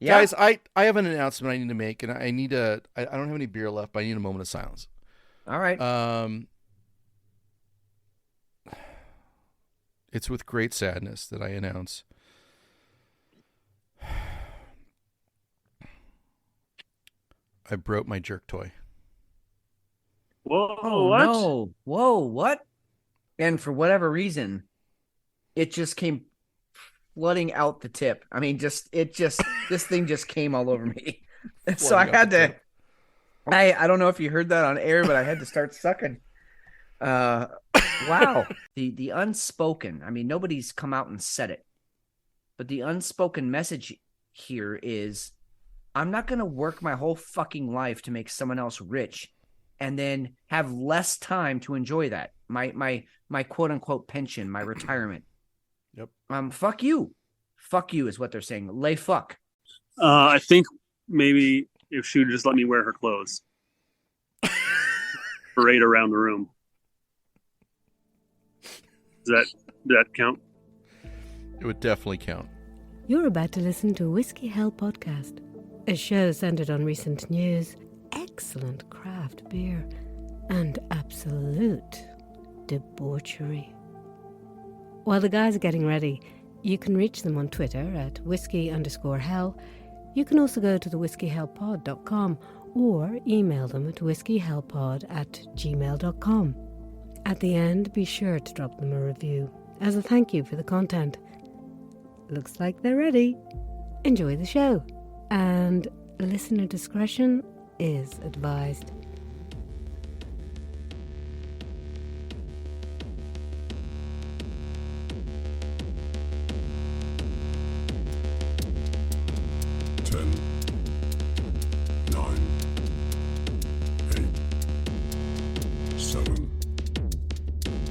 Yeah. Guys, I have an announcement I need to make, and I don't have any beer left, but I need a moment of silence. All right. Um, it's with great sadness that I announce I broke my jerk toy. Whoa, Oh what? no. Whoa, what? And for whatever reason, it just came flooding out the tip. I mean, this thing just came all over me. So I Flooding out the had to tip. I don't know if you heard that on air, but I had to start sucking. Uh wow. The unspoken. I mean, nobody's come out and said it. But the unspoken message here is I'm not going to work my whole fucking life to make someone else rich and then have less time to enjoy that. My quote unquote pension, my retirement. Yep. Fuck you. Fuck you is what they're saying. Lay fuck. I think maybe if she would just let me wear her clothes, parade around the room. Does that count? It would definitely count. You're about to listen to Whiskey Hell Podcast, a show centered on recent news, excellent craft beer, and absolute debauchery. While the guys are getting ready, you can reach them on Twitter at whiskey_hell. You can also go to the whiskeyhellpod.com or email them at whiskeyhellpod@gmail.com. At the end, be sure to drop them a review as a thank you for the content. Looks like they're ready. Enjoy the show. And listener discretion is advised. Ten, nine, 8, 7,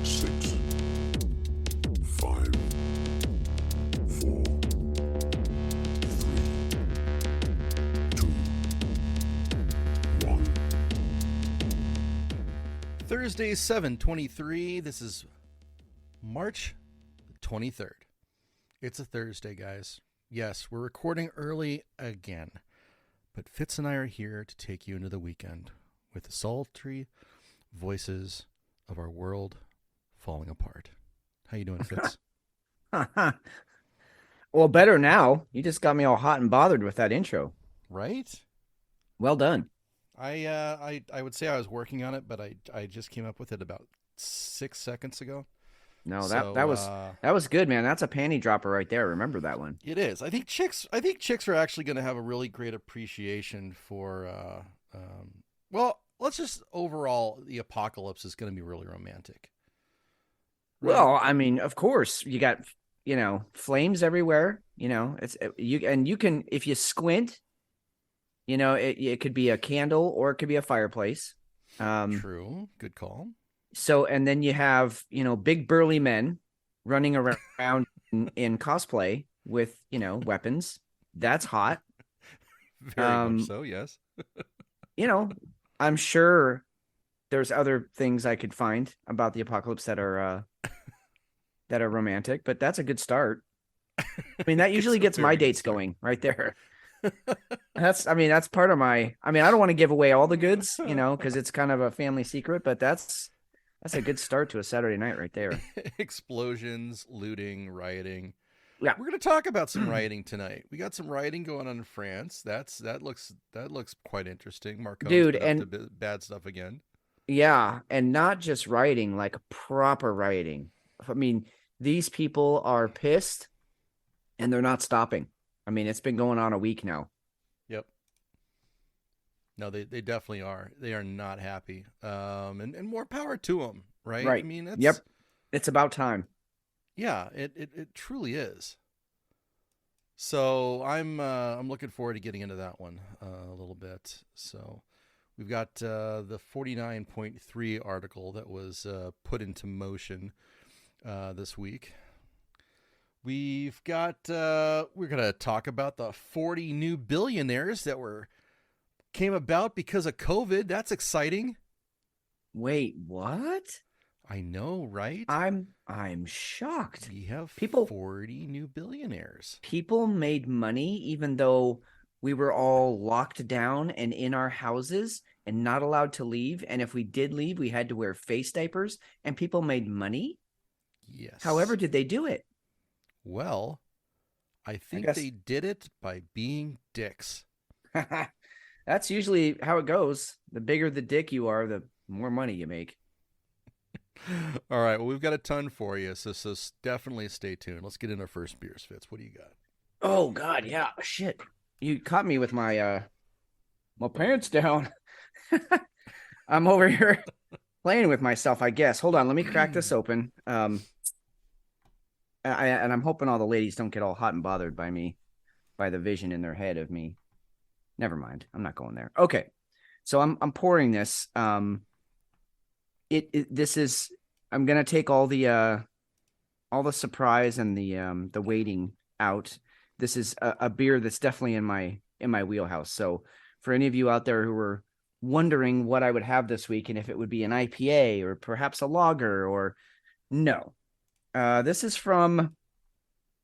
6, 5, 4, 3, 2, 1. Thursday, 7/23. This is March 23rd. It's a Thursday, guys. Yes, we're recording early again. But Fitz and I are here to take you into the weekend with the sultry voices of our world falling apart. How you doing, Fitz? Well, better now. You just got me all hot and bothered with that intro. Right? Well done. I would say I was working on it, but I just came up with it about 6 seconds ago. No, So, that was good, man. That's a panty dropper right there. Remember that one. it is. I think chicks are actually going to have a really great appreciation for well, let's just overall the apocalypse is going to be really romantic. Right? Well, I mean, of course, you got, flames everywhere, you can if you squint, it could be a candle or it could be a fireplace. True. Good call. So, and then you have, big burly men running around in cosplay with, weapons. That's hot. Very much so, yes. I'm sure there's other things I could find about the apocalypse that are romantic, but that's a good start. I mean, that usually gets my dates going right there. That's part of I don't want to give away all the goods, because it's kind of a family secret, but that's a good start to a Saturday night right there. Explosions, looting, rioting. Yeah. We're going to talk about some rioting tonight. We got some rioting going on in France. That looks quite interesting. Marco's Dude, been up to bad stuff again. Yeah, and not just rioting, like proper rioting. I mean, these people are pissed and they're not stopping. I mean, it's been going on a week now. Yep. No, they definitely are. They are not happy. And more power to them, right? Right. I mean, Yep. It's about time. Yeah, it truly is. So I'm looking forward to getting into that one a little bit. So we've got the 49.3 article that was put into motion this week. We've got we're gonna talk about the 40 new billionaires that came about because of COVID. That's exciting. Wait, what? I know, right? I'm shocked. We have People 40 new billionaires. people made money even though we were all locked down and in our houses and not allowed to leave. And if we did leave, we had to wear face diapers, and people made money. Yes. However, did they do it? Well, I think guess- they did it by being dicks. That's usually how it goes. The bigger the dick you are, the more money you make. All right. Well, we've got a ton for you, so definitely stay tuned. Let's get in our first BeersFitz. What do you got? Oh God, yeah, shit. You caught me with my pants down. I'm over here playing with myself, I guess. Hold on, let me crack this open. And I'm hoping all the ladies don't get all hot and bothered by me, by the vision in their head of me. Never mind, I'm not going there. Okay, so I'm pouring this. This is, I'm gonna take all the surprise and the waiting out. This is a beer that's definitely in my wheelhouse. So for any of you out there who were wondering what I would have this week and if it would be an IPA or perhaps a lager, or no, this is from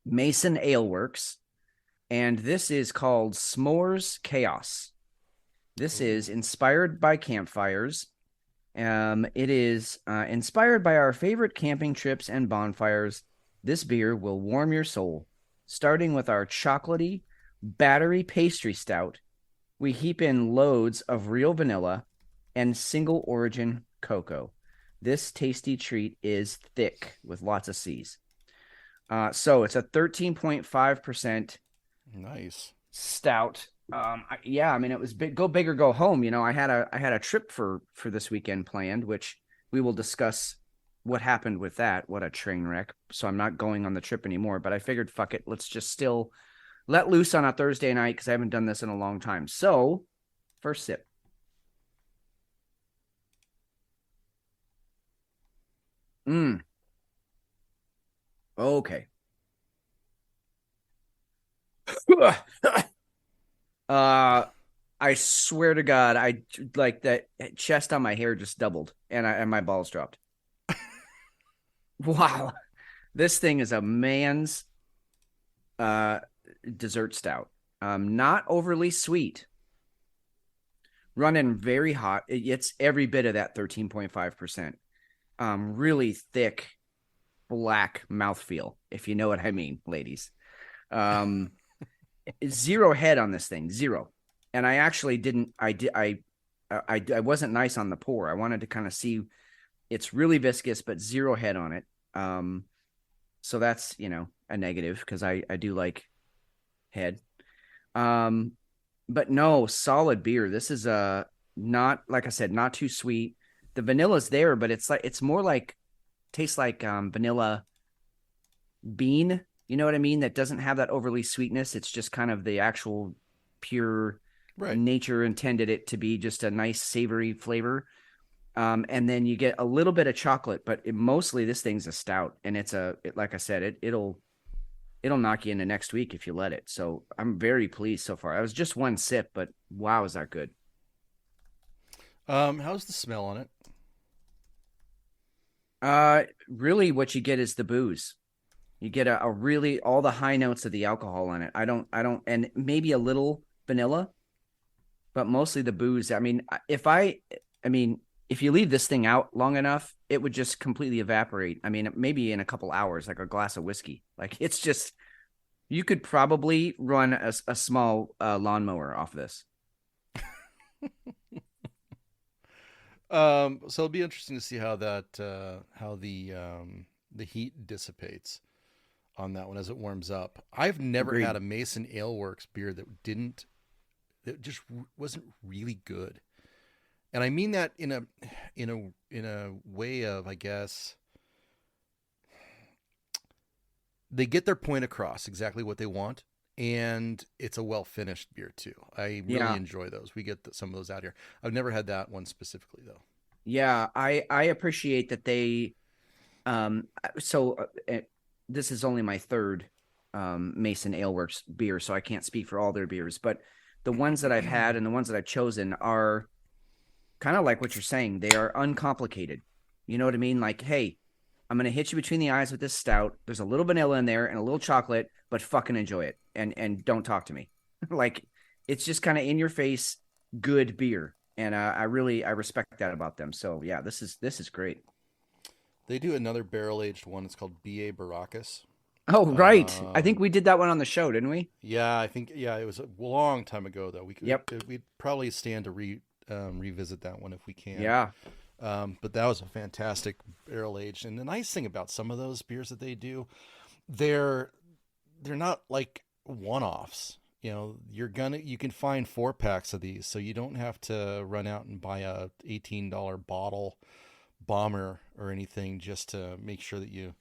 Mason Ale Works, and this is called S'mores Chaos. This is inspired by campfires. It is inspired by our favorite camping trips and bonfires. This beer will warm your soul. Starting with our chocolatey battery pastry stout, we heap in loads of real vanilla and single origin cocoa. This tasty treat is thick with lots of C's. So it's a 13.5% Nice stout. Yeah, I mean, it was big, go big or go home. You know, I had a trip for this weekend planned, which we will discuss what happened with that. What a train wreck. So I'm not going on the trip anymore, but I figured, fuck it. Let's just still let loose on a Thursday night, because I haven't done this in a long time. So first sip. Okay. I swear to God, I like that chest on my hair just doubled, and my balls dropped. Wow, this thing is a man's dessert stout. Not overly sweet, running very hot. It's every bit of that 13.5%. Really thick, black mouthfeel, if you know what I mean, ladies. Zero head on this thing, zero. And I actually didn't. I wasn't nice on the pour. I wanted to kind of see. It's really viscous, but zero head on it. So that's, a negative, because I do like head. But no, solid beer. This is not, like I said, not too sweet. The vanilla's there, but it's more like, tastes like vanilla bean. You know what I mean? That doesn't have that overly sweetness. It's just kind of the actual pure nature intended it to be, just a nice savory flavor. And then you get a little bit of chocolate, but mostly this thing's a stout, and like I said, it'll knock you into next week if you let it. So I'm very pleased so far. I was just one sip, but wow, is that good. How's the smell on it? Really what you get is the booze. You get a really, all the high notes of the alcohol on it. I don't, and maybe a little vanilla, but mostly the booze. I mean, if you leave this thing out long enough, it would just completely evaporate. I mean, maybe in a couple hours, like a glass of whiskey. Like, it's just, you could probably run a small lawnmower off this. So it'll be interesting to see how that how the heat dissipates on that one as it warms up. I've never Agreed. had a Mason Ale Works beer that just wasn't really good. And I mean that in a way of, I guess, they get their point across exactly what they want, and it's a well-finished beer too. I really enjoy those. We get some of those out here. I've never had that one specifically though. Yeah, I appreciate that they this is only my third Mason Ale Works beer, so I can't speak for all their beers, but the ones that I've had and the ones that I've chosen are kind of like what you're saying. They are uncomplicated. You know what I mean? Like, hey, I'm gonna hit you between the eyes with this stout. There's a little vanilla in there and a little chocolate, but fucking enjoy it and don't talk to me. Like, it's just kind of in your face, good beer, and I respect that about them. So yeah, this is great. They do another barrel aged one. It's called B.A. Baracus. Oh right, I think Um, we did that one on the show, didn't we? yeah, I think it was a long time ago though. Yep. We'd probably stand to revisit that one if we can. Yeah. But that was a fantastic barrel aged. And the nice thing about some of those beers that they do, they're not like one offs. You know, you can find 4-packs of these, so you don't have to run out and buy a $18 bottle bomber or anything just to make sure that you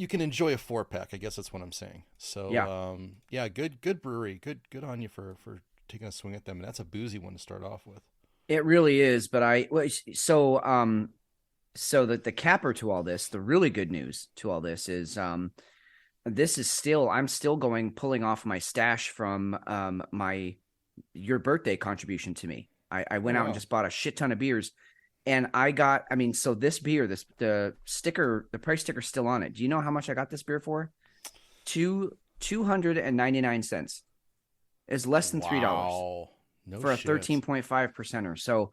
can enjoy a 4-pack. I guess that's what I'm saying. So Yeah. yeah, good brewery. Good on you for taking a swing at them. And that's a boozy one to start off with. It really is, but so that the capper to all this, the really good news to all this is this is still I'm still pulling off my stash from your birthday contribution to me. I went out and Wow. just bought a shit ton of beers, and so this beer, the price sticker's still on it. Do you know how much I got this beer for? 299 cents. Is less than $3 Wow. No for a shit. 13.5 percenter. So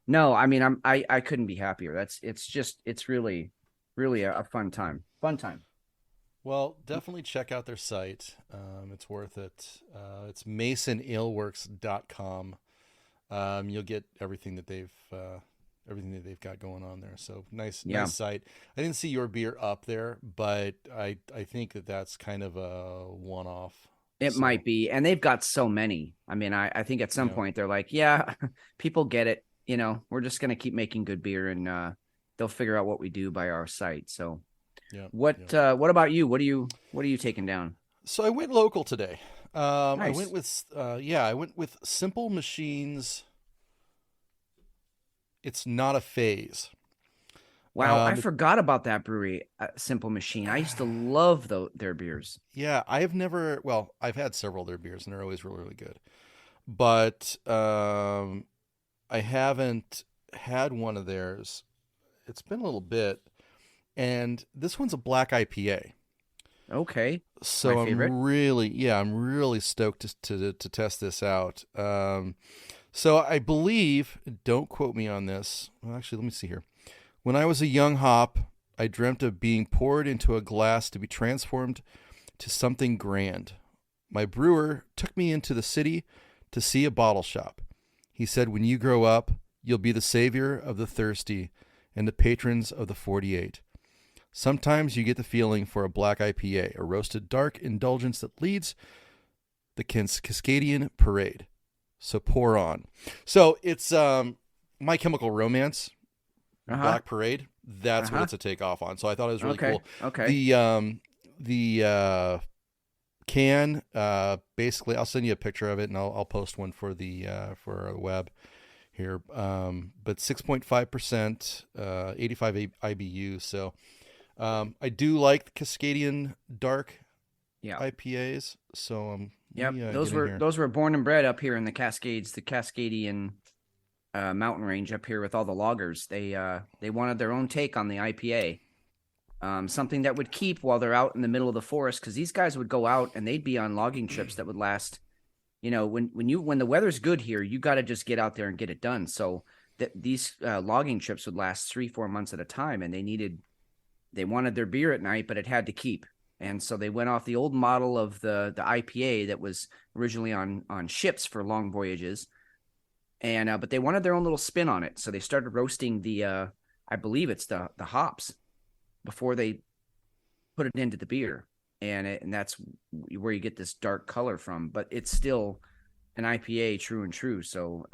no, I mean I couldn't be happier. It's really, really a fun time. Fun time. Well, definitely check out their site. It's worth it. It's masonaleworks.com. You'll get everything that they've got going on there. So nice site. I didn't see your beer up there, but I think that's kind of a one-off. It might be. And they've got so many. I mean, I think at some point they're like, yeah, people get it. You know, we're just going to keep making good beer, and they'll figure out what we do by our site. So what about you? What are you taking down? So I went local today. Nice. I went with Simple Machines. It's not a phase. Wow, I forgot about that brewery, Simple Machine. I used to love their beers. Yeah, I've had several of their beers, and they're always really, really good. But I haven't had one of theirs. It's been a little bit, and this one's a black IPA. Okay, So my favorite. I'm really stoked to test this out. So I believe, don't quote me on this. Well, actually, let me see here. When I was a young hop, I dreamt of being poured into a glass to be transformed to something grand. My brewer took me into the city to see a bottle shop. He said, when you grow up, you'll be the savior of the thirsty and the patrons of the 48. Sometimes you get the feeling for a black IPA, a roasted dark indulgence that leads the Cascadian parade. So pour on. So it's My Chemical Romance, Black Parade. That's what it's a takeoff on. So I thought it was really cool. Okay. The can, basically, I'll send you a picture of it, and I'll post one for for our web here. But 6.5%, 85 IBU. So I do like the Cascadian Dark IPAs. So those were born and bred up here in the Cascades, the Cascadian mountain range up here with all the loggers. They wanted their own take on the IPA, something that would keep while they're out in the middle of the forest, because these guys would go out and they'd be on logging trips that would last. You know, when the weather's good here, you got to just get out there and get it done. So these logging trips would last 3-4 months at a time, and they wanted their beer at night, but it had to keep. And so they went off the old model of the IPA that was originally on ships for long voyages. And but they wanted their own little spin on it. So they started roasting the I believe it's the hops before they put it into the beer. And that's where you get this dark color from, but it's still an IPA true and true. So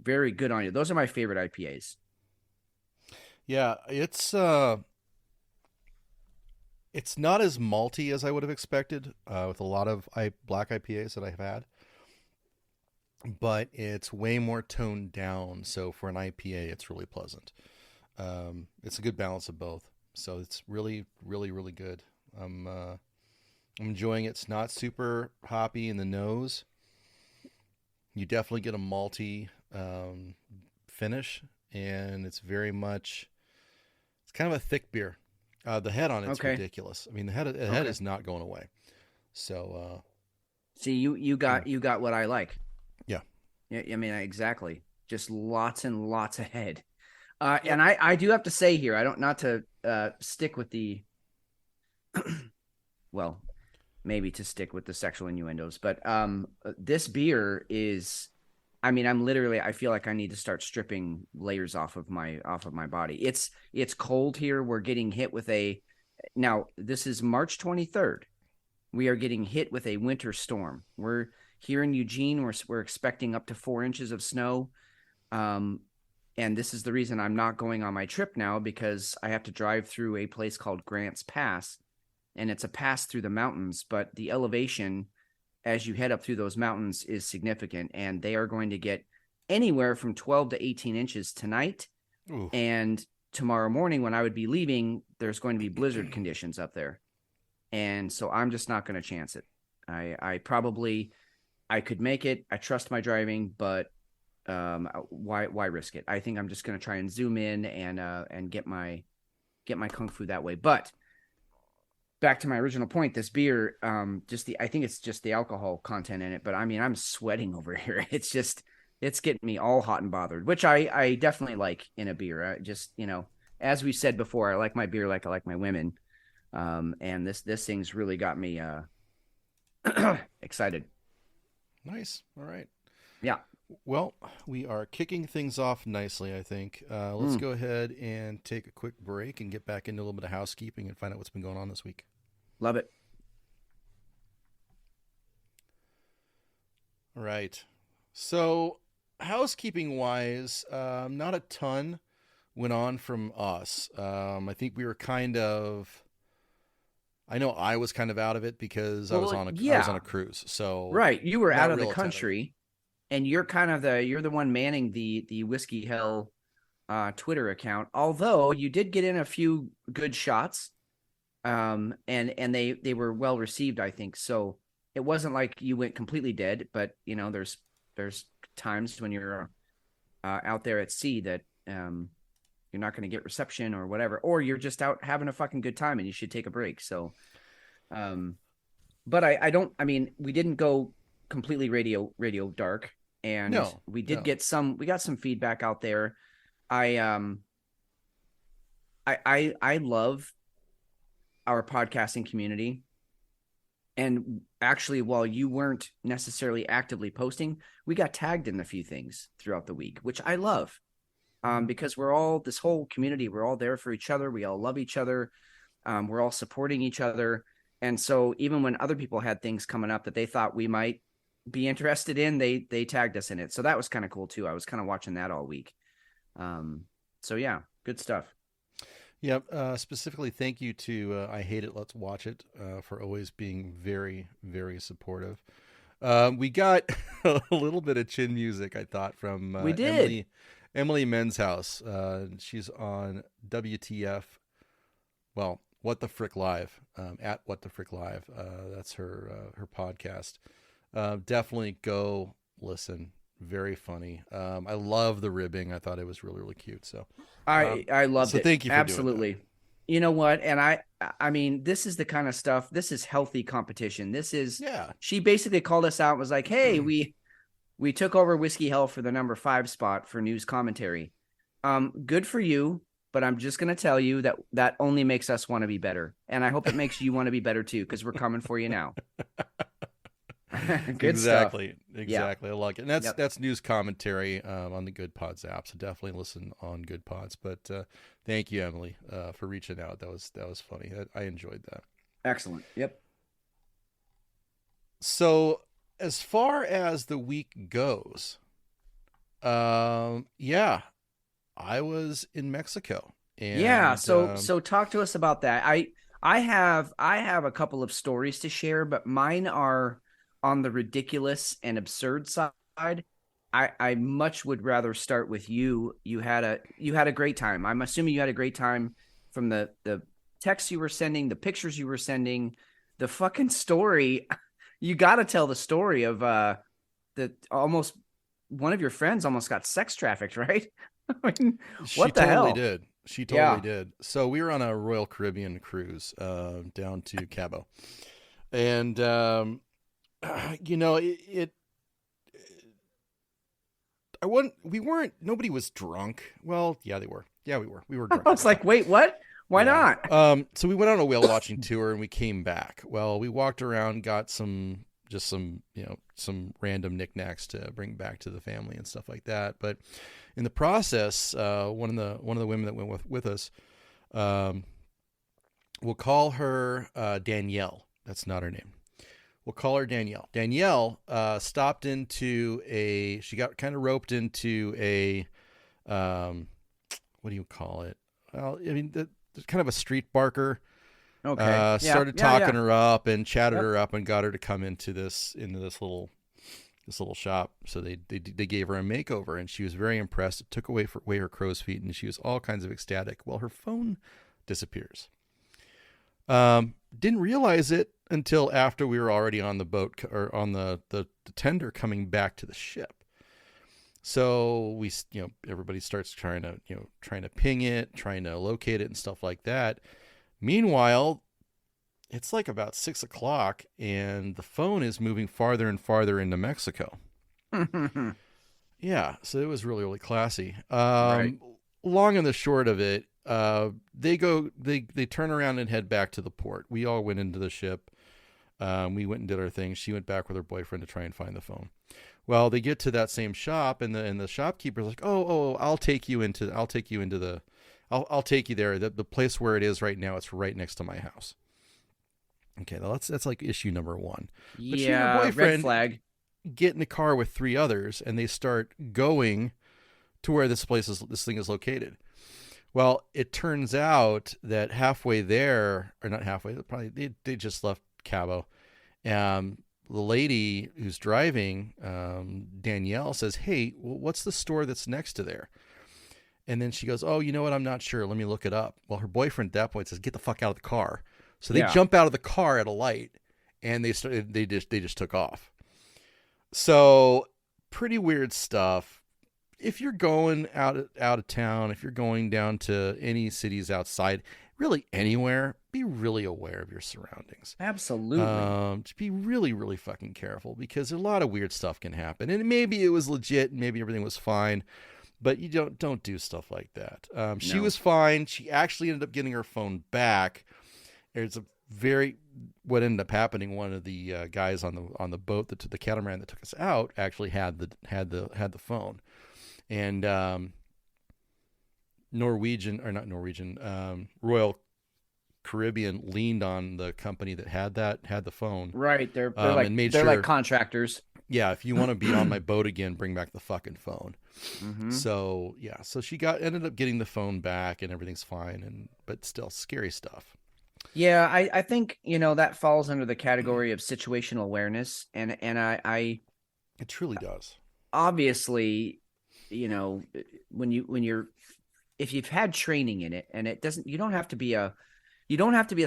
very good on you. Those are my favorite IPAs. Yeah, it's not as malty as I would have expected with a lot of black IPAs that I've had, but it's way more toned down. So for an IPA, it's really pleasant. It's a good balance of both. So it's really, really, really good. I'm enjoying it. It's not super hoppy in the nose. You definitely get a malty finish, and it's very much It's kind of a thick beer. The head on it's Okay. ridiculous. I mean, the head is not going away. So See, you got what I like. yeah. Yeah, I mean, exactly. Just lots and lots of head. And I do have to say here, I don't not to stick with the well, maybe to stick with the sexual innuendos, but this beer is, I mean, I feel like I need to start stripping layers off of my body. It's cold here. We're getting hit with now this is March 23rd. We are getting hit with a winter storm. We're here in Eugene. We're expecting up to 4 inches of snow. And this is the reason I'm not going on my trip now, because I have to drive through a place called Grants Pass, and it's a pass through the mountains, but the elevation as you head up through those mountains is significant, and they are going to get anywhere from 12 to 18 inches tonight. Ooh. And tomorrow morning when I would be leaving, there's going to be blizzard conditions up there. And so I'm just not going to chance it. I could make it. I trust my driving, but why risk it? I think I'm just going to try and zoom in and get my kung fu that way. But back to my original point, this beer, I think it's just the alcohol content in it. But I mean, I'm sweating over here. It's getting me all hot and bothered, which I definitely like in a beer. I just, as we said before, I like my beer like I like my women. And this thing's really got me excited. Nice. All right. Yeah. Well, we are kicking things off nicely, I think. Let's go ahead and take a quick break and get back into a little bit of housekeeping and find out what's been going on this week. Love it. All right. So, housekeeping-wise, not a ton went on from us. I think we were I know I was kind of out of it because I was on a cruise. So right, you were out of the real country, and you're kind of you're the one manning the Whiskey Hell Twitter account. Although you did get in a few good shots, and they were well received, I think. So it wasn't like you went completely dead, but there's times when you're out there at sea that you're not going to get reception or whatever, or you're just out having a fucking good time and you should take a break. So, but I mean, we didn't go completely radio dark, and we got some feedback out there. I love our podcasting community. And actually, while you weren't necessarily actively posting, we got tagged in a few things throughout the week, which I love. Because we're all this whole community, we're all there for each other. We all love each other. We're all supporting each other. And so even when other people had things coming up that they thought we might be interested in, they tagged us in it. So that was kind of cool too. I was kind of watching that all week. So yeah, good stuff. Yep. Specifically, thank you to I Hate It, Let's Watch It for always being very, very supportive. We got a little bit of chin music, I thought, from we did. Emily Men's House. She's on WTF. Well, What the Frick Live, at What the Frick Live. That's her podcast. Definitely go listen. Very funny. I love the ribbing. I thought it was really, really cute. So I loved it. So thank you for absolutely. doing that. You know what? And I mean, this is the kind of stuff. This is healthy competition. This is. Yeah. She basically called us out and was like, "Hey, we took over Whiskey Hell for the number 5 spot for news commentary. Good for you, but I'm just going to tell you that only makes us want to be better. And I hope it makes you want to be better too, because we're coming for you now." Good exactly. stuff. Exactly. Yeah. I like it. And that's news commentary on the Good Pods app. So definitely listen on Good Pods. But thank you, Emily, for reaching out. That was funny. I enjoyed that. Excellent. Yep. So as far as the week goes, yeah, I was in Mexico. And, yeah. So talk to us about that. I have a couple of stories to share, but mine are on the ridiculous and absurd side. I much would rather start with you. You had a great time. I'm assuming you had a great time from the texts you were sending, the pictures you were sending, the fucking story. You got to tell the story of one of your friends almost got sex trafficked, right? I mean, what the hell? She totally Yeah. did. So we were on a Royal Caribbean cruise down to Cabo, and you know, I wasn't. We weren't. Nobody was drunk. Well, yeah, they were. Yeah, we were. We were drunk. I was like, wait, what? Why Yeah. not? So we went on a whale watching tour and we came back. Well, we walked around, got some some random knickknacks to bring back to the family and stuff like that. But in the process, one of the women that went with us, we'll call her Danielle. That's not her name. We'll call her Danielle. Danielle stopped into she got kind of roped into a, what do you call it? Well, I mean, kind of a street barker. Okay. Started talking her up and chatted her up and got her to come into this little shop. So they gave her a makeover and she was very impressed. It took away her crow's feet and she was all kinds of ecstatic. Well, her phone disappears. Didn't realize it until after we were already on the boat or on the tender coming back to the ship. So we, everybody starts trying to ping it, trying to locate it and stuff like that. Meanwhile, it's like about 6 o'clock and the phone is moving farther and farther into Mexico. Yeah. So it was really, really classy. Right. Long and the short of it, they turn around and head back to the port. We all went into the ship. We went and did our thing. She went back with her boyfriend to try and find the phone. Well, they get to that same shop and the shopkeeper's like, oh, I'll take you there. The place where it is right now, it's right next to my house. Okay, well, that's like issue number one. But she and her boyfriend red flag. get in the car with 3 others and they start going to where this thing is located. Well, it turns out that halfway there, or not halfway, probably they just left Cabo. The lady who's driving, Danielle, says, "Hey, what's the store that's next to there?" And then she goes, "Oh, you know what? I'm not sure. Let me look it up." Well, her boyfriend at that point says, "Get the fuck out of the car." So they jump out of the car at a light, and they just took off. So pretty weird stuff. If you're going out of town, if you're going down to any cities outside, really anywhere, be really aware of your surroundings. Absolutely. To be really, really fucking careful because a lot of weird stuff can happen. And maybe it was legit, and maybe everything was fine. But you don't do stuff like that. She was fine. She actually ended up getting her phone back. What ended up happening, one of the guys on the boat, the catamaran that took us out, actually had the phone, and Royal Caribbean leaned on the company that had the phone. Right, they're like contractors. Yeah, if you want to be on my boat again, bring back the fucking phone. Mm-hmm. So yeah, so she ended up getting the phone back and everything's fine, but still scary stuff. Yeah, I think that falls under the category of situational awareness, and I it truly does. Obviously, when you're if you've had training in it, and it doesn't, you don't have to be a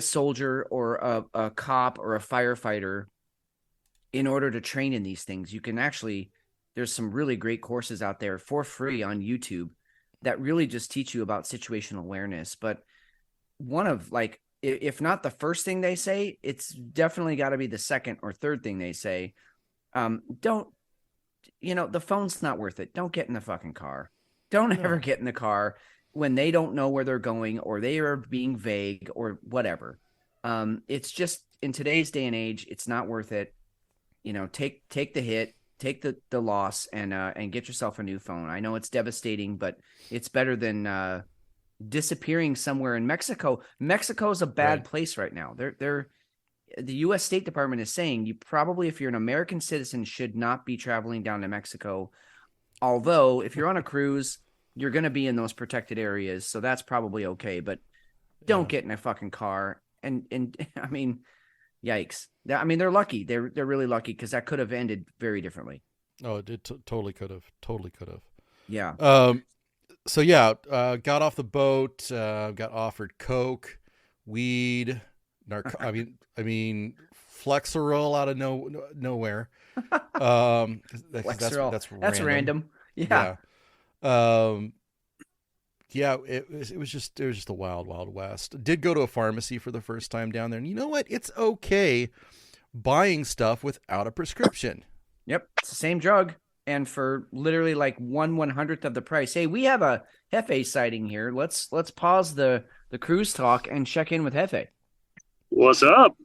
soldier or a cop or a firefighter in order to train in these things. You can actually, there's some really great courses out there for free on YouTube that really just teach you about situational awareness. But one of, like, if not the first thing they say, it's definitely got to be the second or third thing they say. The phone's not worth it. Don't get in the fucking car. Don't ever get in the car when they don't know where they're going or they are being vague or whatever. It's just, in today's day and age, it's not worth it. Take the hit, take the loss, and get yourself a new phone. I know it's devastating, but it's better than disappearing somewhere in Mexico. Mexico's a bad place right now. The U.S. State Department is saying you probably, if you're an American citizen, should not be traveling down to Mexico. Although if you're on a cruise, you're going to be in those protected areas, so that's probably okay. But don't get in a fucking car. And I mean, yikes. I mean, they're lucky. They're really lucky, because that could have ended very differently. Oh, it totally could have. Yeah. So yeah, got off the boat, got offered coke, weed, I mean, Flexerol out of nowhere. Flexerol. That's random. Yeah. Yeah, it was just the wild, wild west. Did go to a pharmacy for the first time down there, and you know what? It's okay buying stuff without a prescription. Yep, it's the same drug, and for literally like 1/100th of the price. Hey, we have a Hefe sighting here. Let's pause the cruise talk and check in with Hefe. What's up?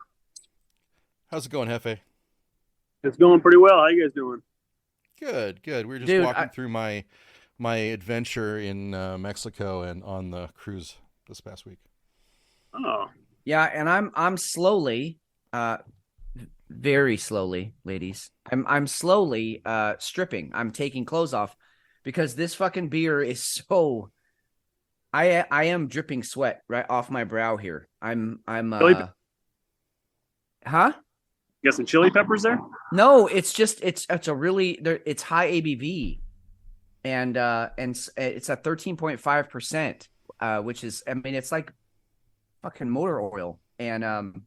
How's it going, Hefe? It's going pretty well. How you guys doing? Good, good. We were just Dude, walking through my adventure in Mexico and on the cruise this past week. Oh, Yeah, and I'm slowly, very slowly, ladies. I'm slowly stripping. I'm taking clothes off because this fucking beer is so. I am dripping sweat right off my brow here. I'm huh? you got some chili peppers there? No, it's a really it's high ABV, and it's a 13.5%, which is, I mean, it's like fucking motor oil, and I'm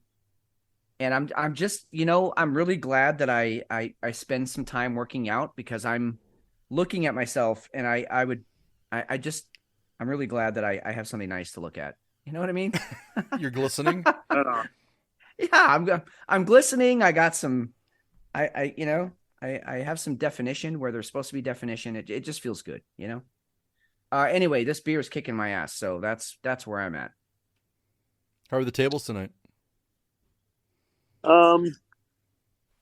just, I'm really glad that I spend some time working out, because I'm looking at myself, and I'm really glad that I have something nice to look at. You know what I mean? You're glistening. Yeah, I'm glistening. I got some, I have some definition where there's supposed to be definition. It just feels good, Anyway, this beer is kicking my ass, so that's where I'm at. How are the tables tonight? Kind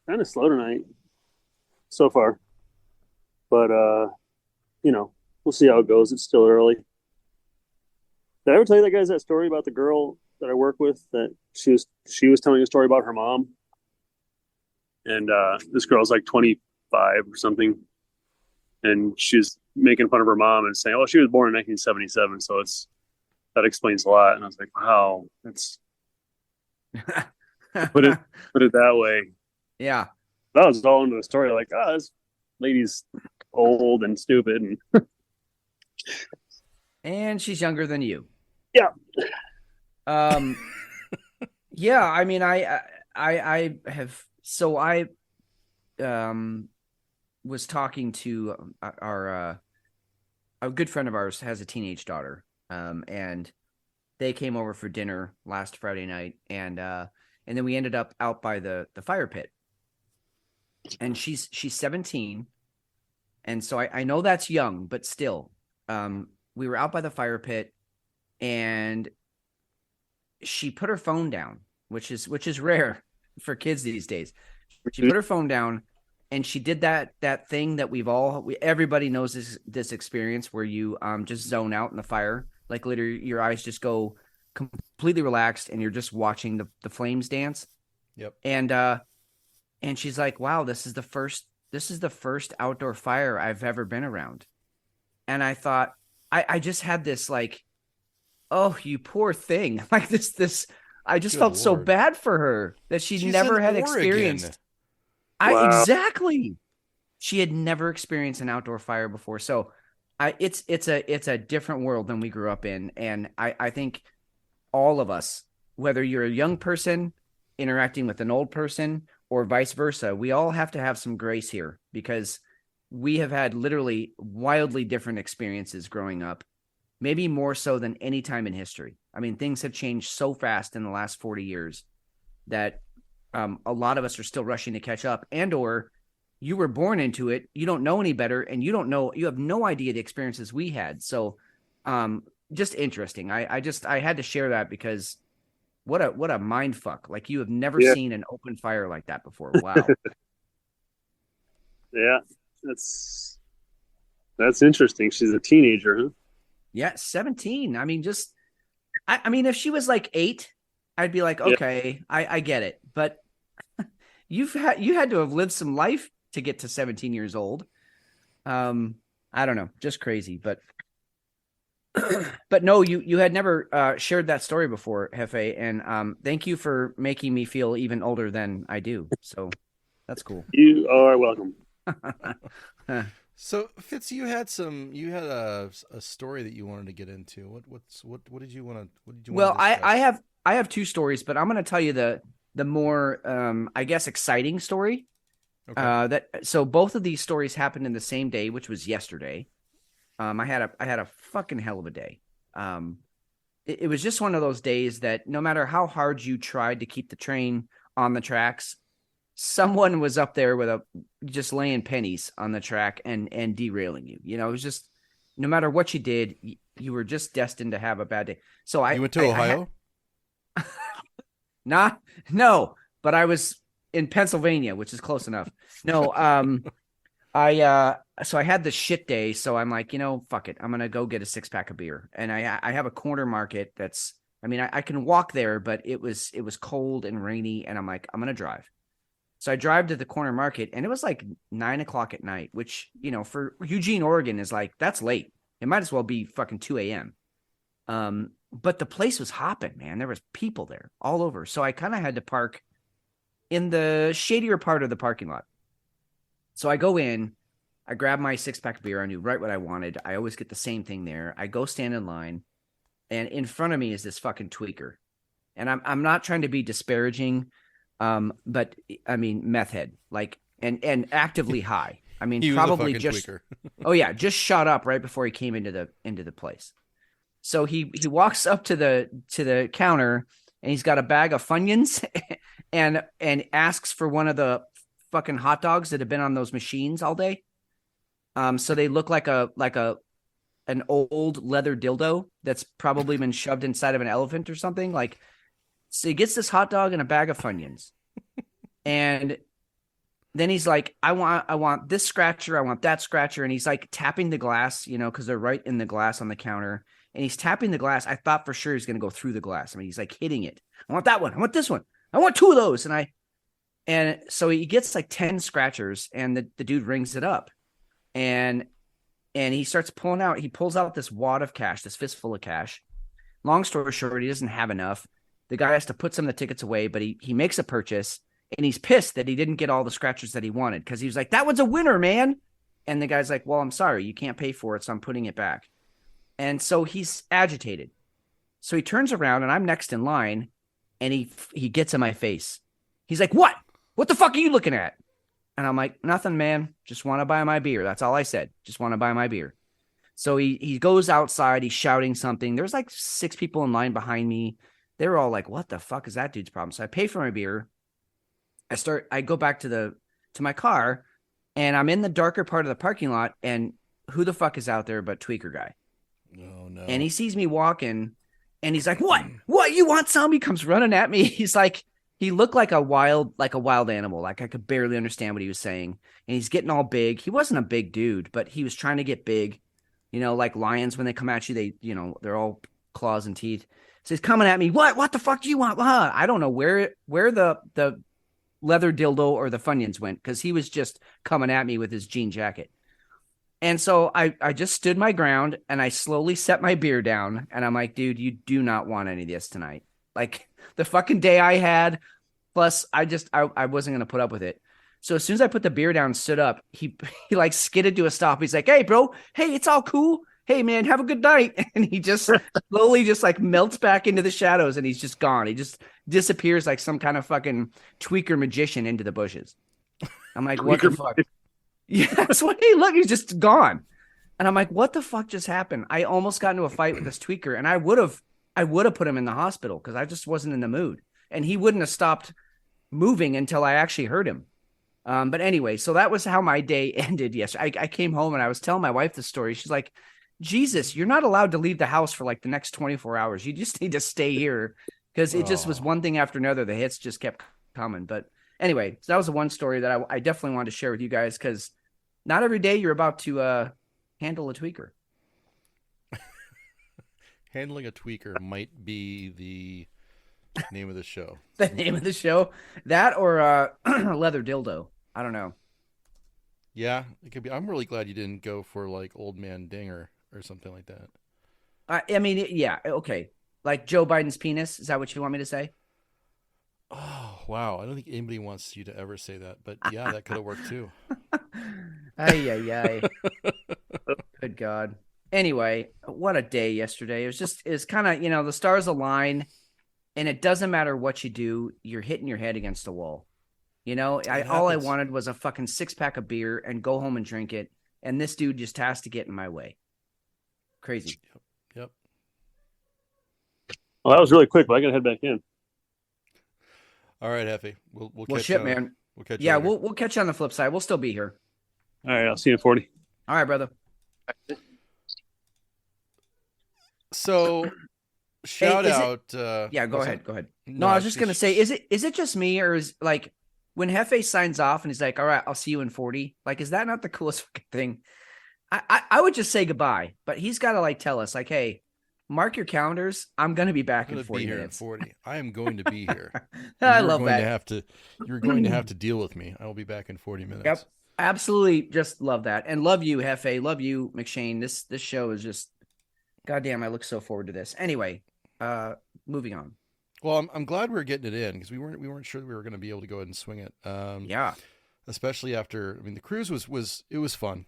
of slow tonight so far, but we'll see how it goes. It's still early. Did I ever tell you that story about the girl that I work with, that she was telling a story about her mom, and this girl's like 25 or something, and she's making fun of her mom and saying, "Oh, she was born in 1977, so that explains a lot." And I was like, "Wow, that's put it that way." Yeah. That was all into the story. Like, oh, this lady's old and stupid, and and she's younger than you. Yeah. Yeah, I mean, I have, so I was talking to a good friend of ours has a teenage daughter, and they came over for dinner last Friday night, and then we ended up out by the fire pit, and she's 17, and so I know that's young, but still, we were out by the fire pit, and she put her phone down, which is rare for kids these days. She put her phone down, and she did that thing that everybody knows this experience where you just zone out in the fire, like literally your eyes just go completely relaxed and you're just watching the flames dance. Yep. And she's like, "Wow, this is the first outdoor fire I've ever been around." And I thought, I just had this like, oh, you poor thing. Like this, I just Good felt so Lord. bad for her that she's never in had Oregon. experienced. Wow. Exactly. She had never experienced an outdoor fire before. So it's a different world than we grew up in. And I think all of us, whether you're a young person interacting with an old person or vice versa, we all have to have some grace here, because we have had literally wildly different experiences growing up, maybe more so than any time in history. I mean, things have changed so fast in the last 40 years that a lot of us are still rushing to catch up, or you were born into it. You don't know any better, and you have no idea the experiences we had. So just interesting. I had to share that, because what a mind fuck. Like, you have never seen an open fire like that before. Wow. Yeah, that's interesting. She's a teenager, huh? Yeah, 17. I mean, I mean, if she was like 8, I'd be like, okay, I get it. But you had to have lived some life to get to 17 years old. I don't know, just crazy. But no, you had never shared that story before, Hefe, and thank you for making me feel even older than I do. So that's cool. You are welcome. So Fitz, you had a story that you wanted to get into. What did you want to? Well, I have 2 stories, but I'm going to tell you the more I guess exciting story. Okay. So both of these stories happened in the same day, which was yesterday. I had a fucking hell of a day. It was just one of those days that no matter how hard you tried to keep the train on the tracks, someone was up there with just laying pennies on the track and derailing you. It was just, no matter what you did, you were just destined to have a bad day. So You went to Ohio? No, but I was in Pennsylvania, which is close enough. No, so I had the shit day, so I'm like, fuck it. I'm going to go get a 6-pack of beer. And I have a corner market I can walk there, but it was cold and rainy, and I'm like, I'm going to drive. So I drive to the corner market, and it was like 9:00 at night, which, for Eugene, Oregon is like, that's late. It might as well be fucking 2 a.m. But the place was hopping, man. There was people there all over. So I kind of had to park in the shadier part of the parking lot. So I go in, I grab my 6-pack of beer. I knew right what I wanted. I always get the same thing there. I go stand in line, and in front of me is this fucking tweaker. And I'm not trying to be disparaging, but I mean, meth head, like, and actively high. I mean, He was probably a fucking just, tweaker. oh yeah, just shot up right before he came into the place. So he walks up to the counter, and he's got a bag of Funyuns and asks for one of the fucking hot dogs that have been on those machines all day. So they look like an old leather dildo that's probably been shoved inside of an elephant or something. Like, so he gets this hot dog and a bag of Funyuns, and then he's like, I want this scratcher, I want that scratcher, and he's like tapping the glass, because they're right in the glass on the counter, and he's tapping the glass. I thought for sure he's gonna go through the glass. I mean, he's like hitting it. I want that one. I want this one. I want 2 of those, and so he gets like 10 scratchers, and the dude rings it up. And he starts pulling out, he pulls out this wad of cash, this fistful of cash. Long story short, he doesn't have enough. The guy has to put some of the tickets away, but he makes a purchase, and he's pissed that he didn't get all the scratchers that he wanted, because he was like, that one's a winner, man. And the guy's like, well, I'm sorry, you can't pay for it, so I'm putting it back. And so he's agitated. So he turns around, and I'm next in line, and he gets in my face. He's like, what? What the fuck are you looking at? And I'm like, nothing, man. Just want to buy my beer. That's all I said. Just want to buy my beer. So he goes outside. He's shouting something. There's like 6 people in line behind me. They were all like, what the fuck is that dude's problem? So I pay for my beer. I go back to my car, and I'm in the darker part of the parking lot. And who the fuck is out there but Tweaker guy? Oh, no. And he sees me walking, and he's like, what? What? You want some? He comes running at me. He's like, he looked like a wild animal. Like, I could barely understand what he was saying. And he's getting all big. He wasn't a big dude, but he was trying to get big. Like lions, when they come at you, they, they're all claws and teeth. So he's coming at me. What the fuck do you want? I don't know where the leather dildo or the Funyuns went, because he was just coming at me with his jean jacket. And so I just stood my ground, and I slowly set my beer down, and I'm like, dude, you do not want any of this tonight. Like, the fucking day I had, plus I wasn't going to put up with it. So as soon as I put the beer down and stood up, he like skidded to a stop. He's like, hey, bro, hey, it's all cool. Hey, man, have a good night. And he just slowly just like melts back into the shadows, and he's just gone. He just disappears like some kind of fucking tweaker magician into the bushes. I'm like, what the fuck? Yeah, that's what he looked. He's just gone. And I'm like, what the fuck just happened? I almost got into a fight with this tweaker, and I would have put him in the hospital, because I just wasn't in the mood, and he wouldn't have stopped moving until I actually hurt him. But anyway, so that was how my day ended. Yes, I came home, and I was telling my wife the story. She's like, Jesus, you're not allowed to leave the house for like the next 24 hours. You just need to stay here, because it just was one thing after another. The hits just kept coming. But anyway, so that was the one story that I definitely wanted to share with you guys, because not every day you're about to handle a tweaker. Handling a tweaker might be the name of the show. The name of the show? That or leather dildo. I don't know. Yeah, it could be. I'm really glad you didn't go for like old man dinger or something like that. I mean, yeah, okay. Like Joe Biden's penis. Is that what you want me to say? Oh, wow. I don't think anybody wants you to ever say that, but yeah, that could have worked too. Ay. Good God. Anyway, what a day yesterday. It was kind of, the stars align, and it doesn't matter what you do, you're hitting your head against the wall. All I wanted was a fucking 6-pack of beer and go home and drink it, and this dude just has to get in my way. Crazy. Yep. Well, that was really quick, but I got to head back in. All right, Effie. We'll Well, catch shit, you. man. We'll catch you. Yeah, later. we'll catch you on the flip side. We'll still be here. All right, I'll see you in 40. All right, brother. So, shout is it- out. Yeah, go what's ahead. that? Go ahead. No, No, I was just gonna say, is it just me, or is like when Hefe signs off and he's like, "All right, I'll see you in 40." Like, is that not the coolest fucking thing? I would just say goodbye, but he's got to like tell us, like, "Hey, mark your calendars. I'm gonna be back I'm in going to 40 be here in minutes." 40. I am going to be here. I You're love going that. to have to. You're going to have to deal with me. I will be back in 40 minutes. Yep, absolutely, just love that, and love you, Hefe. Love you, McShane. This show is just, goddamn. I look so forward to this. Anyway, moving on. Well, I'm glad we're getting it in because we weren't sure we were going to be able to go ahead and swing it. Yeah. Especially after, I mean, the cruise was fun.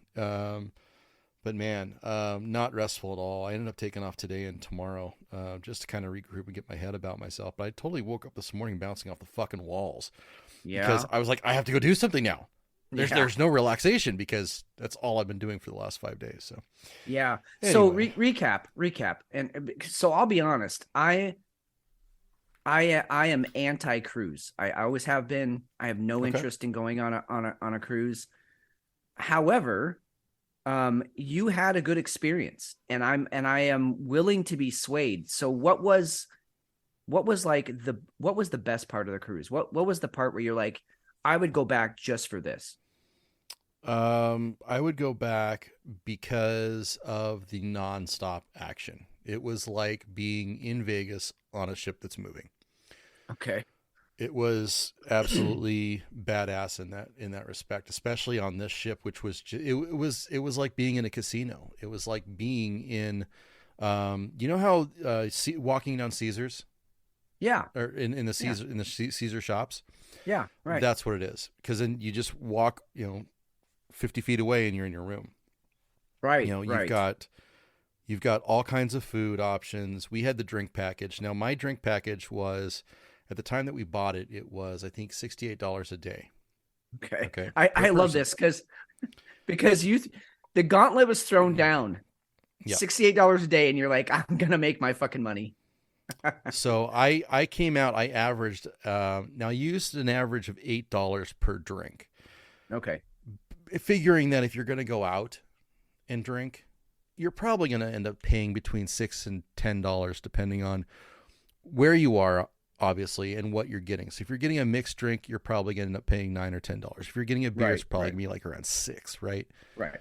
But man, not restful at all. I ended up taking off today and tomorrow, just to kind of regroup and get my head about myself. But I totally woke up this morning bouncing off the fucking walls. Yeah. Because I was like, I have to go do something now. There's no relaxation because that's all I've been doing for the last 5 days. So yeah. So Anyway. recap. And so I'll be honest, I am anti-cruise. I always have been. I have no Okay. interest in going on a cruise. However, you had a good experience, and I am willing to be swayed. So what was the best part of the cruise? What was the part where you're like, I would go back just for this? I would go back because of the nonstop action. It was like being in Vegas on a ship that's moving. Okay. It was absolutely badass in that respect, especially on this ship, which was it was like being in a casino. It was like being in, you know how walking down Caesars, Yeah. or in the Caesar in the Caesar shops. Yeah. Right. That's what it is. Because then you just walk, 50 feet away and you're in your room. right. You've got all kinds of food options. We had the drink package. Now my drink package was, at the time that we bought it, it was, I think, $68 a day. Okay. Okay. I love this because the gauntlet was thrown down. Yeah. $68 a day, and you're like, I'm gonna make my fucking money. So I came out, I averaged, now I used an average of $8 per drink, Okay. figuring that if you're going to go out and drink, you're probably going to end up paying between $6 and $10, depending on where you are, obviously, and what you're getting. So if you're getting a mixed drink, you're probably going to end up paying $9 or $10. If you're getting a beer, it's probably going to be like around $6, right? Right.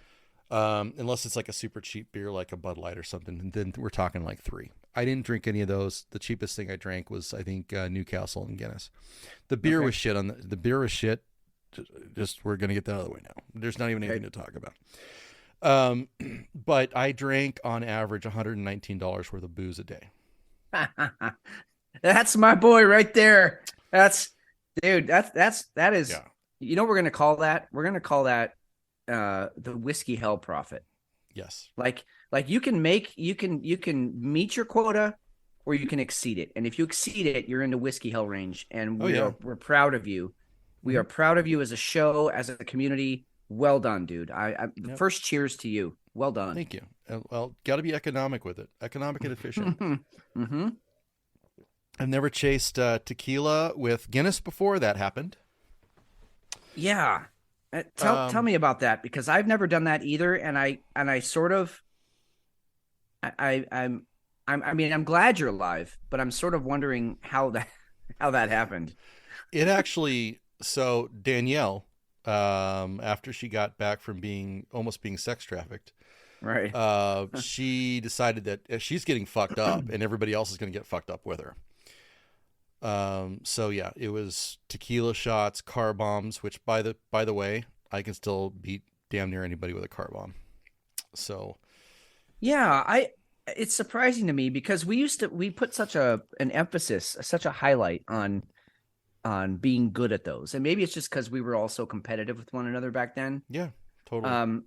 Unless it's like a super cheap beer, like a Bud Light or something, and then we're talking like $3. I didn't drink any of those. The cheapest thing I drank was, I think, Newcastle and Guinness. The beer was shit. The beer was shit. Just we're gonna get that out of the way now. There's not even anything to talk about. But I drank on average $119 worth of booze a day. That's my boy right there. That is. Yeah. You know what we're gonna call that? We're gonna call that the whiskey hell profit. Yes. Like you can meet your quota or you can exceed it. And if you exceed it, you're in the whiskey hell range. And we're proud of you. We are proud of you as a show, as a community. Well done, dude. First cheers to you. Well done. Thank you. Well, got to be economic with it. Economic and efficient. Mm-hmm. I've never chased tequila with Guinness before that happened. Yeah. Tell me about that, because I've never done that either, and I sort of I'm glad you're alive, but I'm sort of wondering how that happened. It actually, so Danielle, after she got back from almost being sex trafficked, Right. she decided that she's getting fucked up and everybody else is going to get fucked up with her. So yeah, it was tequila shots, car bombs, which by the way, I can still beat damn near anybody with a car bomb. So Yeah, it's surprising to me because we put such an emphasis, such a highlight on being good at those. And maybe it's just because we were all so competitive with one another back then. yeah, totally.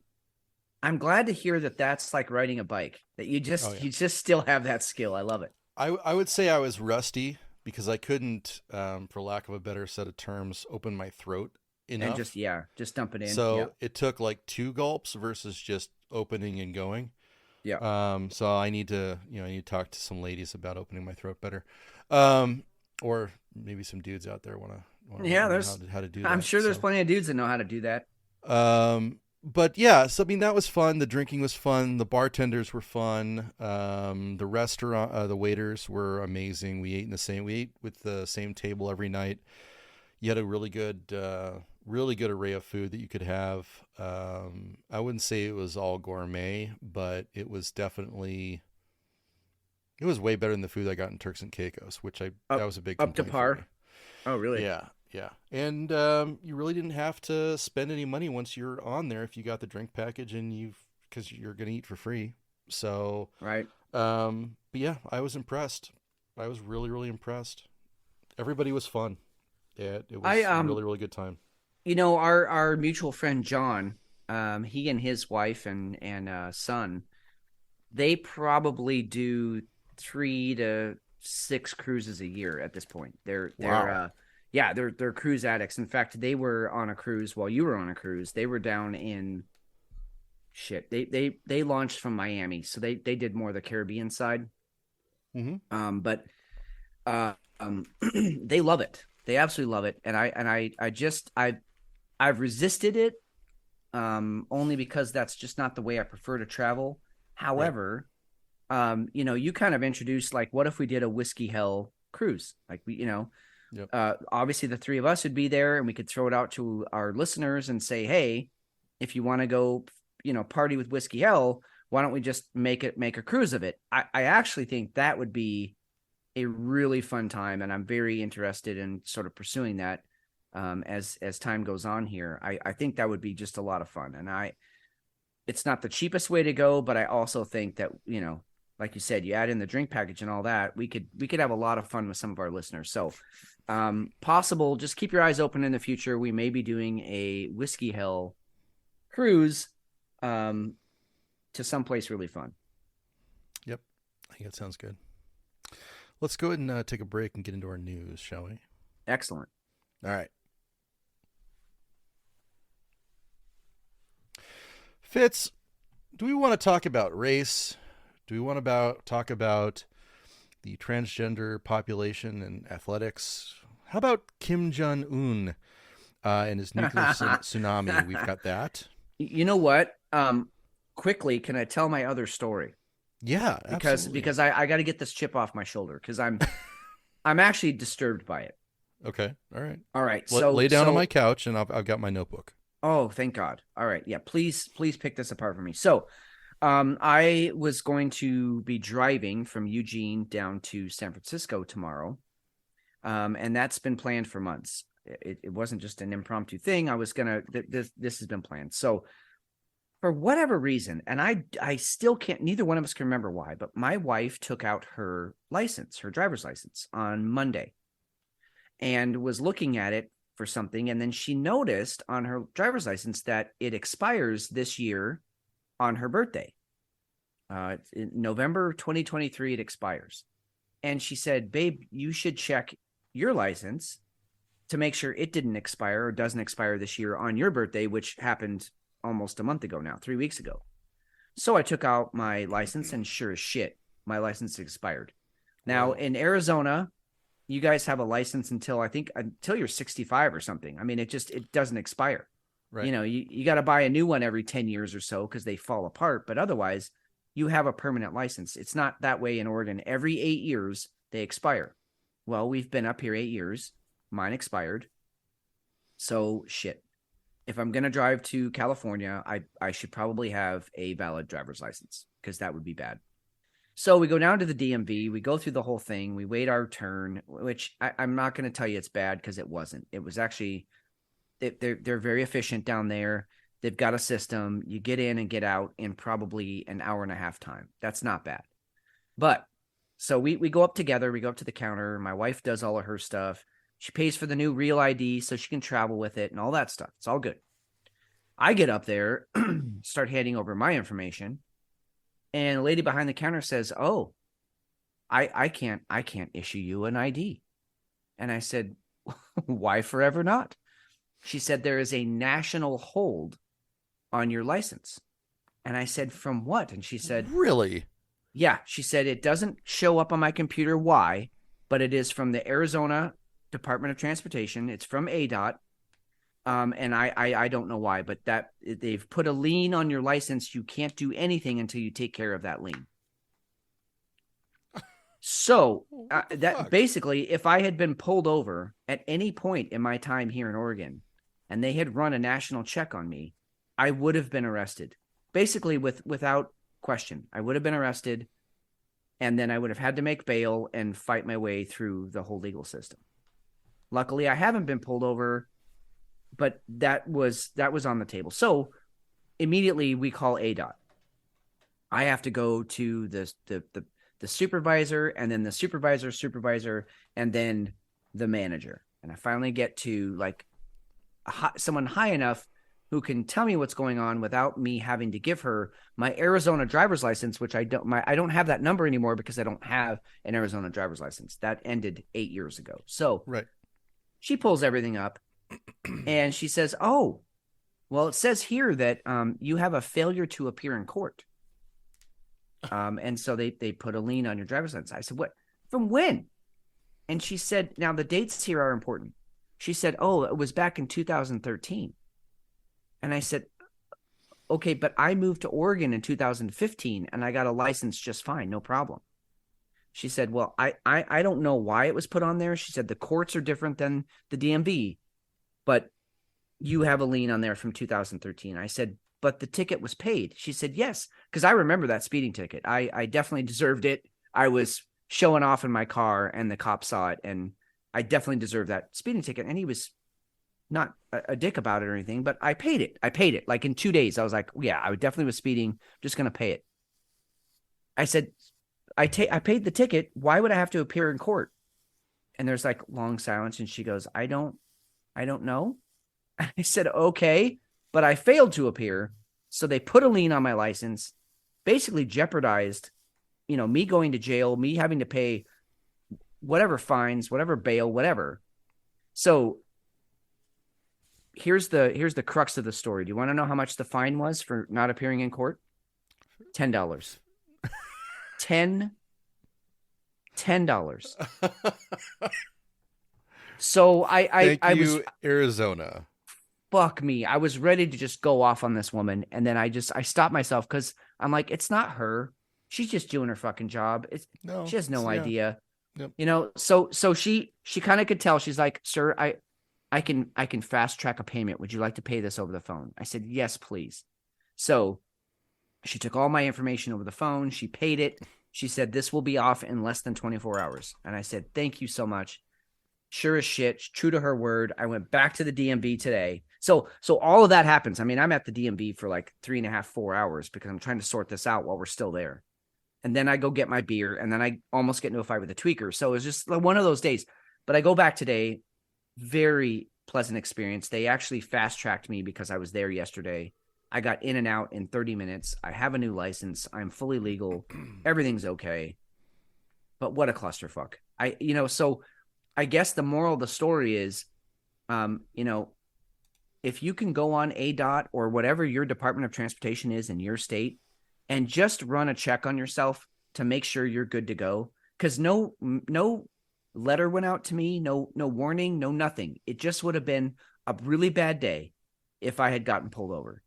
I'm glad to hear that that's like riding a bike, that you just still have that skill. I love it. I would say I was rusty because I couldn't, for lack of a better set of terms, open my throat enough. And just dump it in. So it took like 2 gulps versus just opening and going. So I need to, I need to talk to some ladies about opening my throat better. Or maybe some dudes out there want to Yeah, learn there's. how to do I'm that. sure there's So, plenty of dudes that know how to do that. but yeah, so I mean, that was fun. The drinking was fun. The bartenders were fun. The restaurant, the waiters were amazing. We ate with the same table every night. You had a really good array of food that you could have. I wouldn't say it was all gourmet, but it was way better than the food I got in Turks and Caicos, that was a big Up to complaint par. for me. Oh, really? Yeah, yeah. And you really didn't have to spend any money once you're on there if you got the drink package because you're going to eat for free. So, Right. but yeah, I was impressed. I was really, really impressed. Everybody was fun. Yeah, it was a really, really good time. Our mutual friend John, he and his wife and son, they probably do 3 to 6 cruises a year at this point. They're cruise addicts. In fact, they were on a cruise while you were on a cruise. They were down in They launched from Miami, so they did more of the Caribbean side. Mm-hmm. But they love it. They absolutely love it, and I've resisted it, only because that's just not the way I prefer to travel. However, you kind of introduced, like, what if we did a Whiskey Hell cruise? Like, Yep. Obviously the three of us would be there, and we could throw it out to our listeners and say, hey, if you want to go, party with Whiskey Hell, why don't we just make a cruise of it? I actually think that would be a really fun time, and I'm very interested in sort of pursuing that as time goes on here. I think that would be just a lot of fun, and it's not the cheapest way to go, but I also think that, like you said, you add in the drink package and all that, we could have a lot of fun with some of our listeners. So possible, just keep your eyes open in the future. We may be doing a Whiskey Hell cruise to someplace really fun. Yep. I think that sounds good. Let's go ahead and take a break and get into our news, shall we? Excellent. All right. Fitz, do we want to talk about race? Do we want to talk about the transgender population and athletics? How about Kim Jong-un and his nuclear tsunami? We've got that. You know what? Quickly, can I tell my other story? Yeah, because I got to get this chip off my shoulder, because I'm actually disturbed by it. Okay. All right. All right. So lay down on my couch, and I've got my notebook. Oh, thank God. All right. Yeah. Please pick this apart for me. So, I was going to be driving from Eugene down to San Francisco tomorrow. And that's been planned for months. It wasn't just an impromptu thing. This has been planned. So for whatever reason, and I still can't, neither one of us can remember why, but my wife took out her driver's license on Monday, and was looking at it for something. And then she noticed on her driver's license that it expires this year on her birthday. In November 2023, it expires. And she said, babe, you should check your license to make sure it didn't expire or doesn't expire this year on your birthday, which happened almost a month ago now, 3 weeks ago. So I took out my license, and sure as shit, my license expired. Now, in Arizona, you guys have a license until you're 65 or something. I mean, it doesn't expire. Right. You got to buy a new one every 10 years or so because they fall apart. But otherwise, you have a permanent license. It's not that way in Oregon. Every 8 years, they expire. Well, we've been up here 8 years. Mine expired. So shit. If I'm going to drive to California, I should probably have a valid driver's license, because that would be bad. So we go down to the DMV, we go through the whole thing, we wait our turn, which I'm not going to tell you it's bad, because it wasn't. It was actually, they're very efficient down there. They've got a system. You get in and get out in probably an hour and a half time. That's not bad. But so we go up together, we go up to the counter. My wife does all of her stuff. She pays for the new Real ID so she can travel with it and all that stuff. It's all good. I get up there, start handing over my information, and a lady behind the counter says, "Oh, I can't issue you an ID." And I said, "Why forever not?" She said, "There is a national hold on your license." And I said, from what? And she said, Really? yeah, she said, it doesn't show up on my computer why, but it is from the Arizona Department of Transportation. It's from ADOT. And I don't know why, but that they've put a lien on your license. You can't do anything until you take care of that lien. So that basically, if I had been pulled over at any point in my time here in Oregon and they had run a national check on me, I would have been arrested. Basically, without question, I would have been arrested, and then I would have had to make bail and fight my way through the whole legal system. Luckily, I haven't been pulled over, but that was on the table. So immediately we call ADOT. I have to go to the supervisor, and then the supervisor, and then the manager. And I finally get to like someone high enough who can tell me what's going on without me having to give her my Arizona driver's license, which I don't have that number anymore because I don't have an Arizona driver's license. That ended 8 years ago. So right. She pulls everything up and she says, oh, well, it says here that you have a failure to appear in court. And so they put a lien on your driver's license. I said, what? From when? And she said, now the dates here are important. She said, oh, it was back in 2013. And I said, okay, but I moved to Oregon in 2015 and I got a license just fine. No problem. She said, well, I don't know why it was put on there. She said, the courts are different than the DMV, but you have a lien on there from 2013. I said, but the ticket was paid. She said, yes, because I remember that speeding ticket. I definitely deserved it. I was showing off in my car and the cop saw it, and I definitely deserved that speeding ticket. And he was not a dick about it or anything, but I paid it. I paid it like in 2 days. I was like, yeah, I definitely was speeding. I'm just going to pay it. I said, I paid the ticket. Why would I have to appear in court? And there's like long silence. And she goes, I don't know. I said, okay, but I failed to appear. So they put a lien on my license, basically jeopardized, me going to jail, me having to pay whatever fines, whatever bail, whatever. So here's the crux of the story. Do you want to know how much the fine was for not appearing in court? $10. $10. So I was Arizona. Fuck me. I was ready to just go off on this woman, and then I stopped myself because I'm like, it's not her. She's just doing her fucking job. She has no idea. Yep. So she kind of could tell. She's like, sir, I can fast track a payment. Would you like to pay this over the phone? I said, yes, please. So she took all my information over the phone. She paid it. She said, this will be off in less than 24 hours. And I said, thank you so much. Sure as shit, true to her word. I went back to the DMV today. So all of that happens. I mean, I'm at the DMV for like 3.5, 4 hours because I'm trying to sort this out while we're still there. And then I go get my beer, and then I almost get into a fight with a tweaker. So it was just one of those days. But I go back today. Very pleasant experience. They actually fast-tracked me because I was there yesterday. I got in and out in 30 minutes. I have a new license. I'm fully legal. Everything's okay. But what a clusterfuck. So I guess the moral of the story is, if you can go on ADOT or whatever your Department of Transportation is in your state and just run a check on yourself to make sure you're good to go, because no letter went out to me, no warning, no nothing. It just would have been a really bad day if I had gotten pulled over.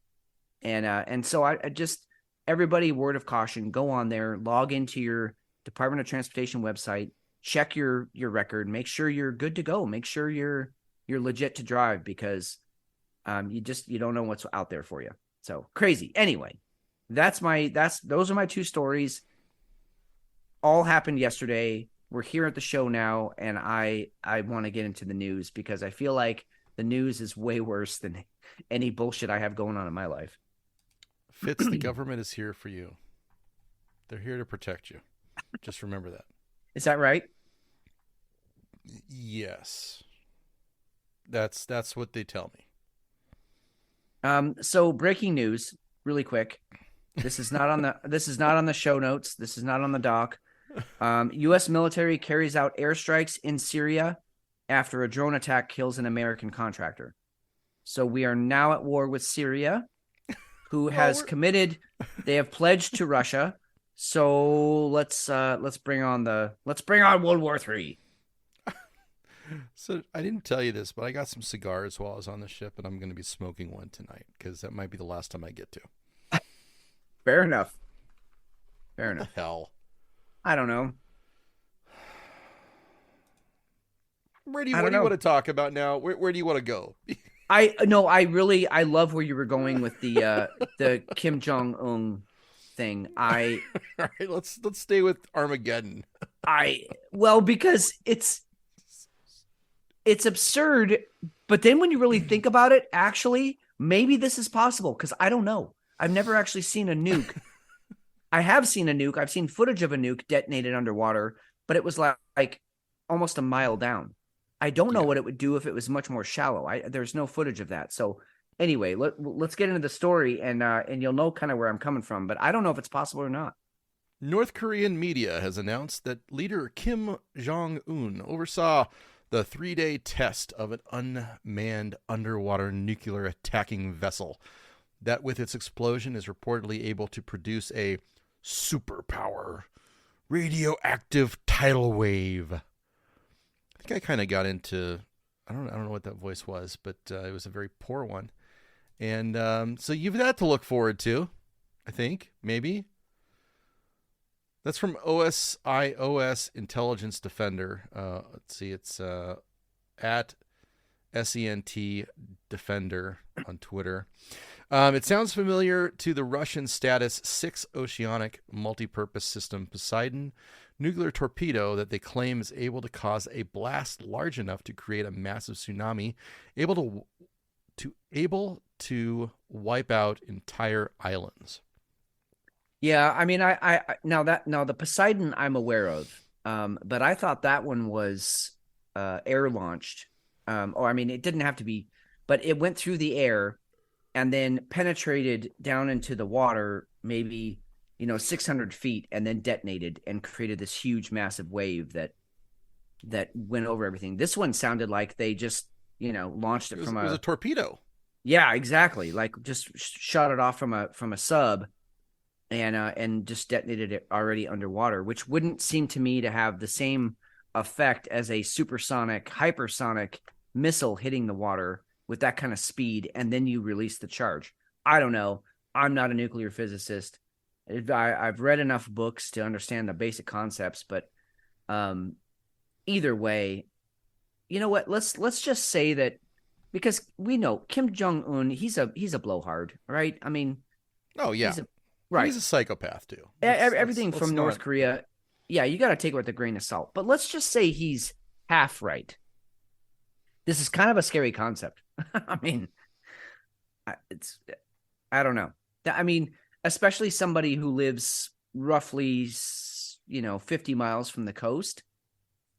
And so I just, everybody, word of caution, go on there, log into your Department of Transportation website, check your record, make sure you're good to go, make sure you're legit to drive, because you don't know what's out there for you. So crazy. Anyway, those are my two stories. All happened yesterday. We're here at the show now, and I want to get into the news because I feel like the news is way worse than any bullshit I have going on in my life. Fitz, the government is here for you. They're here to protect you. Just remember that. Is that right? Yes. That's what they tell me. So breaking news, really quick. This is not on the show notes. This is not on the doc. U.S. military carries out airstrikes in Syria after a drone attack kills an American contractor. So we are now at war with Syria, who Well, has we're- committed. They have pledged to Russia. So let's bring on World War III. So I didn't tell you this, but I got some cigars while I was on the ship, and I'm going to be smoking one tonight because that might be the last time I get to. Fair enough. Fair What enough. the hell? I don't know. What do you I don't know. want to talk about now? Where do you want to go? I love where you were going with the Kim Jong Un thing. All right, let's stay with Armageddon. Because it's absurd, but then when you really think about it, actually, maybe this is possible because I don't know. I've never actually seen a nuke. I have seen a nuke. I've seen footage of a nuke detonated underwater, but it was like almost a mile down. I don't know what it would do if it was much more shallow. There's no footage of that. So anyway, let's get into the story and you'll know kind of where I'm coming from, but I don't know if it's possible or not. North Korean media has announced that leader Kim Jong-un oversaw the 3-day test of an unmanned underwater nuclear attacking vessel that with its explosion is reportedly able to produce a superpower radioactive tidal wave. I think I kind of got into, I don't know what that voice was, but it was a very poor one. And so you've that to look forward to, I think, maybe. That's from OSIOS Intelligence Defender. Let's see, it's at SENT Defender on Twitter. It sounds familiar to the Russian Status 6 oceanic multipurpose system Poseidon nuclear torpedo that they claim is able to cause a blast large enough to create a massive tsunami, able to wipe out entire islands. Yeah, I mean, I now the Poseidon I'm aware of, but I thought that one was air launched. Or I mean, it didn't have to be, but it went through the air and then penetrated down into the water, maybe 600 feet, and then detonated and created this huge, massive wave that went over everything. This one sounded like they just launched it from it was a torpedo. Yeah, exactly. Like just shot it off from a sub. And just detonated it already underwater, which wouldn't seem to me to have the same effect as a supersonic, hypersonic missile hitting the water with that kind of speed, and then you release the charge. I don't know. I'm not a nuclear physicist. I've read enough books to understand the basic concepts, but either way, you know what? Let's just say that because we know Kim Jong-un, he's a blowhard, right? I mean, oh yeah. Right. He's a psychopath too. Everything from North Korea. Yeah, you got to take it with a grain of salt. But let's just say he's half right. This is kind of a scary concept. I mean, I don't know. I mean, especially somebody who lives roughly, 50 miles from the coast.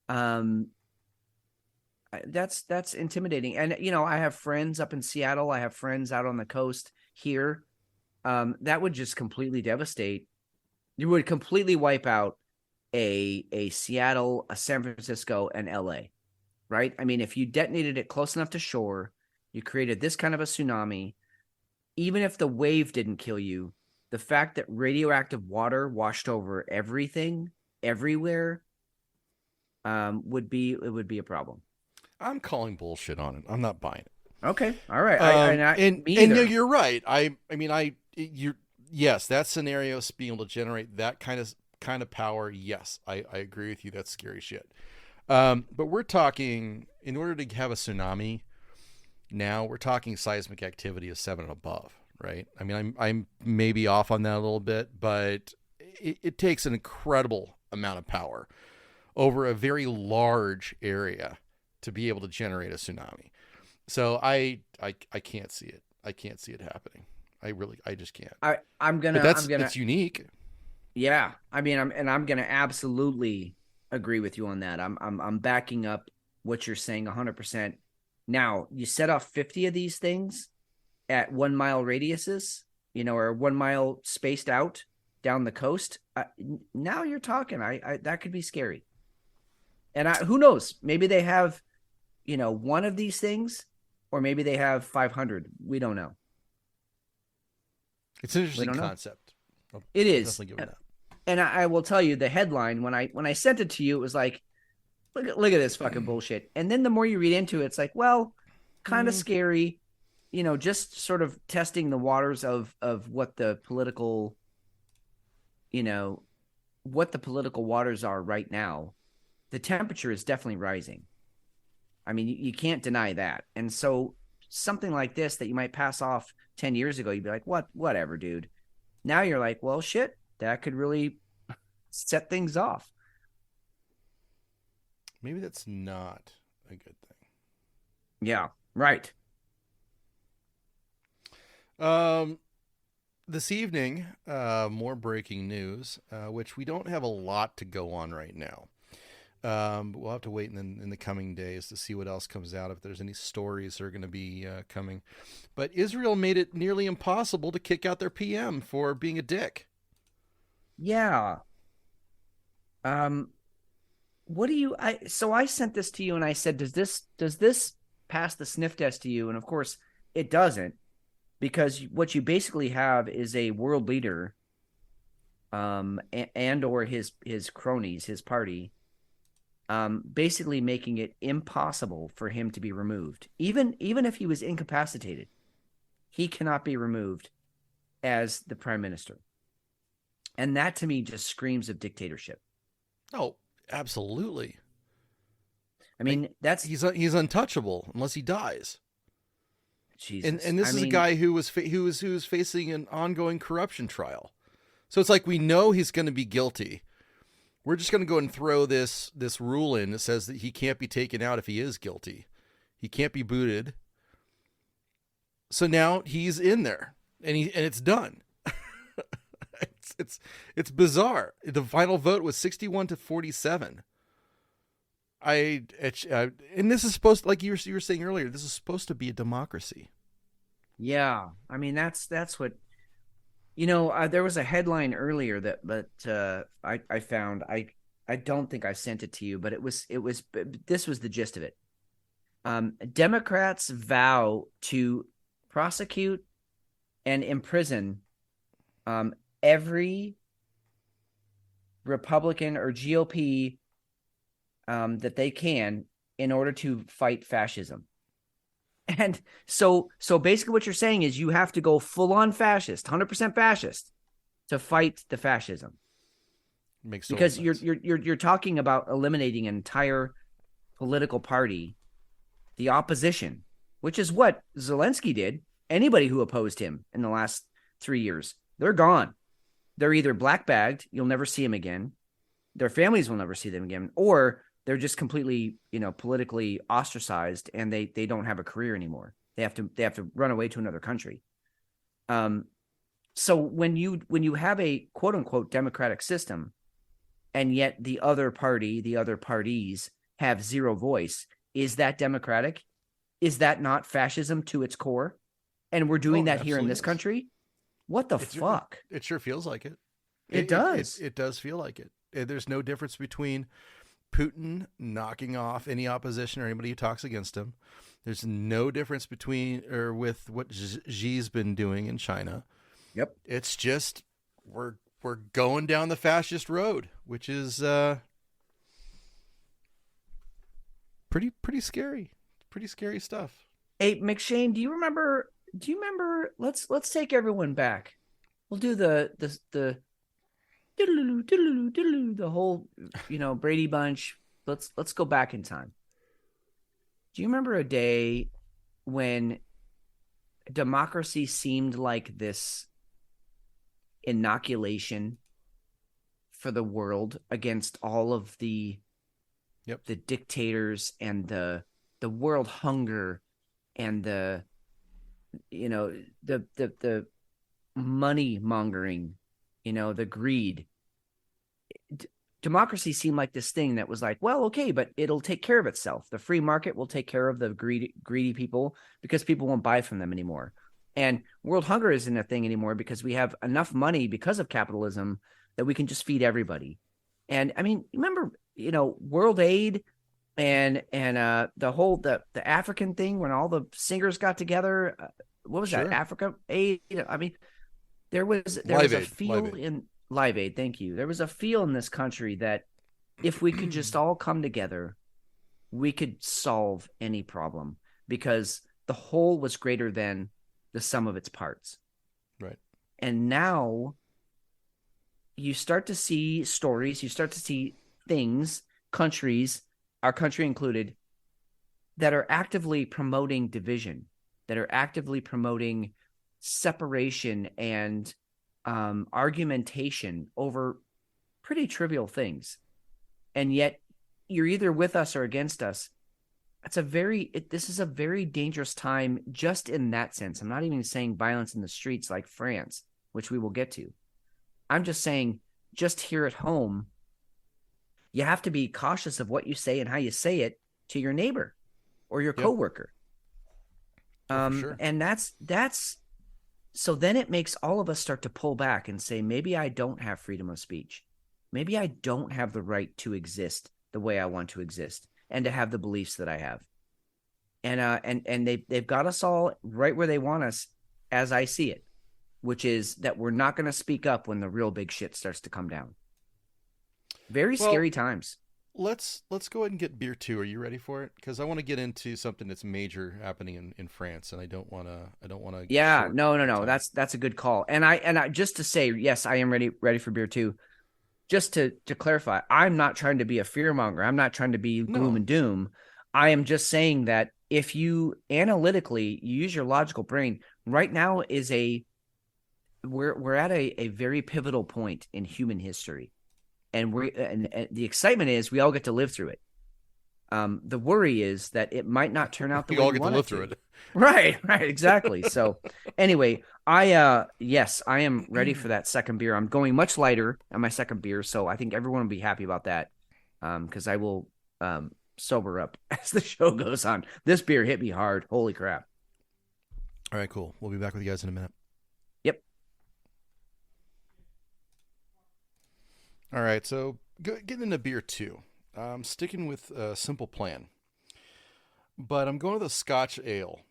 That's intimidating. And, I have friends up in Seattle. I have friends out on the coast here. That would just completely devastate. You would completely wipe out a Seattle, a San Francisco, and LA, right? I mean, if you detonated it close enough to shore, you created this kind of a tsunami. Even if the wave didn't kill you, the fact that radioactive water washed over everything, everywhere, would be a problem. I'm calling bullshit on it. I'm not buying it. Okay, all right. And no, you're right. Yes, that scenario, being able to generate that kind of power. Yes, I agree with you. That's scary shit. But we're talking, in order to have a tsunami, now we're talking seismic activity of 7 and above, right? I mean, I'm maybe off on that a little bit, but it takes an incredible amount of power over a very large area to be able to generate a tsunami. So I can't see it. I can't see it happening. I just can't. It's unique. Yeah. I mean, I'm going to absolutely agree with you on that. I'm backing up what you're saying 100%. Now, you set off 50 of these things at 1 mile radiuses, or 1 mile spaced out down the coast. Now you're talking. That could be scary. And who knows? Maybe they have, one of these things, or maybe they have 500. We don't know. It's an We interesting don't know. concept. It is. Definitely give it that. And I will tell you the headline when I sent it to you, it was like, look at this fucking bullshit. And then the more you read into it, it's like, well, kind of scary, just sort of testing the waters of what the political, what the political waters are right now. The temperature is definitely rising. I mean, you can't deny that. And so something like this that you might pass off 10 years ago, you'd be like, whatever, dude. Now you're like, well, shit, that could really set things off. Maybe that's not a good thing. Yeah, right. This evening, more breaking news, which we don't have a lot to go on right now. But we'll have to wait in the coming days to see what else comes out, if there's any stories that are going to be coming. But Israel made it nearly impossible to kick out their PM for being a dick. Yeah. What do you? So I sent this to you, and I said, does this pass the sniff test to you? And of course, it doesn't, because what you basically have is a world leader, and or his cronies, his party, basically making it impossible for him to be removed. Even if he was incapacitated, he cannot be removed as the prime minister. And that to me just screams of dictatorship. Oh, absolutely. I mean, he's untouchable unless he dies. Jesus. And this is a guy who was facing an ongoing corruption trial. So it's like, we know he's going to be guilty. We're just going to go and throw this rule in that says that he can't be taken out if he is guilty. He can't be booted. So now he's in there, and it's done. It's bizarre. The final vote was 61-47. And this is supposed to, like you were saying earlier, this is supposed to be a democracy. Yeah, I mean that's what. There was a headline earlier that I found. I don't think I sent it to you, but this was the gist of it. Democrats vow to prosecute and imprison every Republican or GOP that they can in order to fight fascism. And so basically what you're saying is you have to go full on fascist, 100% fascist, to fight the fascism. Makes because sense. you're talking about eliminating an entire political party, the opposition, which is what Zelensky did. Anybody who opposed him in the last 3 years, they're gone. They're either black bagged, you'll never see them again. Their families will never see them again, or they're just completely, politically ostracized, and they don't have a career anymore. They have to run away to another country. So when you have a quote unquote democratic system, and yet the other parties have zero voice, is that democratic? Is that not fascism to its core? And we're doing that here in this country? What the fuck? It sure feels like it. It does. It does feel like it. There's no difference between Putin knocking off any opposition or anybody who talks against him. There's no difference with what Xi's been doing in China. Yep. It's just we're going down the fascist road, which is pretty scary. Pretty scary stuff. Hey, McShane, do you remember? Let's take everyone back. We'll do the the whole, Brady Bunch. Let's go back in time. Do you remember a day when democracy seemed like this inoculation for the world against all of the dictators and the world hunger and the money mongering, the greed? Democracy seemed like this thing that was like, well, okay, but it'll take care of itself. The free market will take care of the greedy people because people won't buy from them anymore. And world hunger isn't a thing anymore because we have enough money because of capitalism that we can just feed everybody. And I mean, remember, World Aid and the whole the African thing when all the singers got together. What was that? Africa Aid. I mean, there was Live a Aid, feel Live Aid. in Live Aid. Thank you. There was a feel in this country that if we could just all come together, we could solve any problem because the whole was greater than the sum of its parts. Right. And now you start to see stories, you start to see things, countries, our country included, that are actively promoting division, that are actively promoting separation and argumentation over pretty trivial things. And yet you're either with us or against us. This is a very dangerous time just in that sense. I'm not even saying violence in the streets like France, which we will get to. I'm just saying, just here at home, you have to be cautious of what you say and how you say it to your neighbor or your coworker. Sure. And that's so then it makes all of us start to pull back and say, maybe I don't have freedom of speech. Maybe I don't have the right to exist the way I want to exist and to have the beliefs that I have. And they've got us all right where they want us, as I see it, which is that we're not going to speak up when the real big shit starts to come down. Very scary times. Let's go ahead and get beer 2. Are you ready for it? Because I want to get into something that's major happening in France, and I don't want to. Yeah, no. That's a good call. And I just to say, yes, I am ready for beer 2. Just to clarify, I'm not trying to be a fearmonger. I'm not trying to be gloom and doom. I am just saying that if you analytically you use your logical brain, right now is we're at a very pivotal point in human history. And the excitement is we all get to live through it. The worry is that it might not turn out the way we want it to. Right, exactly. So anyway, I am ready for that second beer. I'm going much lighter on my second beer, so I think everyone will be happy about that. Because I will sober up as the show goes on. This beer hit me hard. Holy crap. All right, cool. We'll be back with you guys in a minute. Yep. All right, so getting into beer 2. I'm sticking with a simple plan. But I'm going with a Scotch ale.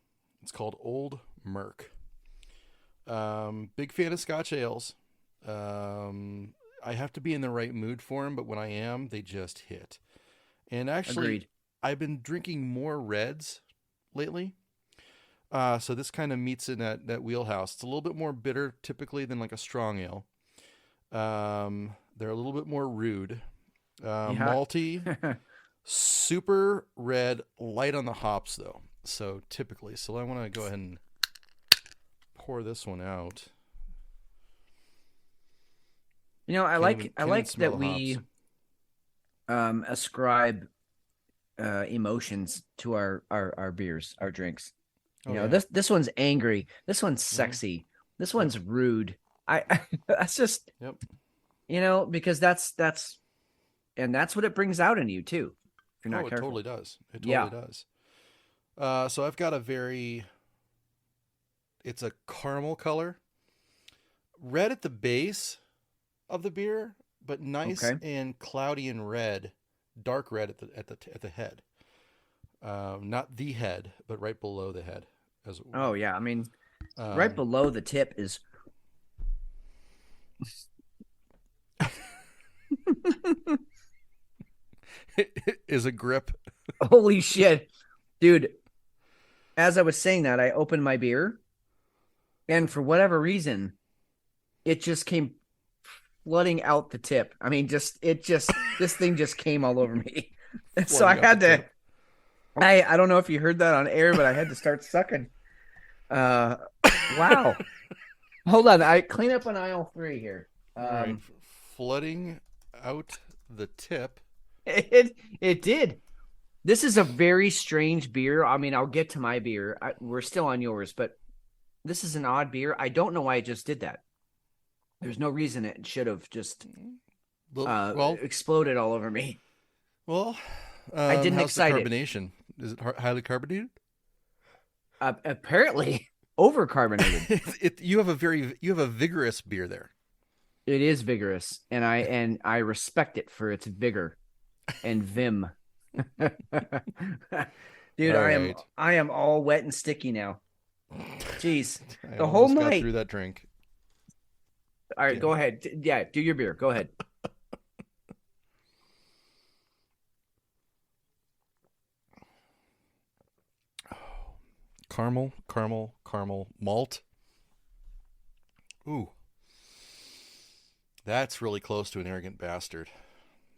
It's called Old Merc. Big fan of Scotch ales. I have to be in the right mood for them, but when I am, they just hit. And actually, Agreed. I've been drinking more reds lately. So this kind of meets in that wheelhouse. It's a little bit more bitter typically than like a strong ale. They're a little bit more rude. Malty, super red, light on the hops though. So typically, I want to go ahead and pour this one out. You know, I like that we ascribe emotions to our beers, our drinks. You know, this one's angry. This one's sexy. This one's rude. That's just, you know, because that's what it brings out in you too. If you're not careful. It totally does. It totally does. So I've got it's a caramel color, red at the base of the beer, but nice and cloudy and red, dark red at the head. Not the head, but right below the head. I mean, right below the tip is. Is a grip. Holy shit, dude. As I was saying that, I opened my beer, and for whatever reason, it just came flooding out the tip. I mean, this thing just came all over me. So I had to, I don't know if you heard that on air, but I had to start sucking. Wow. Hold on. I clean up on aisle 3 here. All right. Flooding out the tip. It did. This is a very strange beer. I mean, I'll get to my beer. We're still on yours, but this is an odd beer. I don't know why it just did that. There's no reason it should have just exploded all over me. Well, I didn't excite it. Carbonation? Is it highly carbonated? Apparently over-carbonated. You have a vigorous beer there. It is vigorous, and I respect it for its vigor and vim. Dude, right. I am all wet and sticky now. Jeez, the whole night got through that drink. All right, Yeah. go ahead. Yeah, do your beer. Go ahead. Caramel malt. Ooh, that's really close to an arrogant bastard.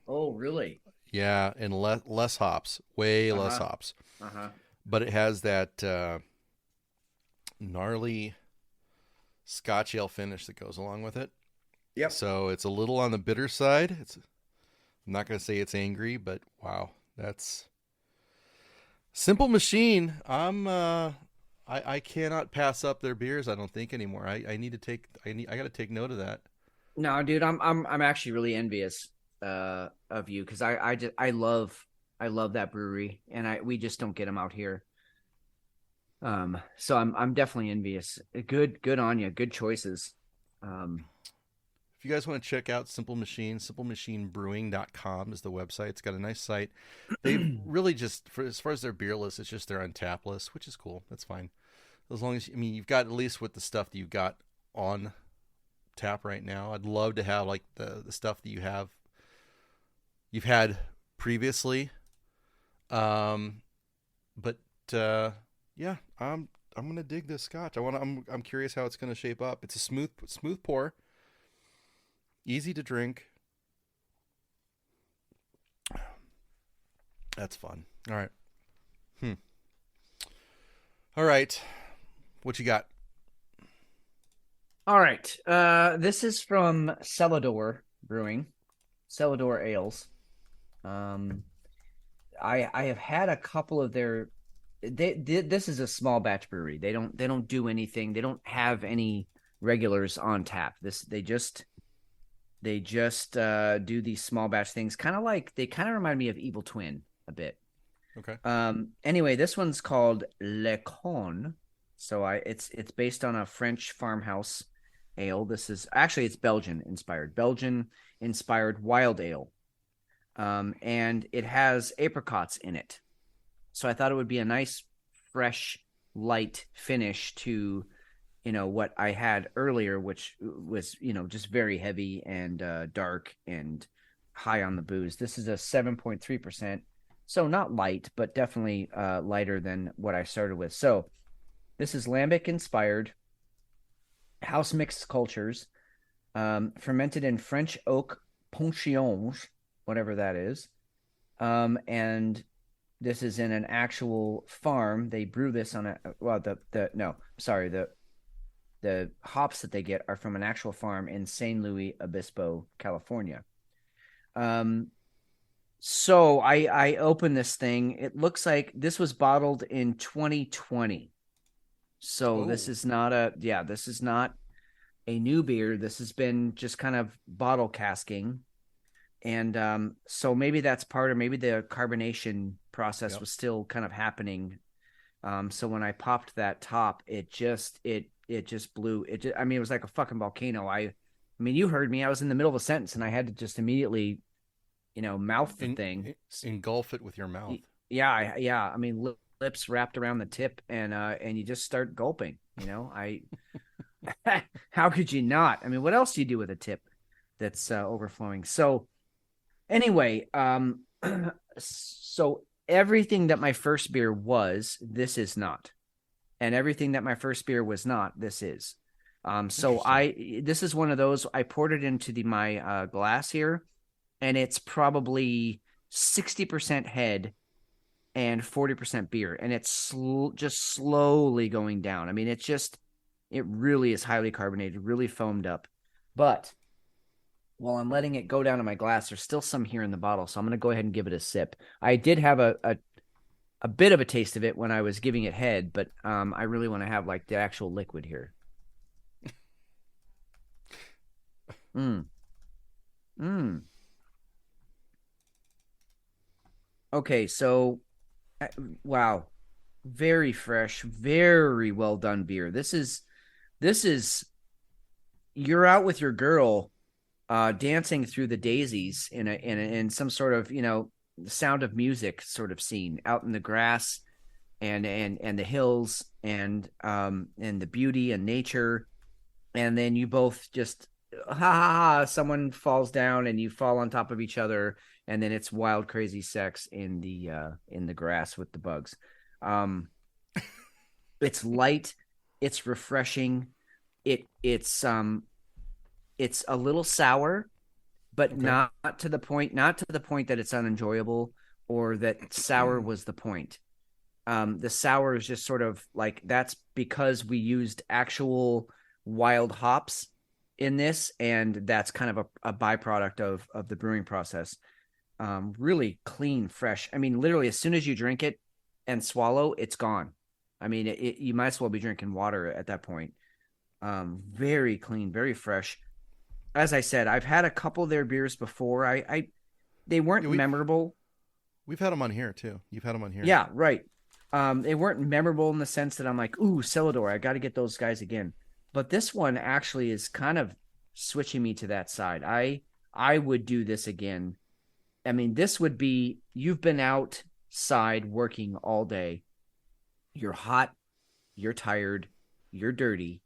Oh, really? Yeah, and less hops, way less Uh-huh. hops, Uh-huh. but it has that gnarly Scotch ale finish that goes along with it. Yep. So it's a little on the bitter side. I'm not going to say it's angry, but wow, that's Simple Machine. I cannot pass up their beers. I don't think anymore. I need to take. I got to take note of that. No, dude, I'm actually really envious of you because I love that brewery and we just don't get them out here. So I'm definitely envious. Good on you. Good choices. If you guys want to check out Simple Machine, simplemachinebrewing.com is the website. It's got a nice site. They've really just, as far as their beer list, it's just their on tap list, which is cool. That's fine. As long as, I mean, you've got at least with the stuff that you've got on tap right now. I'd love to have like the stuff that you've had previously. But yeah, I'm gonna dig this scotch. I'm curious how it's gonna shape up. It's a smooth pour, easy to drink. That's fun. All right. All right. What you got? All right. This is from Celador Brewing, Celador Ales. I have had a couple of their. This is a small batch brewery. They don't do anything. They don't have any regulars on tap. They just do these small batch things. They kind of remind me of Evil Twin a bit. Okay. Anyway, this one's called Le Con. So it's based on a French farmhouse ale. This is actually it's Belgian inspired wild ale. And it has apricots in it. So I thought it would be a nice, fresh, light finish to, what I had earlier, which was, just very heavy and dark and high on the booze. This is a 7.3%. So not light, but definitely lighter than what I started with. So this is lambic inspired, house mixed cultures, fermented in French oak ponchions, whatever that is. And this is in an actual farm. They brew this on the hops that they get are from an actual farm in San Luis Obispo, California. So I opened this thing. It looks like this was bottled in 2020. So this is not a new beer. This has been just kind of bottle casking. And so maybe that's part, or maybe the carbonation process was still kind of happening. So when I popped that top, it just blew. It was like a fucking volcano. I mean, you heard me. I was in the middle of a sentence and I had to just immediately, mouth the thing. Engulf it with your mouth. Yeah. I mean, lips wrapped around the tip and you just start gulping, how could you not? I mean, what else do you do with a tip that's overflowing? So anyway, so everything that my first beer was, this is not. And everything that my first beer was not, this is. So this is one of those, I poured it into my glass here, and it's probably 60% head and 40% beer. And it's just slowly going down. I mean, it really is highly carbonated, really foamed up. But while I'm letting it go down in my glass, there's still some here in the bottle. So I'm going to go ahead and give it a sip. I did have a bit of a taste of it when I was giving it head, but I really want to have like the actual liquid here. Okay, so wow. Very fresh, very well done beer. This is you're out with your girl dancing through the daisies in some sort of, Sound of Music sort of scene out in the grass and the hills and the beauty and nature. And then you both just ha ha ha, someone falls down and you fall on top of each other, and then it's wild, crazy sex in the grass with the bugs. Um, it's light, it's refreshing. It's a little sour, but Okay. not to the point that it's unenjoyable or that sour was the point. The sour is just sort of like that's because we used actual wild hops in this, and that's kind of a byproduct of the brewing process. Really clean, fresh. I mean, literally, as soon as you drink it and swallow, it's gone. I mean, you might as well be drinking water at that point. Very clean, very fresh. As I said, I've had a couple of their beers before. They weren't Yeah, memorable. we've had them on here too. You've had them on here. Yeah, right. They weren't memorable in the sense that I'm like, ooh, Celador, I got to get those guys again. But this one actually is kind of switching me to that side. I would do this again. I mean, this would be you've been outside working all day. You're hot, you're tired, you're dirty.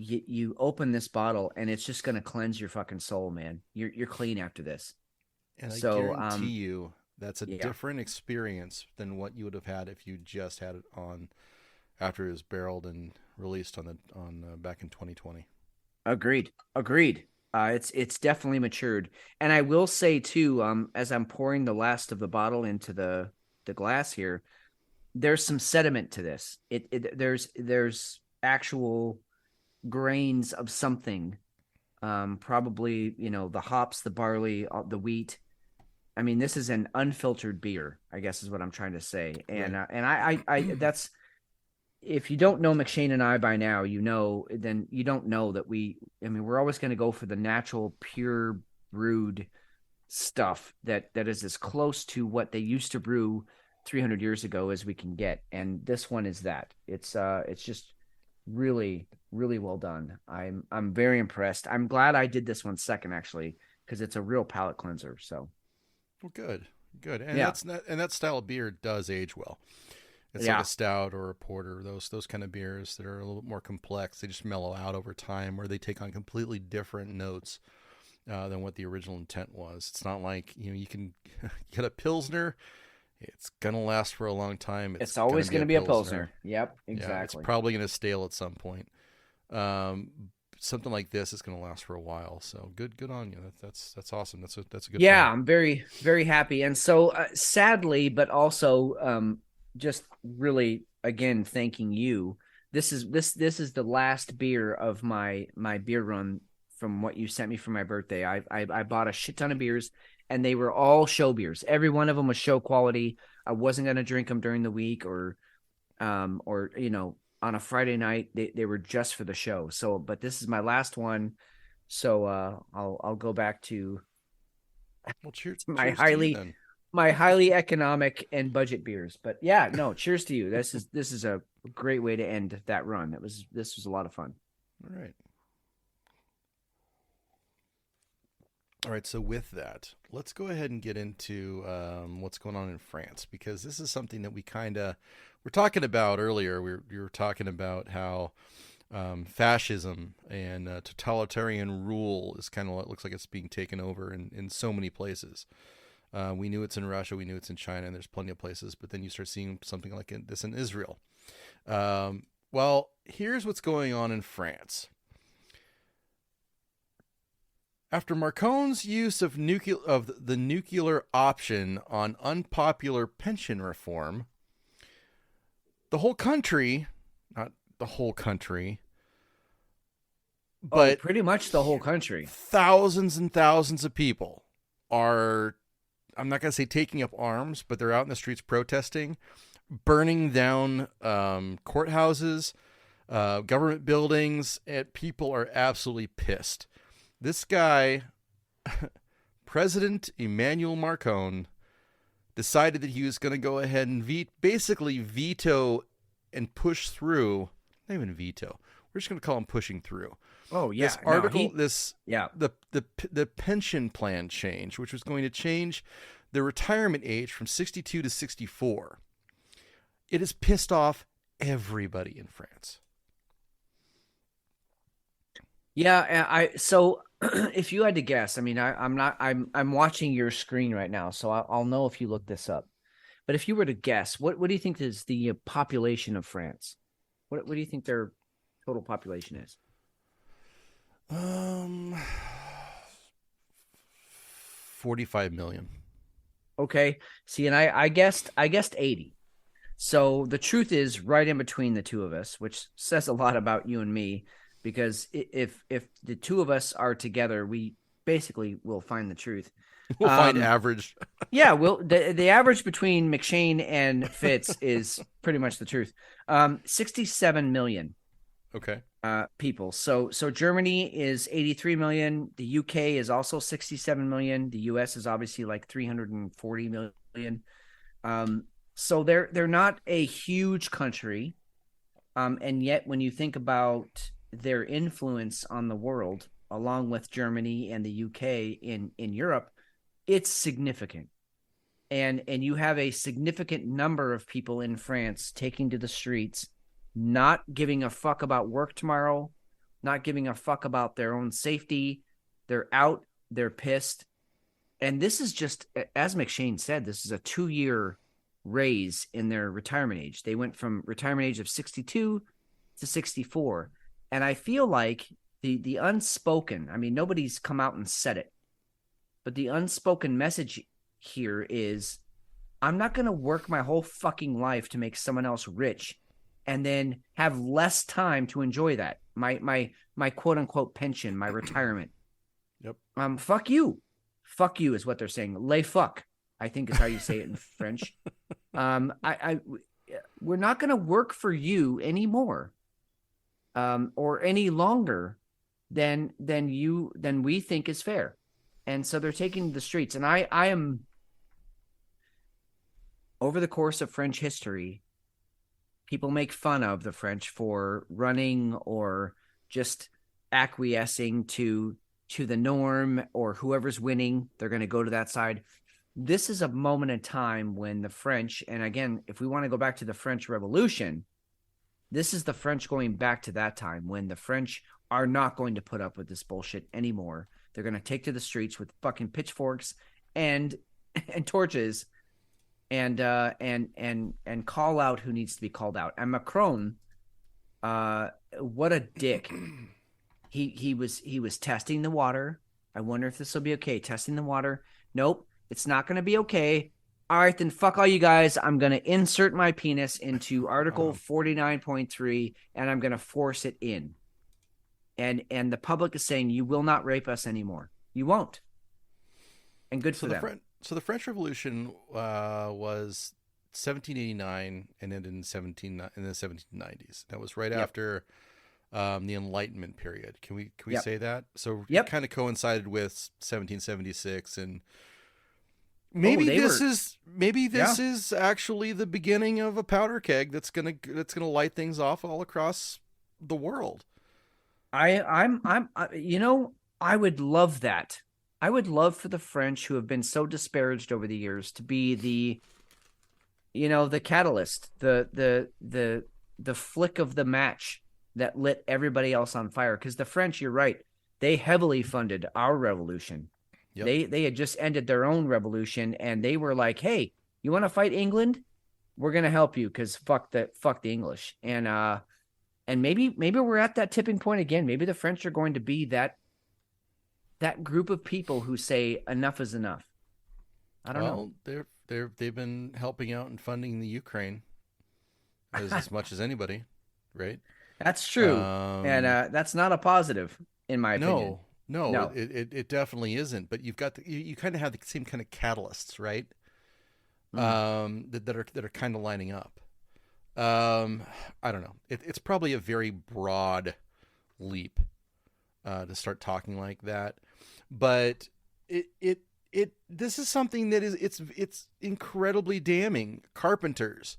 You open this bottle and it's just gonna cleanse your fucking soul, man. You're clean after this. And I So guarantee you that's a yeah, different experience than what you would have had if you just had it on after it was barreled and released on back in 2020. agreed. It's definitely matured. And I will say too, as I'm pouring the last of the bottle into the glass here, there's some sediment to this. There's actual grains of something. Probably, the hops, the barley, the wheat. I mean, this is an unfiltered beer, I guess is what I'm trying to say. And Right. and I that's if you don't know McShane and I by now, then you don't know that we're always going to go for the natural, pure brewed stuff that is as close to what they used to brew 300 years ago as we can get. And this one is that. It's just really, really well done. I'm very impressed. I'm glad I did this one second actually, because it's a real palate cleanser. So Well, good, good, and yeah, that style of beer does age well. It's like yeah. a stout or a porter, those kind of beers that are a little bit more complex. They just mellow out over time, or they take on completely different notes than what the original intent was. It's not like you can get a pilsner. It's gonna last for a long time. It's Gonna always be going to be a Pilsner. Yep, Yeah, it's exactly. probably gonna stale at some point. Um, Something like this is gonna last for a while. So good on you. That's awesome. That's a good Yeah, point. I'm very, very happy. And so sadly, but also just really again thanking you. This is the last beer of my beer run from what you sent me for my birthday. I bought a shit ton of beers, and they were all show beers. Every one of them was show quality. I wasn't going to drink them during the week or on a Friday night. They were just for the show. So, but this is my last one. So I'll go back to Well, my cheers to you highly then. my highly economic and budget beers. But yeah, no, cheers to you. This is a great way to end that run. This was a lot of fun. All right. All right, so with that, let's go ahead and get into what's going on in France, because this is something that we're talking about earlier. We were talking about how fascism and totalitarian rule is kind of what looks like it's being taken over in so many places. We knew it's in Russia, we knew it's in China, and there's plenty of places, but then you start seeing something like this in Israel. Well, here's what's going on in France. After Macron's use of the nuclear option on unpopular pension reform, the whole country, not the whole country, but pretty much the whole country. thousands and thousands of people are, I'm not going to say taking up arms, but they're out in the streets protesting, burning down courthouses, government buildings, and people are absolutely pissed. This guy, President Emmanuel Macron, decided that he was going to go ahead and basically veto and push through, not even veto, we're just going to call him pushing through. Oh yeah, This article, yeah, the pension plan change, which was going to change the retirement age from 62 to 64. It has pissed off everybody in France. Yeah, so if you had to guess, I mean, I'm watching your screen right now, so I'll know if you look this up. But if you were to guess, what do you think is the population of France? What do you think their total population is? Um, 45 million. Okay. See, and I guessed 80. So the truth is right in between the two of us, which says a lot about you and me, because if the two of us are together, we basically will find the truth. We'll find average. Yeah, well, the average between McShane and Fitz is pretty much the truth. 67 million Okay. people. So Germany is 83 million. The UK is also 67 million. The US is obviously like 340 million. So they're not a huge country. And yet when you think about their influence on the world, along with Germany and the UK in Europe, it's significant. And you have a significant number of people in France taking to the streets, not giving a fuck about work tomorrow, not giving a fuck about their own safety. They're out, they're pissed. And this is just, as McShane said, this is a 2-year raise in their retirement age. They went from retirement age of 62 to 64. And I feel like the unspoken, I mean, nobody's come out and said it, but the unspoken message here is, I'm not going to work my whole fucking life to make someone else rich and then have less time to enjoy that. My quote unquote pension, my retirement. Yep. Fuck you. Fuck you is what they're saying. Les fuck, I think is how you say it in French. We're not going to work for you anymore, or any longer than we think is fair. And so they're taking the streets. And I am, over the course of French history, people make fun of the French for running or just acquiescing to the norm, or whoever's winning, they're going to go to that side. This is a moment in time when the French, and again, if we want to go back to the French Revolution, this is the French going back to that time when the French are not going to put up with this bullshit anymore. They're going to take to the streets with fucking pitchforks and torches and call out who needs to be called out. And Macron, what a dick. He was testing the water. I wonder if this will be okay. Testing the water. Nope, it's not going to be okay. All right, then fuck all you guys. I'm going to insert my penis into Article 49.3 and I'm going to force it in. And the public is saying, you will not rape us anymore. You won't. And good for them. So the French Revolution was 1789 and ended in the 1790s. That was right after the Enlightenment period. Can we say that? So it kind of coincided with 1776, and maybe this is actually the beginning of a powder keg that's gonna light things off all across the world. I would love that. I would love for the French, who have been so disparaged over the years, to be the catalyst, the flick of the match that lit everybody else on fire. Because the French, you're right, they heavily funded our revolution. Yep. They had just ended their own revolution, and they were like, "Hey, you want to fight England? We're gonna help you, because fuck the English." And maybe we're at that tipping point again. Maybe the French are going to be that group of people who say enough is enough. I don't know. They've been helping out and funding the Ukraine as much as anybody, right? That's true, and that's not a positive in my opinion. No. It definitely isn't. But you've got you kind of have the same kind of catalysts, right? That are kind of lining up. I don't know. It's probably a very broad leap to start talking like that, but this is something that it's incredibly damning. Carpenters,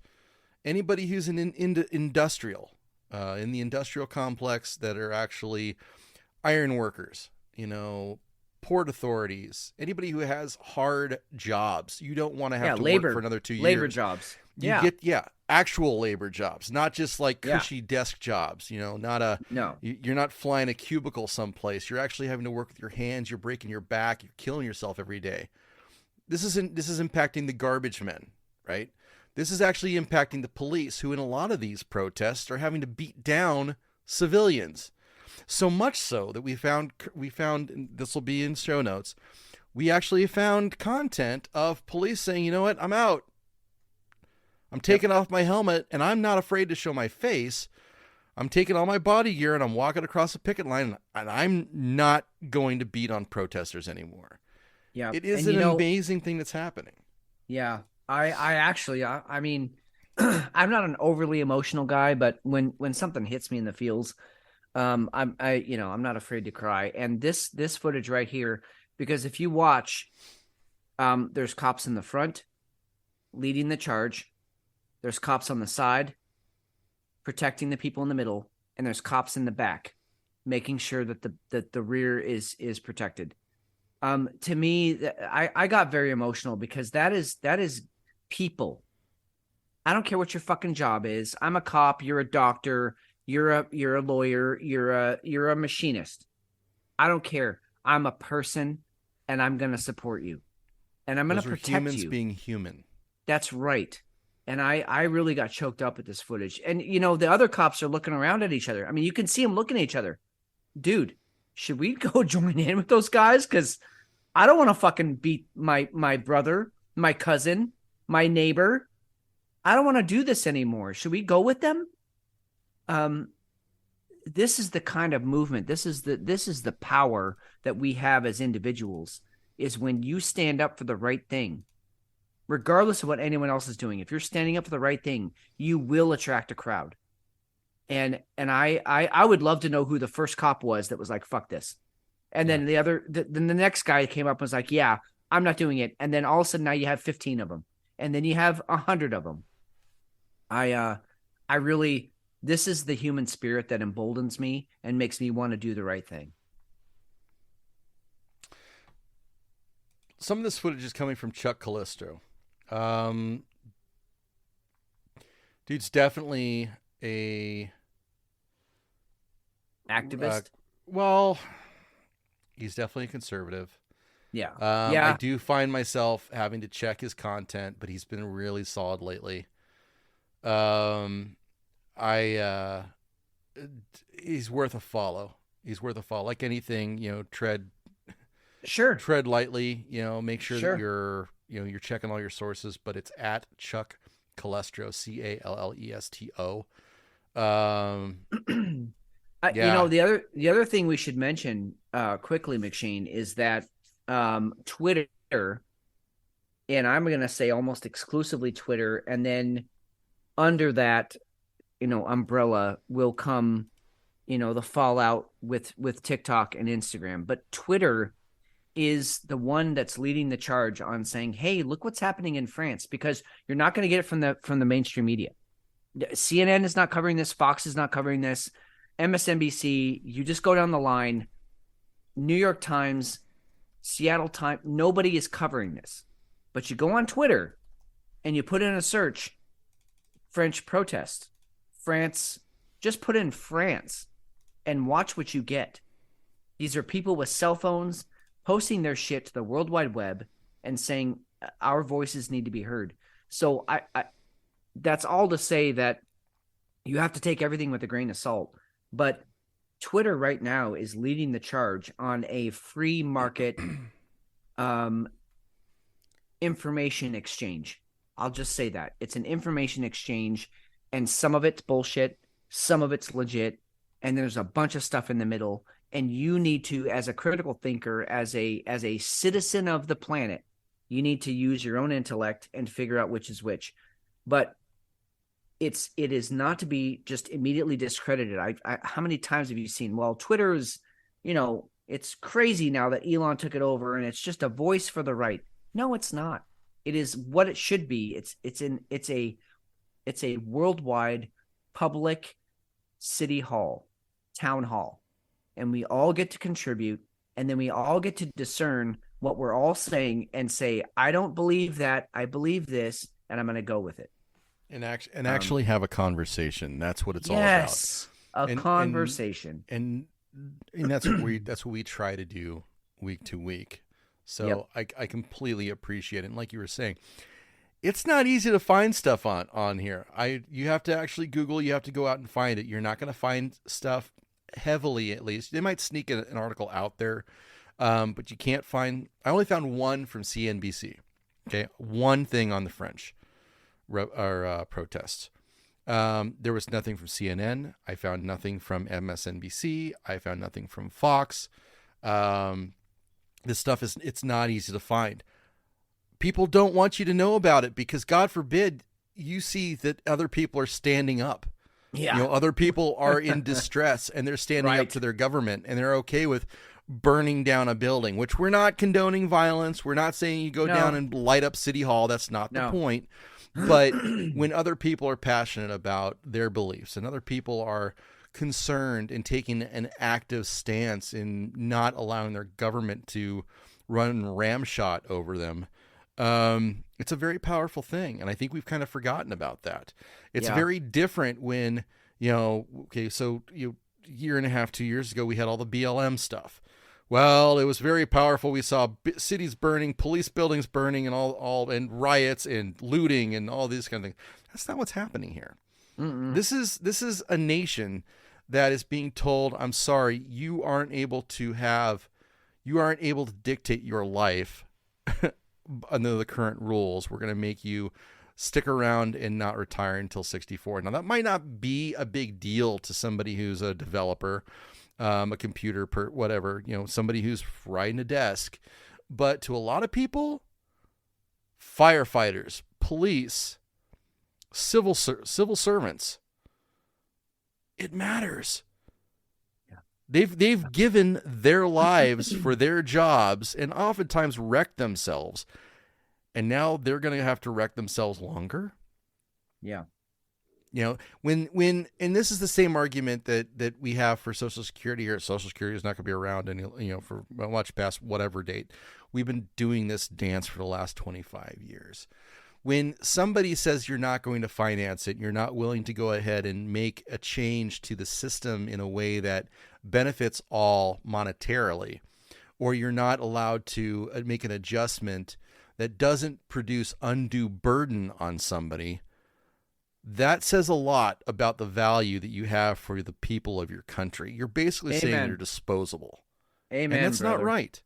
anybody who's industrial, in the industrial complex, that are actually iron workers, port authorities, anybody who has hard jobs. You don't want to have to labor, work for another 2 years. Labor jobs. You get actual labor jobs, not just like cushy desk jobs, No. You're not flying a cubicle someplace. You're actually having to work with your hands. You're breaking your back. You're killing yourself every day. This is impacting the garbage men, right? This is actually impacting the police, who in a lot of these protests are having to beat down civilians. So much so that we found, and this will be in show notes, we actually found content of police saying, you know what, I'm out. I'm taking off my helmet, and I'm not afraid to show my face. I'm taking all my body gear, and I'm walking across the picket line, and I'm not going to beat on protesters anymore. Yeah. It is an amazing thing that's happening. Yeah. I mean, I'm not an overly emotional guy, but when something hits me in the feels, I'm not afraid to cry. And this footage right here, because if you watch, there's cops in the front leading the charge. There's cops on the side protecting the people in the middle, and there's cops in the back making sure that the rear is protected. To me, I got very emotional because that is people. I don't care what your fucking job is. I'm a cop, you're a doctor, you're a lawyer, you're a machinist. I don't care. I'm a person, and I'm going to support you. And I'm going to protect humans you. Being human. That's right. And I really got choked up at this footage. And, the other cops are looking around at each other. I mean, you can see them looking at each other. Dude, should we go join in with those guys? Because I don't want to fucking beat my brother, my cousin, my neighbor. I don't want to do this anymore. Should we go with them? This is the kind of movement. This is the power that we have as individuals, is when you stand up for the right thing. Regardless of what anyone else is doing, if you're standing up for the right thing, you will attract a crowd. And I would love to know who the first cop was that was like, fuck this. And then the next guy came up and was like, yeah, I'm not doing it. And then all of a sudden now you have 15 of them. And then you have 100 of them. This is the human spirit that emboldens me and makes me want to do the right thing. Some of this footage is coming from Chuck Callisto. Dude's definitely a activist. He's definitely a conservative. Yeah. I do find myself having to check his content, but he's been really solid lately. He's worth a follow. Like anything, tread lightly, make sure that you're checking all your sources, but it's at Chuck Callesto, Callesto. The other thing we should mention quickly, McShane, is that Twitter, and I'm going to say almost exclusively Twitter, and then under that, umbrella will come, the fallout with TikTok and Instagram. But Twitter is the one that's leading the charge on saying, hey, look what's happening in France, because you're not going to get it from the mainstream media. CNN is not covering this. Fox is not covering this. MSNBC, you just go down the line. New York Times, Seattle Times, nobody is covering this. But you go on Twitter and you put in a search, French protest, France, just put in France and watch what you get. These are people with cell phones posting their shit to the World Wide Web and saying our voices need to be heard. So I that's all to say that you have to take everything with a grain of salt. But Twitter right now is leading the charge on a free market information exchange. I'll just say that. It's an information exchange, and some of it's bullshit, some of it's legit, and there's a bunch of stuff in the middle. And you need to, as a critical thinker, as a citizen of the planet, you need to use your own intellect and figure out which is which. But it is not to be just immediately discredited. How many times have you seen, well, Twitter is, it's crazy now that Elon took it over and it's just a voice for the right. No, it's not. It is what it should be. It's a worldwide public city hall, town hall. And we all get to contribute, and then we all get to discern what we're all saying and say, I don't believe that, I believe this, and I'm going to go with it. And actually have a conversation. That's what it's Yes, all about. a conversation. And that's what we try to do week to week. So yep. I completely appreciate it. And like you were saying, it's not easy to find stuff on here. You have to actually Google, you have to go out and find it. You're not going to find stuff heavily, at least. They might sneak an article out there, but you can't find. I only found one from CNBC. Okay, one thing on the French protests. There was nothing from CNN. I found nothing from MSNBC. I found nothing from Fox. This stuff it's not easy to find. People don't want you to know about it because, God forbid, you see that other people are standing up. Yeah. Other people are in distress and they're standing up to their government, and they're okay with burning down a building, which we're not condoning violence. We're not saying you go down and light up City Hall. That's not the point. But when other people are passionate about their beliefs and other people are concerned and taking an active stance in not allowing their government to run ramshot over them, it's a very powerful thing. And I think we've kind of forgotten about that. It's very different when, so year and a half, 2 years ago, we had all the BLM stuff. Well, it was very powerful. We saw cities burning, police buildings burning, and all and riots and looting and all these kind of things. That's not what's happening here. Mm-mm. This is a nation that is being told, I'm sorry, you aren't able to dictate your life under the current rules. We're going to make you stick around and not retire until 64. Now, that might not be a big deal to somebody who's a developer, a computer, whatever, somebody who's riding a desk. But to a lot of people, firefighters, police, civil servants, it matters. Yeah. They've given their lives for their jobs and oftentimes wrecked themselves. And now they're going to have to wreck themselves longer. Yeah. When and this is the same argument that we have for Social Security here. Social Security is not going to be around for much past whatever date. We've been doing this dance for the last 25 years. When somebody says you're not going to finance it, you're not willing to go ahead and make a change to the system in a way that benefits all monetarily, or you're not allowed to make an adjustment that doesn't produce undue burden on somebody, that says a lot about the value that you have for the people of your country. You're basically saying you're disposable. Amen. And that's brother. not right.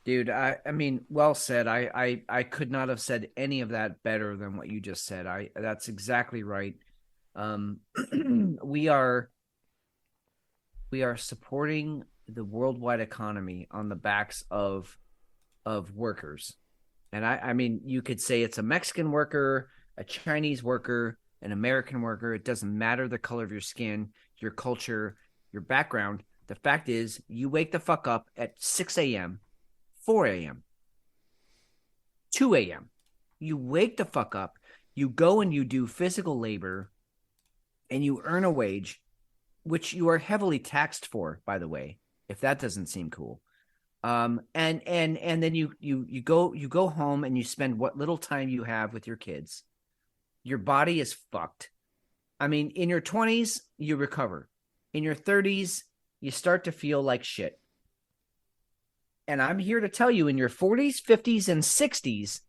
Dude, I mean, well said. I could not have said any of that better than what you just said. That's exactly right. We are supporting the worldwide economy on the backs of workers. And I mean, you could say it's a Mexican worker, a Chinese worker, an American worker. It doesn't matter the color of your skin, your culture, your background. The fact is, you wake the fuck up at 6 a.m., 4 a.m., 2 a.m. You wake the fuck up. You go and you do physical labor and you earn a wage, which you are heavily taxed for, by the way, if that doesn't seem cool. And then you go home and you spend what little time you have with your kids. Your body is fucked. I mean, in your 20s, you recover. In your 30s, you start to feel like shit. And I'm here to tell you, in your 40s, 50s, and 60s,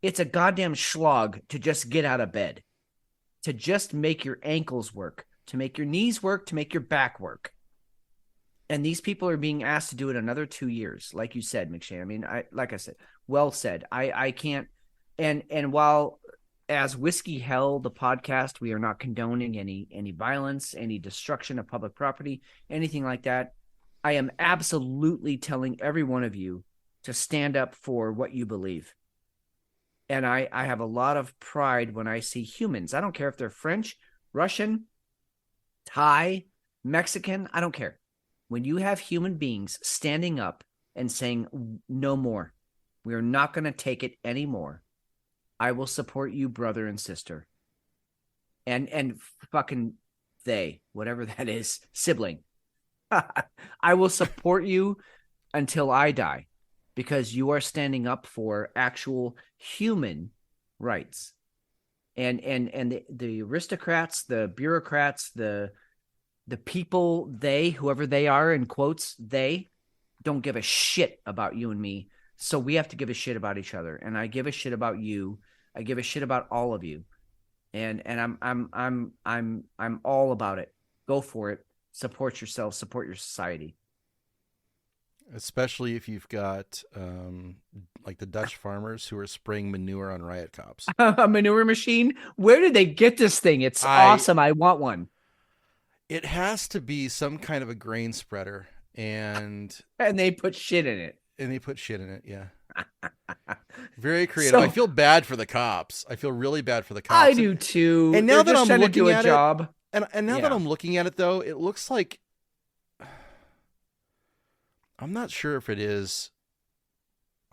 it's a goddamn slog to just get out of bed, to just make your ankles work, to make your knees work, to make your back work. And these people are being asked to do it another 2 years, like you said, McShane. I mean, like I said, well said. I can't. And while as Whiskey Hell, the podcast, we are not condoning any violence, any destruction of public property, anything like that. I am absolutely telling every one of you to stand up for what you believe. And I have a lot of pride when I see humans. I don't care if they're French, Russian, Thai, Mexican. I don't care. When you have human beings standing up and saying, no more, we are not going to take it anymore, I will support you, brother and sister. And fucking they, whatever that is, sibling. I will support you until I die because you are standing up for actual human rights. And the aristocrats, the bureaucrats, the people, whoever they are in quotes, they don't give a shit about you and me. So we have to give a shit about each other. And I give a shit about you. I give a shit about all of you. And I'm all about it. Go for it. Support yourself, support your society. Especially if you've got like the Dutch farmers who are spraying manure on riot cops. A manure machine? Where did they get this thing? It's awesome. I want one. It has to be some kind of a grain spreader, and they put shit in it. Yeah. Very creative. So, I feel bad for the cops. I feel really bad for the cops. I do too. And now They're that just I'm trying to looking do a at job. it, and now that I'm looking at it, though, it looks like I'm not sure if it is.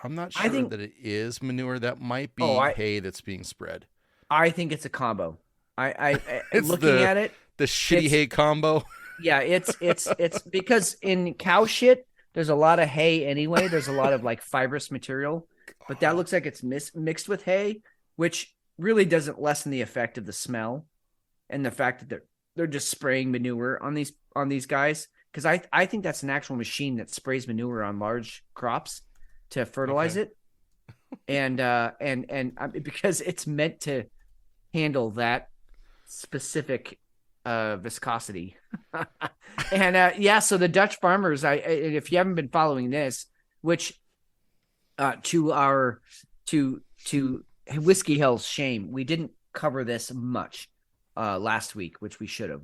I'm not sure that it is manure. That might be hay that's being spread. I think it's a combo. I it's looking at it, the shitty hay combo. Yeah, it's because in cow shit, there's a lot of hay anyway. There's a lot of like fibrous material, but that looks like it's mixed with hay, which really doesn't lessen the effect of the smell and the fact that they're just spraying manure on these guys. Because I think that's an actual machine that sprays manure on large crops to fertilize it, and because it's meant to handle that specific viscosity. And so the Dutch farmers, if you haven't been following this, which to Whiskey Hill's shame, we didn't cover this much last week, which we should have.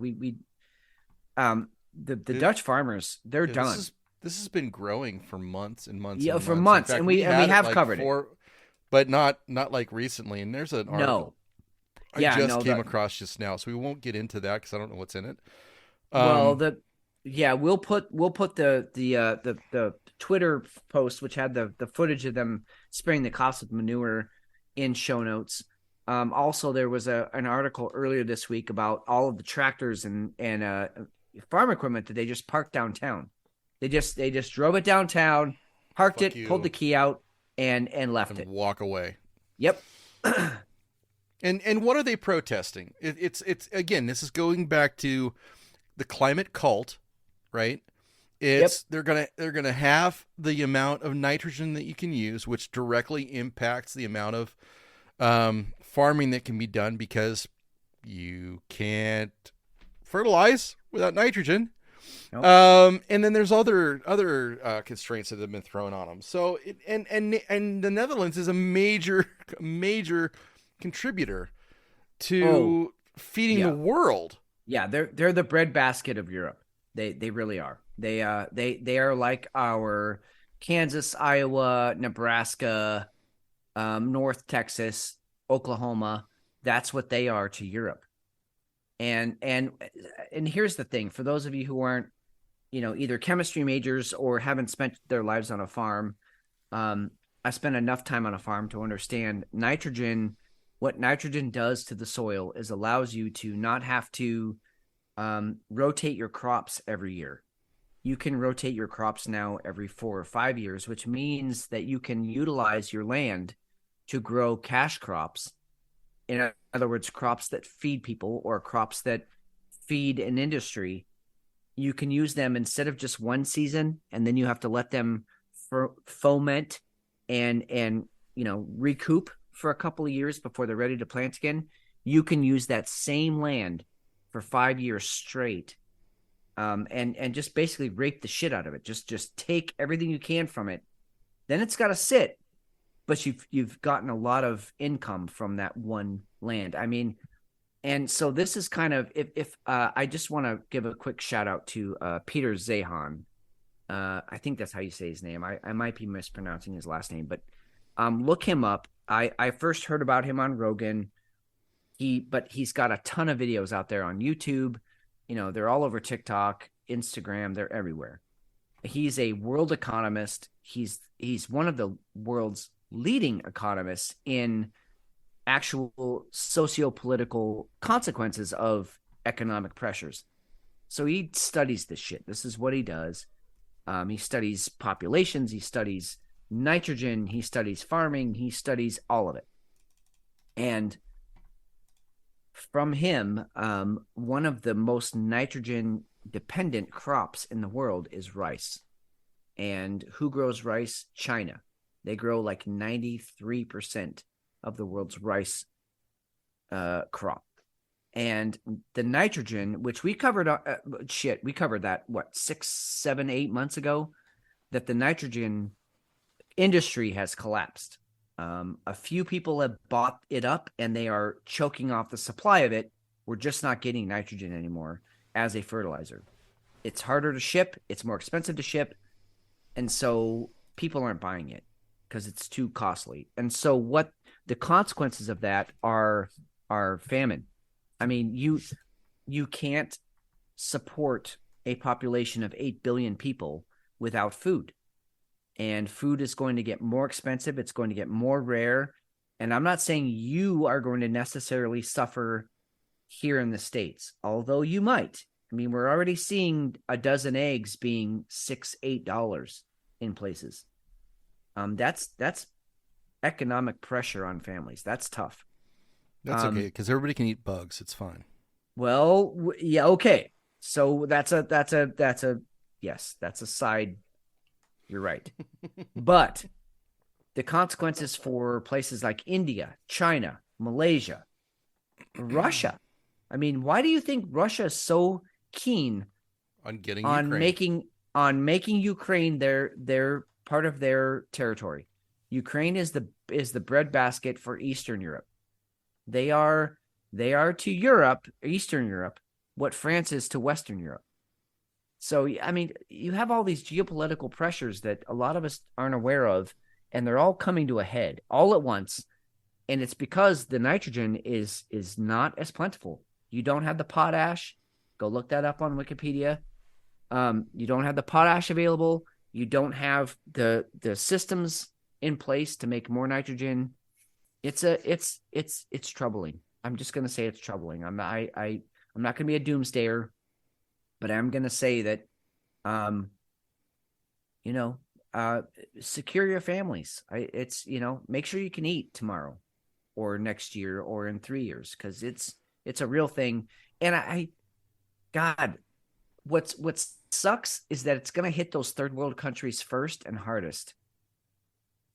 The Dutch farmers, they're done. This has been growing for months and months. Yeah, and for months. months, Fact, and we have like covered it, but not like recently. And there's an article I came across just now, so we won't get into that because I don't know what's in it. We'll put the Twitter post, which had the footage of them spraying the cops with manure, in show notes. Also, there was an article earlier this week about all of the tractors and farm equipment that they just parked downtown. They just drove it downtown, parked it, pulled the key out, and left it. Walk away. Yep. And what are they protesting? It's again, this is going back to the climate cult, right? It's they're gonna have the amount of nitrogen that you can use, which directly impacts the amount of farming that can be done because you can't fertilize without nitrogen. Nope. And then there's other constraints that have been thrown on them. So and the Netherlands is a major contributor to feeding the world. Yeah, they're the breadbasket of Europe. They really are. They are like our Kansas, Iowa, Nebraska, North Texas, Oklahoma. That's what they are to Europe. And here's the thing: for those of you who aren't, either chemistry majors or haven't spent their lives on a farm, I spent enough time on a farm to understand nitrogen. What nitrogen does to the soil is allows you to not have to rotate your crops every year. You can rotate your crops now every 4 or 5 years, which means that you can utilize your land to grow cash crops. In other words, crops that feed people or crops that feed an industry. You can use them instead of just one season, and then you have to let them foment and recoup for a couple of years before they're ready to plant again. You can use that same land for 5 years straight, and just basically rape the shit out of it. Just take everything you can from it. Then it's got to sit, but you've gotten a lot of income from that one land. I mean, and so this is kind of if I just want to give a quick shout out to Peter Zahan. I think that's how you say his name. I might be mispronouncing his last name, but look him up. I first heard about him on Rogan. But he's got a ton of videos out there on YouTube. They're all over TikTok, Instagram. They're everywhere. He's a world economist. He's one of the world's leading economists in actual socio-political consequences of economic pressures. So he studies this shit. This is what he does. He studies populations. He studies nitrogen. He studies farming. He studies all of it. And from him, one of the most nitrogen dependent crops in the world is rice. And who grows rice? China. They grow like 93% of the world's rice crop. And the nitrogen, which we covered, we covered that, 6, 7, 8 months ago, that the nitrogen industry has collapsed. A few people have bought it up and they are choking off the supply of it. We're just not getting nitrogen anymore as a fertilizer. It's harder to ship. It's more expensive to ship. And so people aren't buying it because it's too costly. And so what the consequences of that are famine. I mean, you can't support a population of 8 billion people without food. And food is going to get more expensive. It's going to get more rare. And I'm not saying you are going to necessarily suffer here in the States, although you might. I mean, we're already seeing a dozen eggs being $6, $8 in places. That's economic pressure on families. That's tough. That's okay, because everybody can eat bugs. It's fine. Well, yeah, okay. So that's a yes, that's a side. You're right. But the consequences for places like India, China, Malaysia, Russia. I mean, why do you think Russia is so keen on getting on Ukraine. making Ukraine their part of their territory? Ukraine is the breadbasket for Eastern Europe. They are to Europe, Eastern Europe, what France is to Western Europe. So, I mean, you have all these geopolitical pressures that a lot of us aren't aware of, and they're all coming to a head all at once. And it's because the nitrogen is not as plentiful. You don't have the potash. Go look that up on Wikipedia. You don't have the potash available. You don't have the systems in place to make more nitrogen. It's troubling. I'm just going to say it's troubling. I'm not going to be a doomsdayer, but I'm going to say that, secure your families. Make sure you can eat tomorrow or next year or in 3 years, because it's a real thing. And God, what sucks is that it's going to hit those third world countries first and hardest.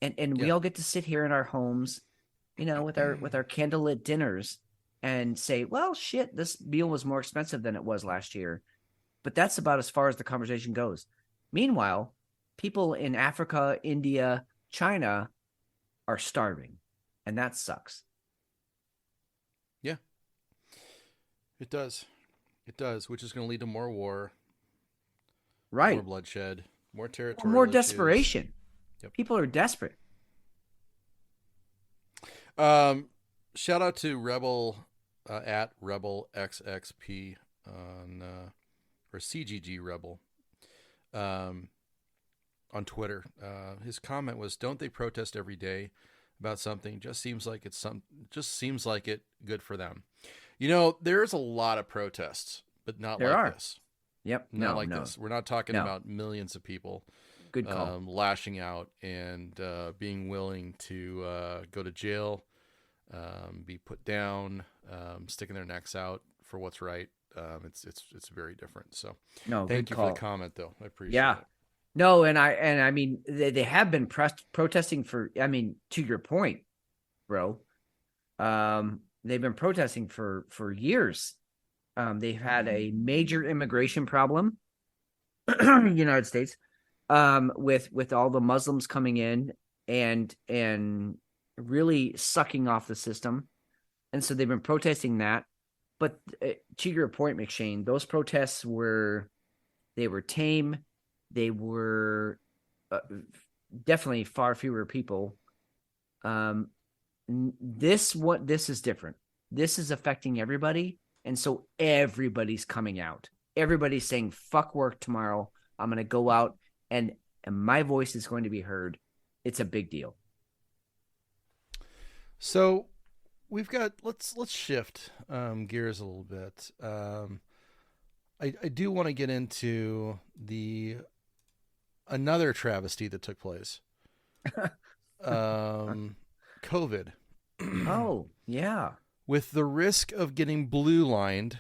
And we all get to sit here in our homes, with our candlelit dinners and say, well, shit, this meal was more expensive than it was last year. But that's about as far as the conversation goes. Meanwhile, people in Africa, India, China are starving, and that sucks. Yeah, it does. It does, which is going to lead to more war, right? More bloodshed, more territory, more desperation. Yep. People are desperate. Shout out to Rebel at Rebel XXP on or CGG Rebel on Twitter. His comment was, "Don't they protest every day about something? Just seems like it good for them." There's a lot of protests, but not this. Yep. Not like this. We're not talking about millions of people. Good call. Lashing out and being willing to go to jail, be put down, sticking their necks out for what's right. It's very different. So thank you for the comment, though. I appreciate it. No, and I mean they have been protesting for. I mean, to your point, bro. They've been protesting for years. They've had a major immigration problem in the United States, with all the Muslims coming in and really sucking off the system. And so they've been protesting that. But to your point, McShane, those protests were tame. They were definitely far fewer people. This is different. This is affecting everybody. And so everybody's coming out. Everybody's saying, fuck work tomorrow. I'm going to go out and my voice is going to be heard. It's a big deal. So we've got, let's shift gears a little bit. I do want to get into another travesty that took place. COVID. Oh, yeah. With the risk of getting blue lined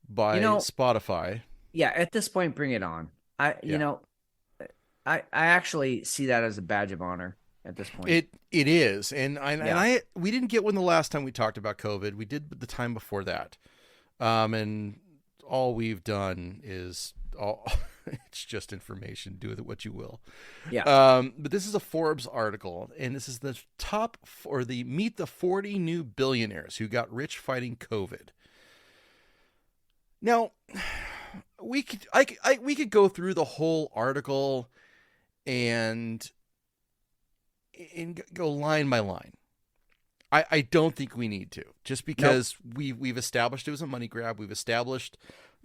by Spotify. Yeah, at this point, bring it on. I actually see that as a badge of honor at this point. It is. And we didn't get one the last time we talked about COVID. We did the time before that. And all we've done is it's just information. Do with it what you will. Yeah. But this is a Forbes article, and this is the top or the meet the 40 new billionaires who got rich fighting COVID. Now, we could go through the whole article and go line by line. I don't think we need to, just because we've established it was a money grab. We've established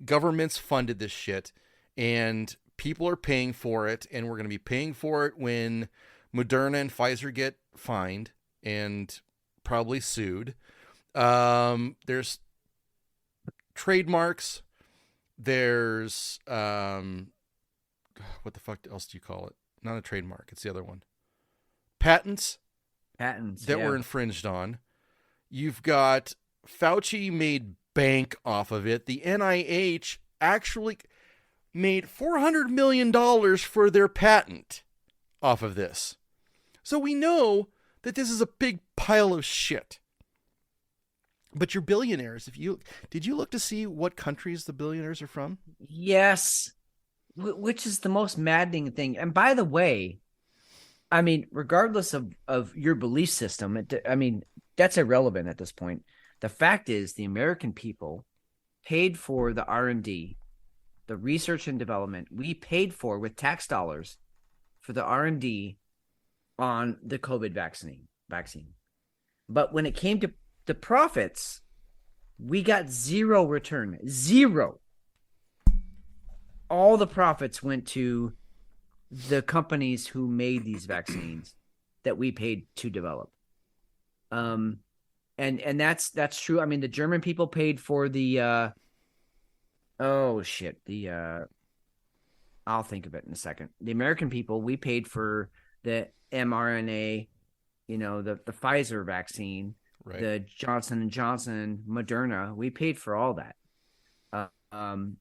governments funded this shit, and people are paying for it, and we're going to be paying for it when Moderna and Pfizer get fined and probably sued. There's trademarks. There's what the fuck else do you call it? Not a trademark. It's the other one. Patents that were infringed on. You've got Fauci made bank off of it. The NIH actually made $400 million for their patent off of this. So we know that this is a big pile of shit. But your billionaires, did you look to see what countries the billionaires are from? Yes, which is the most maddening thing. And by the way, I mean, regardless of your belief system, that's irrelevant at this point. The fact is, the American people paid for the R&D, the research and development. We paid for with tax dollars for the R&D on the COVID vaccine. But when it came to the profits, we got zero return. Zero. All the profits went to the companies who made these vaccines that we paid to develop. And that's true. I mean, the German people paid for the I'll think of it in a second. The American people, we paid for the mRNA, the Pfizer vaccine, right. The Johnson & Johnson, Moderna, we paid for all that. And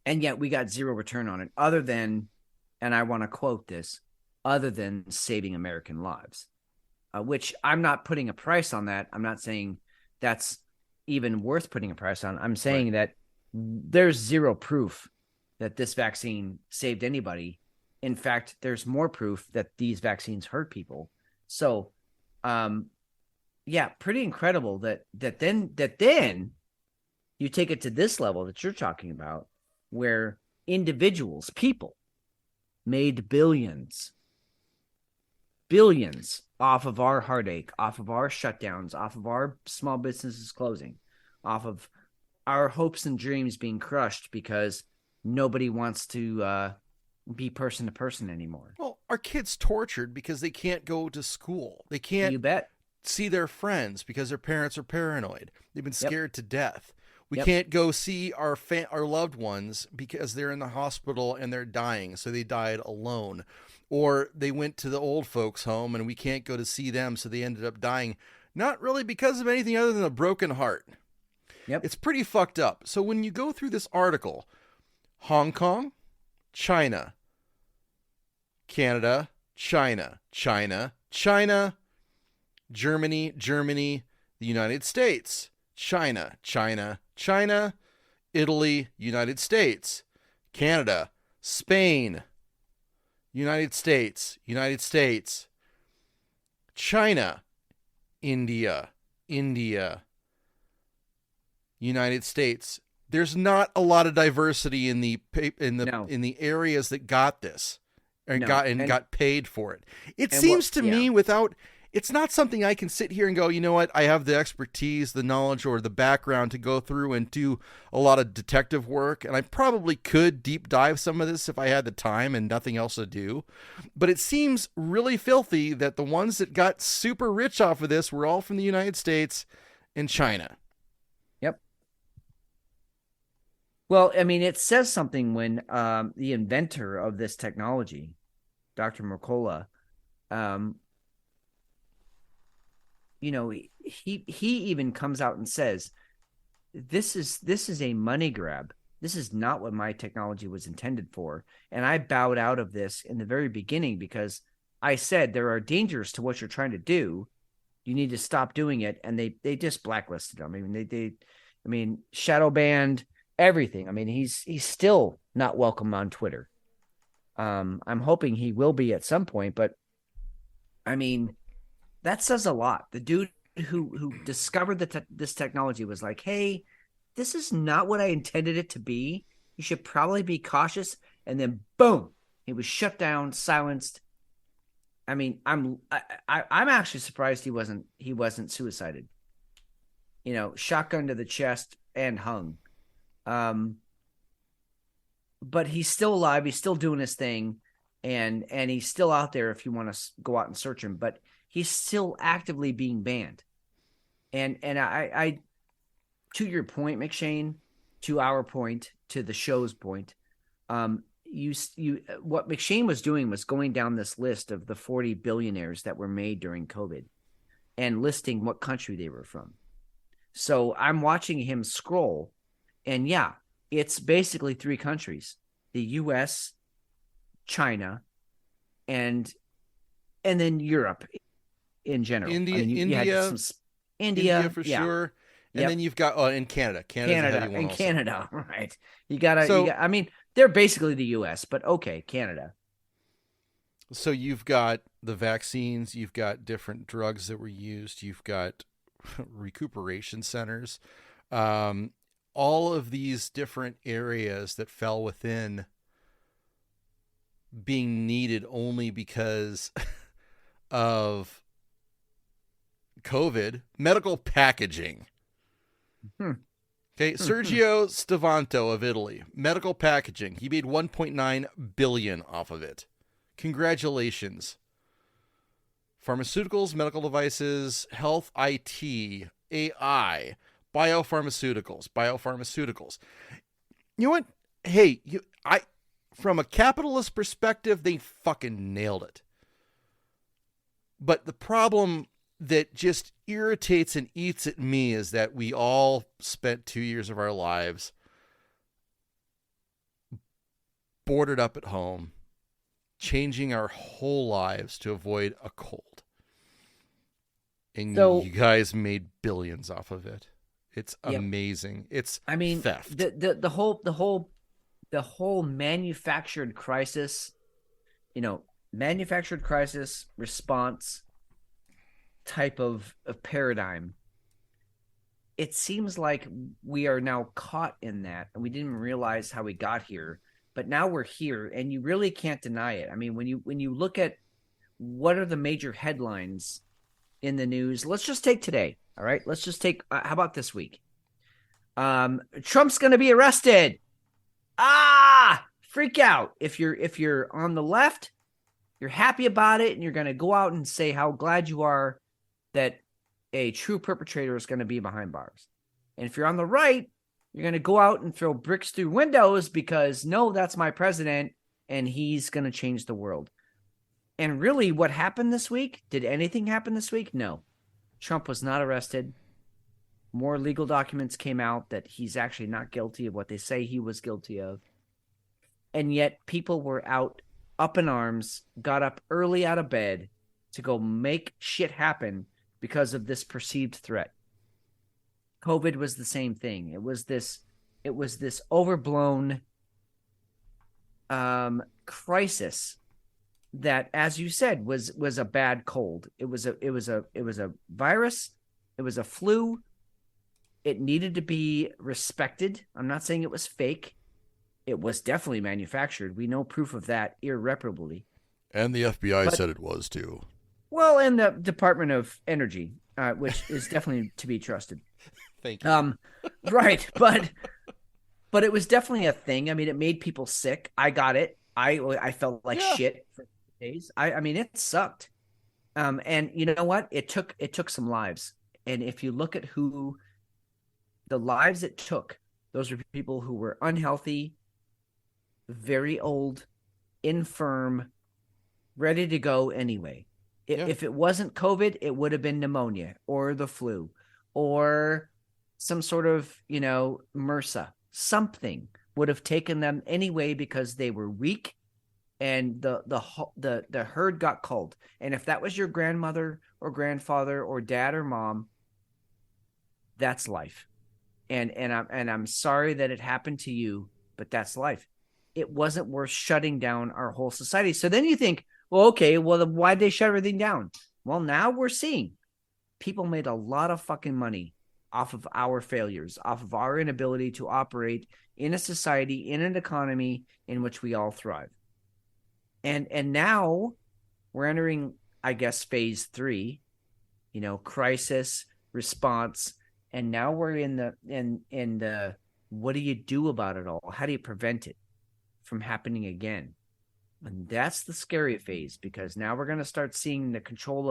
yet we got zero return on it other than, and I want to quote this, other than saving American lives, which I'm not putting a price on that. I'm not saying that's even worth putting a price on. I'm saying that there's zero proof that this vaccine saved anybody. In fact, there's more proof that these vaccines hurt people. So, pretty incredible that then you take it to this level that you're talking about, where individuals, people, made billions off of our heartache, off of our shutdowns, off of our small businesses closing, off of our hopes and dreams being crushed because nobody wants to be person to person anymore. Well, our kids tortured because they can't go to school. They can't you bet. see their friends because their parents are paranoid. They've been scared to death. We can't go see our loved ones because they're in the hospital and they're dying, so they died alone. Or they went to the old folks' home and we can't go to see them, so they ended up dying. Not really because of anything other than a broken heart. Yep. It's pretty fucked up. So when you go through this article, Hong Kong, China, Canada, China, Germany, the United States, China, Italy, United States, Canada, Spain, United States, China, India, United States. There's not a lot of diversity in the areas that got this and got paid for it. It seems to me it's not something I can sit here and go, you know what, I have the expertise, the knowledge, or the background to go through and do a lot of detective work. And I probably could deep dive some of this if I had the time and nothing else to do. But it seems really filthy that the ones that got super rich off of this were all from the United States and China. Yep. Well, I mean, it says something when the inventor of this technology, Dr. Mercola, um, he even comes out and says, this is a money grab. This is not what my technology was intended for. And I bowed out of this in the very beginning because I said there are dangers to what you're trying to do. You need to stop doing it. And they just blacklisted him. I mean, shadow banned everything. I mean, he's still not welcome on Twitter. I'm hoping he will be at some point, but I mean, that says a lot. The dude who discovered this technology was like, hey, this is not what I intended it to be. You should probably be cautious. And then boom, he was shut down, silenced. I mean, I'm actually surprised he wasn't suicided. Shotgun to the chest and hung. But he's still alive. He's still doing his thing, and he's still out there if you want to go out and search him. But he's still actively being banned. And I to your point, McShane, to our point, to the show's point, what McShane was doing was going down this list of the 40 billionaires that were made during COVID and listing what country they were from. So I'm watching him scroll, and yeah, it's basically 3 countries: the US, China, and then Europe in general. India for sure. And then you've got in Canada. Canada, right. I mean, they're basically the US, but okay, Canada. So you've got the vaccines, you've got different drugs that were used, you've got recuperation centers, all of these different areas that fell within being needed only because of COVID. Medical packaging. Okay, Sergio Stavanto of Italy, medical packaging. He made 1.9 billion off of it. Congratulations. Pharmaceuticals, medical devices, health, IT, AI, biopharmaceuticals. You know what? Hey, from a capitalist perspective, they fucking nailed it. But the problem that just irritates and eats at me is that we all spent 2 years of our lives boarded up at home, changing our whole lives to avoid a cold. And you guys made billions off of it. It's amazing. It's theft. The whole manufactured crisis, response type of paradigm. It seems like we are now caught in that, and we didn't realize how we got here. But now we're here, and you really can't deny it. I mean, when you look at what are the major headlines in the news, let's just take today. All right, let's just take. How about this week? Trump's going to be arrested. Freak out if you're on the left. You're happy about it, and you're going to go out and say how glad you are that a true perpetrator is going to be behind bars. And if you're on the right, you're going to go out and throw bricks through windows because, no, that's my president, and he's going to change the world. And really, what happened this week? Did anything happen this week? No. Trump was not arrested. More legal documents came out that he's actually not guilty of what they say he was guilty of. And yet people were out, up in arms, got up early out of bed to go make shit happen because of this perceived threat. COVID was the same thing. It was this overblown crisis that, as you said, was a bad cold. It was a virus. It was a flu. It needed to be respected. I'm not saying it was fake. It was definitely manufactured. We know proof of that irreparably. And the FBI said it was too. Well, and the Department of Energy, which is definitely to be trusted. Thank you. Right, but it was definitely a thing. I mean, it made people sick. I got it. I felt like shit for days. I mean, it sucked. And you know what? It took some lives. And if you look at who the lives it took Those were people who were unhealthy, very old, infirm, ready to go anyway. Yeah. If it wasn't COVID, it would have been pneumonia or the flu or some sort of, MRSA. Something would have taken them anyway because they were weak and the herd got culled. And if that was your grandmother or grandfather or dad or mom, that's life. And I'm sorry that it happened to you, but that's life. It wasn't worth shutting down our whole society. So then you think, well, okay, well, why'd they shut everything down? Well, now we're seeing people made a lot of fucking money off of our failures, off of our inability to operate in a society, in an economy in which we all thrive. And now we're entering, I guess, phase 3, crisis response. And now we're in the what do you do about it all? How do you prevent it from happening again? And that's the scary phase, because now we're going to start seeing the control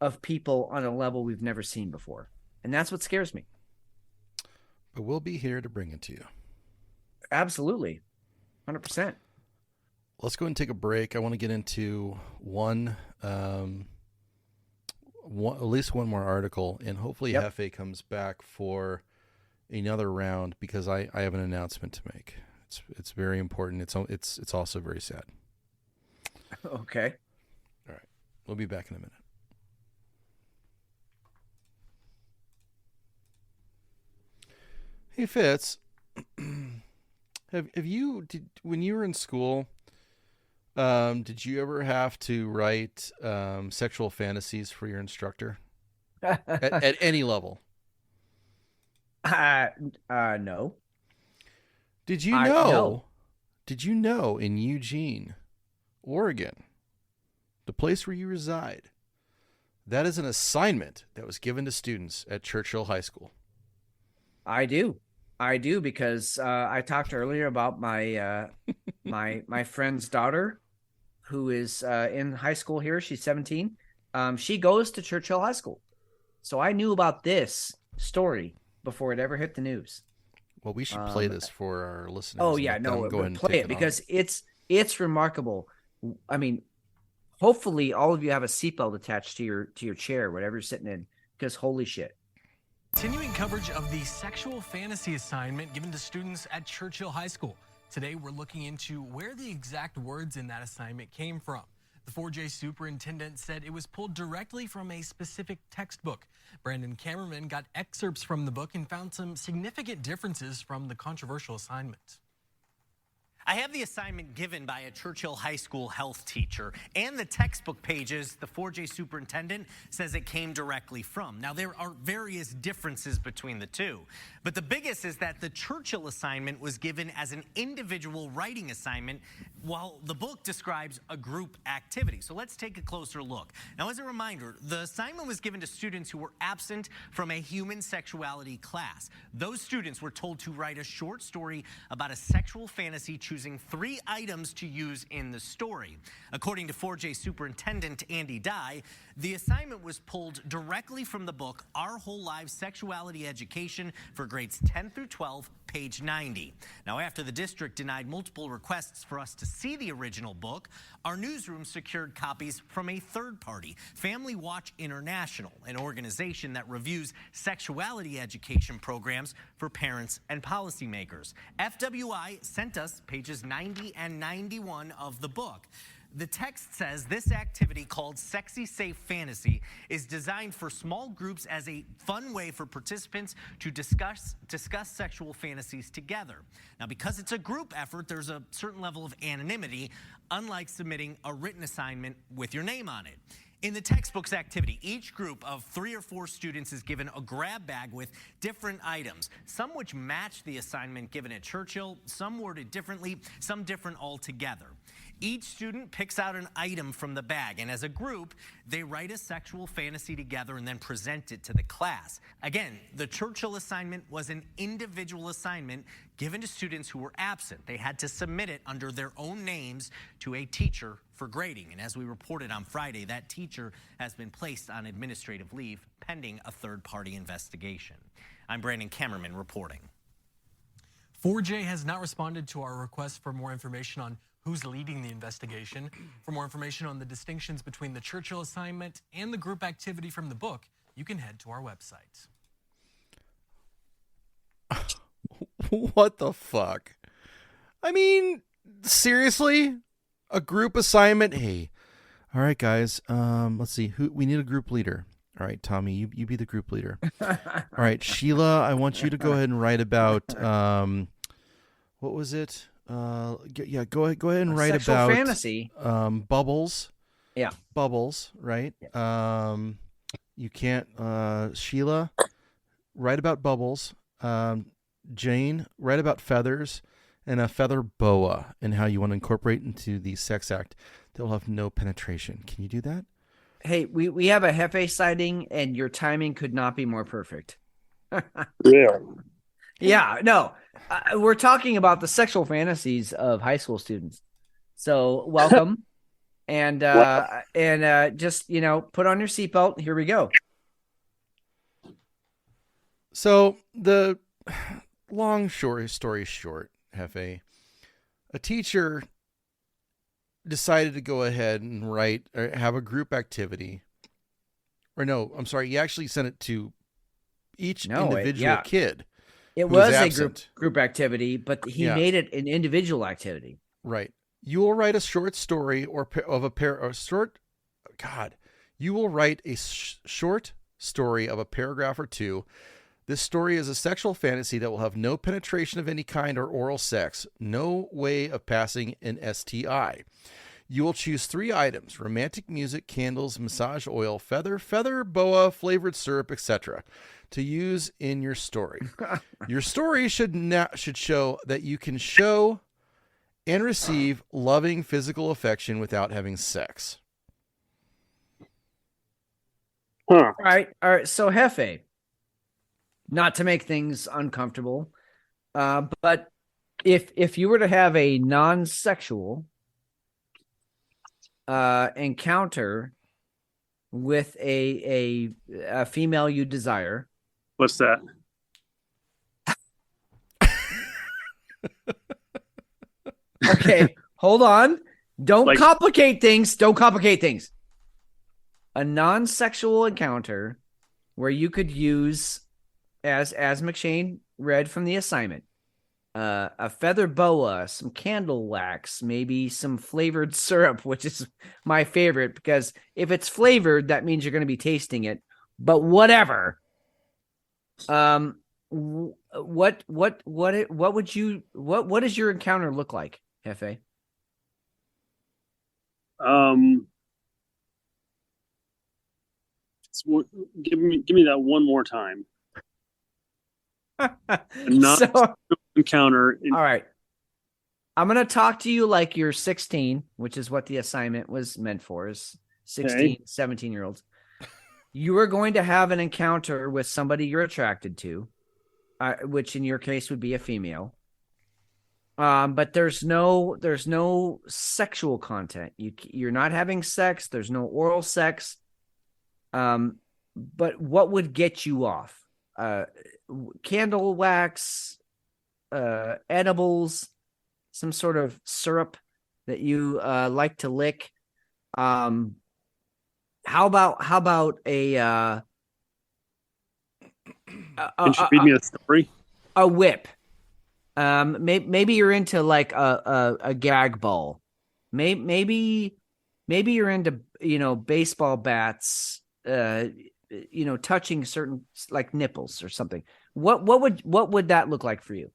of people on a level we've never seen before. And that's what scares me. But we'll be here to bring it to you. Absolutely. 100%. Let's go and take a break. I want to get into at least one more article, and hopefully Hefe comes back for another round, because I have an announcement to make. It's very important. It's also very sad. Okay. All right. We'll be back in a minute. Hey Fitz, have you when you were in school, did you ever have to write sexual fantasies for your instructor at any level? No. Did you know? No. Did you know in Eugene, Oregon, the place where you reside, that is an assignment that was given to students at Churchill High School? I do because I talked earlier about my my friend's daughter, who is in high school here. She's 17. She goes to Churchill High School, so I knew about this story before it ever hit the news. Well, we should play this for our listeners. Oh yeah, no, play it because it's remarkable. I mean, hopefully all of you have a seatbelt attached to your chair, whatever you're sitting in, because holy shit. Continuing coverage of the sexual fantasy assignment given to students at Churchill High School. Today, we're looking into where the exact words in that assignment came from. The 4J superintendent said it was pulled directly from a specific textbook. Brandon Cameraman got excerpts from the book and found some significant differences from the controversial assignment. I have the assignment given by a Churchill High School health teacher and the textbook pages the 4J superintendent says it came directly from. Now, there are various differences between the two, but the biggest is that the Churchill assignment was given as an individual writing assignment, while the book describes a group activity. So let's take a closer look. Now, as a reminder, the assignment was given to students who were absent from a human sexuality class. Those students were told to write a short story about a sexual fantasy, choosing 3 items to use in the story. According to 4J Superintendent Andy Dye, the assignment was pulled directly from the book Our Whole Lives Sexuality Education for grades 10 through 12, page 90. Now, after the district denied multiple requests for us to see the original book, our newsroom secured copies from a third party, Family Watch International, an organization that reviews sexuality education programs for parents and policymakers. FWI sent us pages 90 and 91 of the book. The text says this activity, called Sexy Safe Fantasy, is designed for small groups as a fun way for participants to discuss sexual fantasies together. Now, because it's a group effort, there's a certain level of anonymity, unlike submitting a written assignment with your name on it. In the textbook's activity, each group of 3 or 4 students is given a grab bag with different items, some which match the assignment given at Churchill, some worded differently, some different altogether. Each student picks out an item from the bag, and as a group, they write a sexual fantasy together and then present it to the class. Again, the Churchill assignment was an individual assignment given to students who were absent. They had to submit it under their own names to a teacher for grading. And as we reported on Friday, that teacher has been placed on administrative leave pending a third-party investigation. I'm Brandon Cameraman reporting. 4J has not responded to our request for more information on who's leading the investigation. For more information on the distinctions between the Churchill assignment and the group activity from the book, you can head to our website. What the fuck? I mean, seriously? A group assignment? Hey, all right, guys. Let's see. We need a group leader. All right, Tommy, you be the group leader. All right, Sheila, I want you to go ahead and write about what was it? Go ahead and write sexual about fantasy. Bubbles. Yeah, Bubbles, right? Yeah. You can't. Sheila, write about bubbles. Jane, write about feathers and a feather boa and how you want to incorporate into the sex act that will have no penetration. Can you do that? Hey, we have a Hefe sighting, and your timing could not be more perfect. Yeah. Yeah, no, we're talking about the sexual fantasies of high school students. So welcome, and just put on your seatbelt. Here we go. So the long story short, Hefe, a teacher decided to go ahead and write or have a group activity. Or no, I'm sorry, he actually sent it to each individual kid. It was a group activity, but he made it an individual activity. Right. You will write a short story you will write a short story of a paragraph or two. This story is a sexual fantasy that will have no penetration of any kind or oral sex, no way of passing an STI. You will choose 3 items: romantic music, candles, massage oil, feather boa, flavored syrup, etc., to use in your story. Your story should show that you can show and receive loving physical affection without having sex. Huh. All right. So Hefe, not to make things uncomfortable, but if you were to have a non-sexual encounter with a female you desire, What's that? okay, hold on. Don't complicate things. A non-sexual encounter where you could use, as McShane read from the assignment, a feather boa, some candle wax, maybe some flavored syrup, which is my favorite because if it's flavored, that means you're going to be tasting it. But whatever. What does your encounter look like, Hefe? Give me that one more time. Not encounter. All right. I'm going to talk to you like you're 16, which is what the assignment was meant for, is 16, 17-year-olds. You are going to have an encounter with somebody you're attracted to, which in your case would be a female. But there's no sexual content. You're not having sex. There's no oral sex. But what would get you off? Candle wax, edibles, some sort of syrup that you like to lick. How about a Can you read me a story? A whip? Maybe you're into like a gag ball. Maybe you're into baseball bats. Touching certain like nipples or something. What would that look like for you?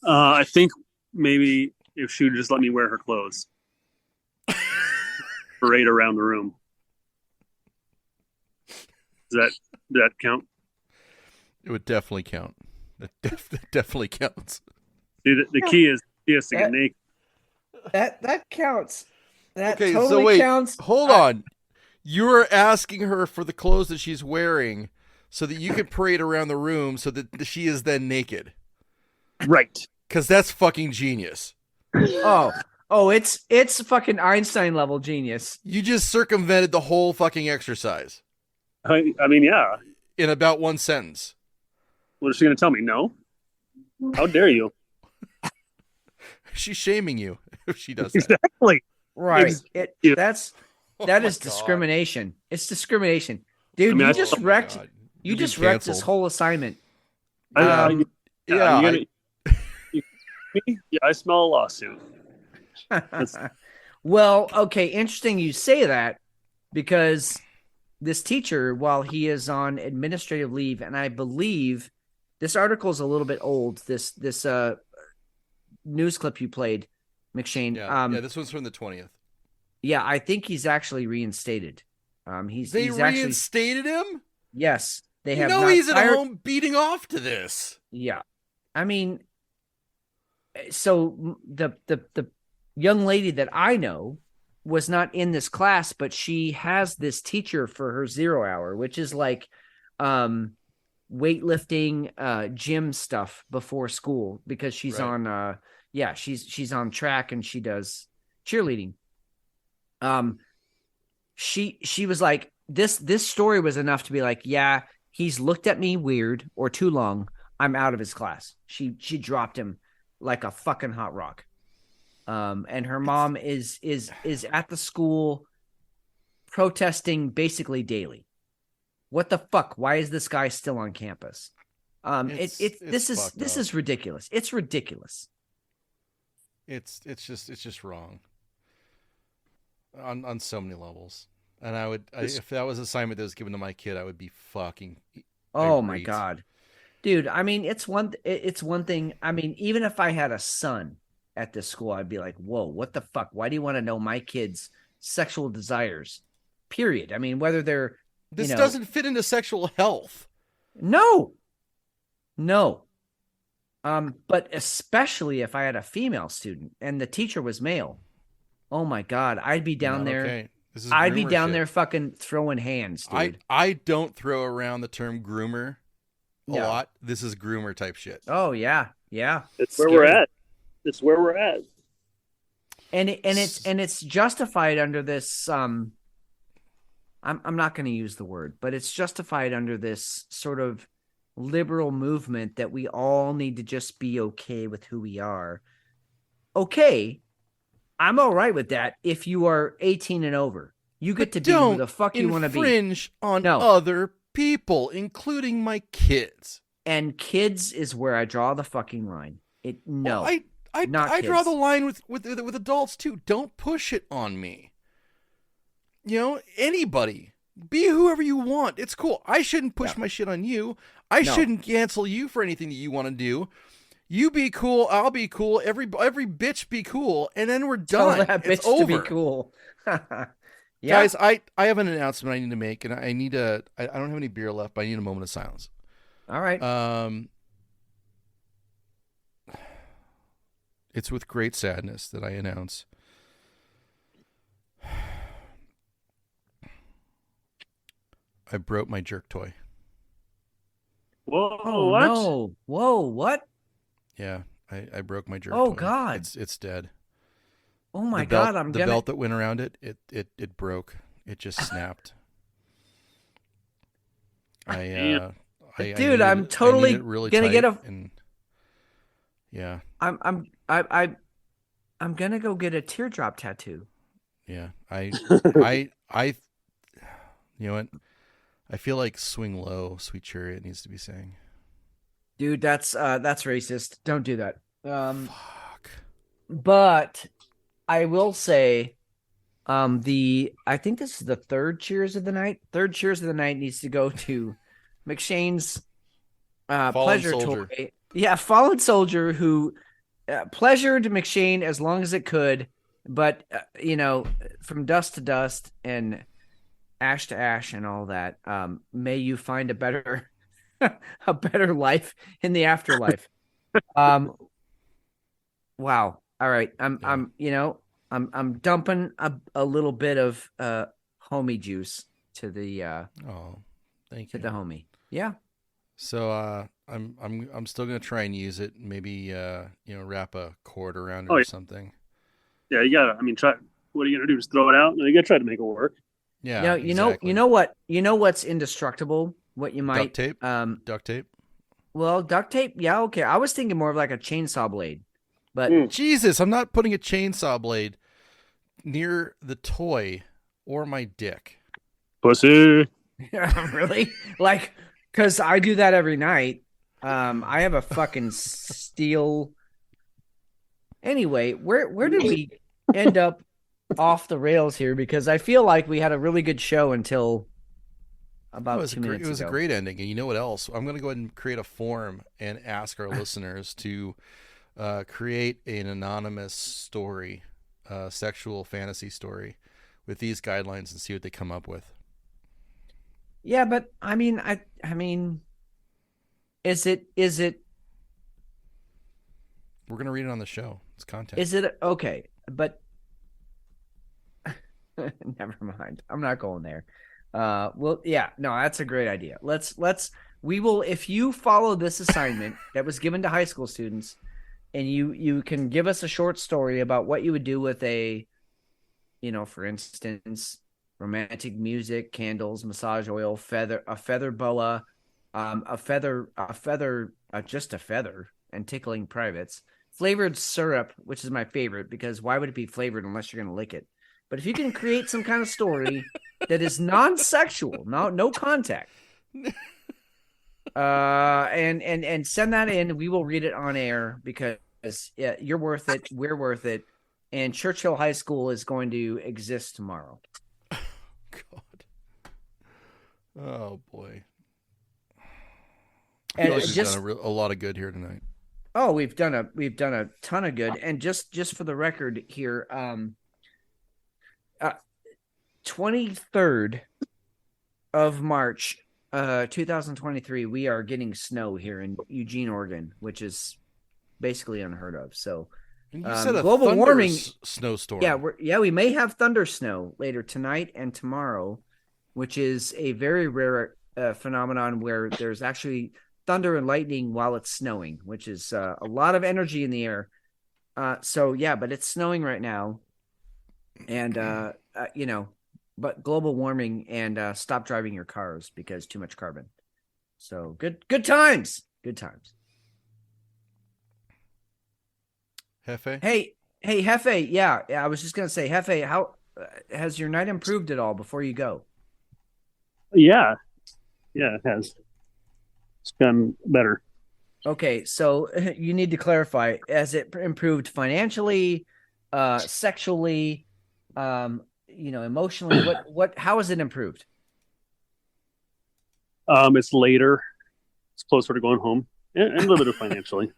I think maybe if she would just let me wear her clothes, parade around the room. Does that count? It would definitely count. That definitely counts. See, the key is she has to get naked. That counts. That okay, totally so wait, counts. Hold on. You're asking her for the clothes that she's wearing so that you could parade around the room so that she is then naked. Right. Because that's fucking genius. Oh, it's fucking Einstein level genius. You just circumvented the whole fucking exercise. I mean, yeah. In about one sentence. What is she going to tell me? No. How dare you? She's shaming you if she does that. Exactly. Right. Yeah. That Oh is my God. discrimination. It's discrimination. Dude, I mean, you I- just Oh my wrecked God. you You're just being wrecked this canceled. whole assignment. Yeah. Um, I smell a lawsuit. Well, okay, interesting you say that, because this teacher, while he is on administrative leave, and I believe this article is a little bit old, this news clip you played, McShane. Yeah, this one's from the 20th. Yeah, I think he's actually reinstated. He's actually reinstated him? Yes, they You have know not he's at fired- home beating off to this. Yeah, I mean, so the young lady that I know was not in this class, but she has this teacher for her 0 hour, which is like weightlifting, gym stuff before school, because she's Right. on she's on track and she does cheerleading. She was like, this story was enough to be like, yeah, he's looked at me weird or too long. I'm out of his class. She dropped him like a fucking hot rock. And her mom is at the school protesting basically daily. What the fuck? Why is this guy still on campus? This is ridiculous. It's ridiculous. It's just wrong on so many levels. And if that was an assignment that was given to my kid, I would be fucking. Oh my irate. God, dude. I mean, it's one thing. I mean, even if I had a son at this school, I'd be like, whoa, what the fuck? Why do you want to know my kid's sexual desires? Period. I mean, whether they're This doesn't fit into sexual health. No. But especially if I had a female student and the teacher was male, oh my God, I'd be down there. Okay. This is I'd be groomer down shit. there fucking throwing hands, dude. I don't throw around the term groomer a No. lot. This is groomer type shit. Oh yeah. It's where we're at. It's where we're at. And it's justified under this. I'm not going to use the word, but it's justified under this sort of liberal movement that we all need to just be okay with who we are. Okay, I'm all right with that. If you are 18 and over, you get to be who the fuck you want to be. Infringe on No. other people, including my kids. And kids is where I draw the fucking line. Well, I not draw kids. the line with adults too. Don't push it on me. You know, anybody. Be whoever you want. It's cool. I shouldn't push my shit on you. I shouldn't cancel you for anything that you want to do. You be cool. I'll be cool. Every bitch be cool, and then we're done. Tell that bitch It's over. to be cool. Yeah. Guys, I have an announcement I need to make, and I need I don't have any beer left, but I need a moment of silence. All right. It's with great sadness that I announce I broke my jerk toy. Whoa, Oh what? no! Whoa! What? Yeah, I broke my jerk Oh, toy. God. It's dead. Oh my The belt, God! the belt that went around it broke. It just snapped. Dude, needed- I'm I totally needed it really gonna get tight, and yeah, I'm gonna go get a teardrop tattoo. yeah. I you know what? I feel like "Swing Low, Sweet Chariot" needs to be sang. Dude, that's racist. Don't do that. Fuck. But I will say, I think this is the third cheers of the night. Third cheers of the night needs to go to McShane's pleasure Soldier. toy. Yeah, fallen soldier who pleasured McShane as long as it could, but from dust to dust and ash to ash and all that. May you find a better life in the afterlife. Wow. All right. I'm dumping a little bit of homie juice to the Thank to you. the homie. Yeah. So I'm still gonna try and use it. Maybe wrap a cord around it Oh, or yeah. something. Yeah, you gotta. I mean, try. What are you gonna do? Just throw it out? No, you gotta try to make it work. Yeah. You know what's indestructible? What you might Duct tape. Duct tape. Well, duct tape. Yeah, okay. I was thinking more of like a chainsaw blade, but Mm. Jesus, I'm not putting a chainsaw blade near the toy or my dick. Pussy. really, like, because I do that every night. I have a fucking steel. Anyway, where did we end up off the rails here? Because I feel like we had a really good show until about 2 minutes ago. It was a great ending. And you know what else? I'm going to go ahead and create a form and ask our listeners to create an anonymous story, sexual fantasy story with these guidelines and see what they come up with. Yeah, but I mean, I mean, is it? We're going to read it on the show. It's content. Is it okay? But never mind. I'm not going there. Well, yeah, no, that's a great idea. We will, if you follow this assignment that was given to high school students, and you can give us a short story about what you would do with a, for instance, romantic music, candles, massage oil, a feather boa, just a feather, and tickling privates. Flavored syrup, which is my favorite, because why would it be flavored unless you're going to lick it? But if you can create some kind of story that is non-sexual, no contact, and send that in, we will read it on air because you're worth it, we're worth it, and Churchill High School is going to exist tomorrow. God. Oh boy. And like we've done a lot of good here tonight. Oh, we've done a ton of good. And just for the record here, 23rd of March, 2023, we are getting snow here in Eugene, Oregon, which is basically unheard of. So, and you said a global warming snowstorm. Yeah, we may have thunder snow later tonight and tomorrow, which is a very rare phenomenon where there's actually thunder and lightning while it's snowing, which is a lot of energy in the air. So yeah, but it's snowing right now, and but global warming and stop driving your cars because too much carbon. So good times. Hefe? Hey, Hefe. Yeah, I was just gonna say, Hefe, how has your night improved at all before you go? Yeah, it has. It's gotten better. Okay, so you need to clarify: has it improved financially, sexually, emotionally? How has it improved? It's later. It's closer to going home, and a little bit of financially.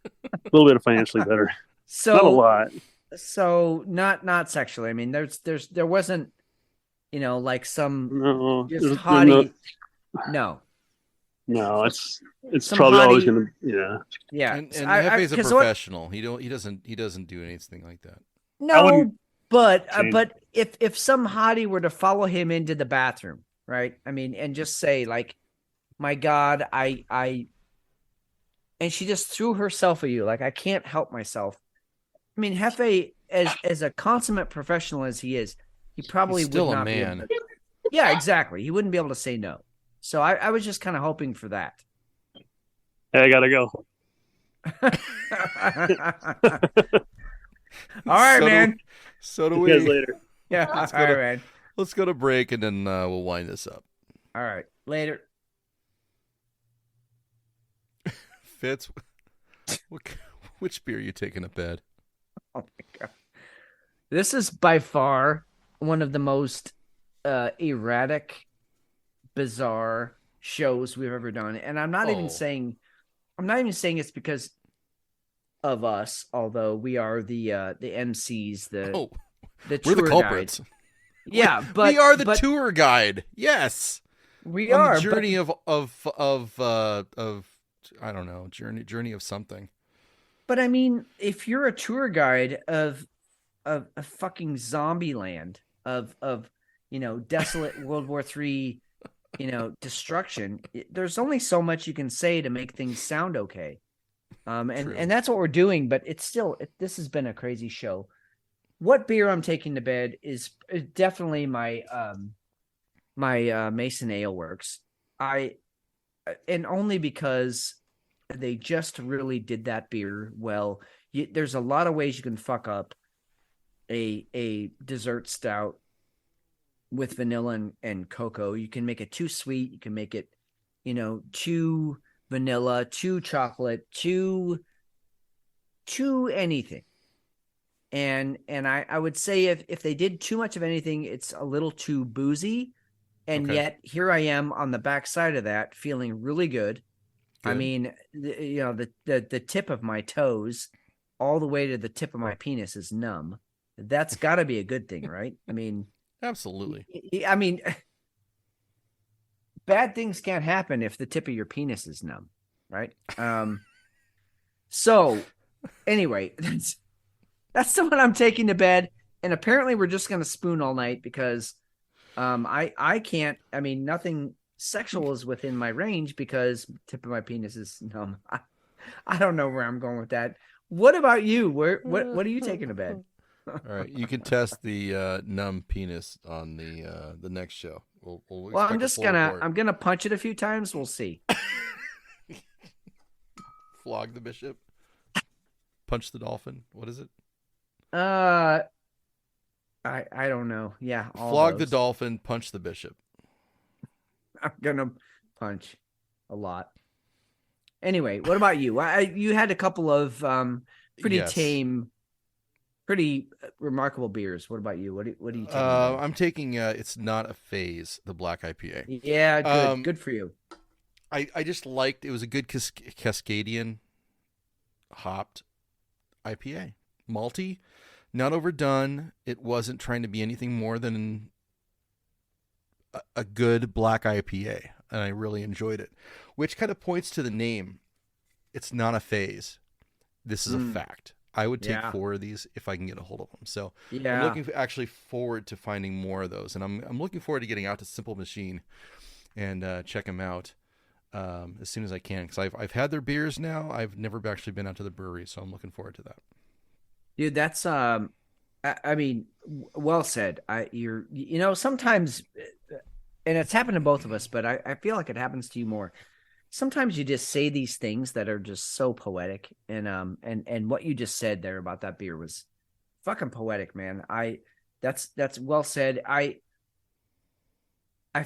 A little bit of financially better. So not a lot. So not sexually. I mean, there wasn't, like some just hottie. No, it's probably hottie, always gonna yeah. And Hefe's a professional. He doesn't do anything like that. No, but if some hottie were to follow him into the bathroom, right? I mean, and just say like, my God, and she just threw herself at you. Like, I can't help myself. I mean, Hefe, as a consummate professional as he is, he probably would not a man. Yeah, exactly. He wouldn't be able to say no. So I was just kind of hoping for that. Hey, I gotta go. All right, man. So do See we. you guys later. Yeah, all right, man. Let's go to break and then we'll wind this up. All right, later. Fitz, which beer are you taking to bed? Oh my God. This is by far one of the most erratic, bizarre shows we've ever done. And I'm not even saying it's because of us, although we are the MCs, the tour we're the culprits. Guide. Yeah, but we are the tour guide. Yes. We are the journey of I don't know, journey of something. But I mean, if you're a tour guide of a fucking zombie land, of desolate World War III, destruction, there's only so much you can say to make things sound okay. And that's what we're doing, but this has been a crazy show. What beer I'm taking to bed is definitely my Mason Ale Works. And only because they just really did that beer well. There's a lot of ways you can fuck up a dessert stout with vanilla and cocoa. You can make it too sweet. You can make it, too vanilla, too chocolate, too anything. And I would say if they did too much of anything, it's a little too boozy. And yet here I am on the backside of that, feeling really good. I mean, the tip of my toes all the way to the tip of my penis is numb. That's got to be a good thing, right? I mean, absolutely. I mean, bad things can't happen if the tip of your penis is numb, right? So anyway, that's the one I'm taking to bed. And apparently we're just going to spoon all night because I can't, I mean, nothing sexual is within my range because tip of my penis is numb. I don't know where I'm going with that. What about you? What are you taking to bed? All right, you can test the numb penis on the next show. We'll I'm just gonna punch it a few times. We'll see. Flog the bishop. Punch the dolphin. What is it? I don't know. Yeah. Flog the dolphin. Punch the bishop. I'm gonna punch a lot. Anyway, what about you? You had a couple of pretty tame, pretty remarkable beers. What about you? What are you taking? I'm taking It's Not a Phase, the black IPA. Yeah, good. Good for you. I just liked it. Was a good Cascadian hopped IPA. Malty, not overdone. It wasn't trying to be anything more than a good black IPA, and I really enjoyed it, which kind of points to the name. It's not a phase. This is a fact. I would take 4 of these if I can get a hold of them. So I'm looking forward to finding more of those, and I'm looking forward to getting out to Simple Machine and check them out as soon as I can, because I've had their beers now. I've never actually been out to the brewery, so I'm looking forward to that. Dude, that's I mean, well said. Sometimes, and it's happened to both of us, but I feel like it happens to you more. Sometimes you just say these things that are just so poetic, and what you just said there about that beer was fucking poetic, man. That's well said. I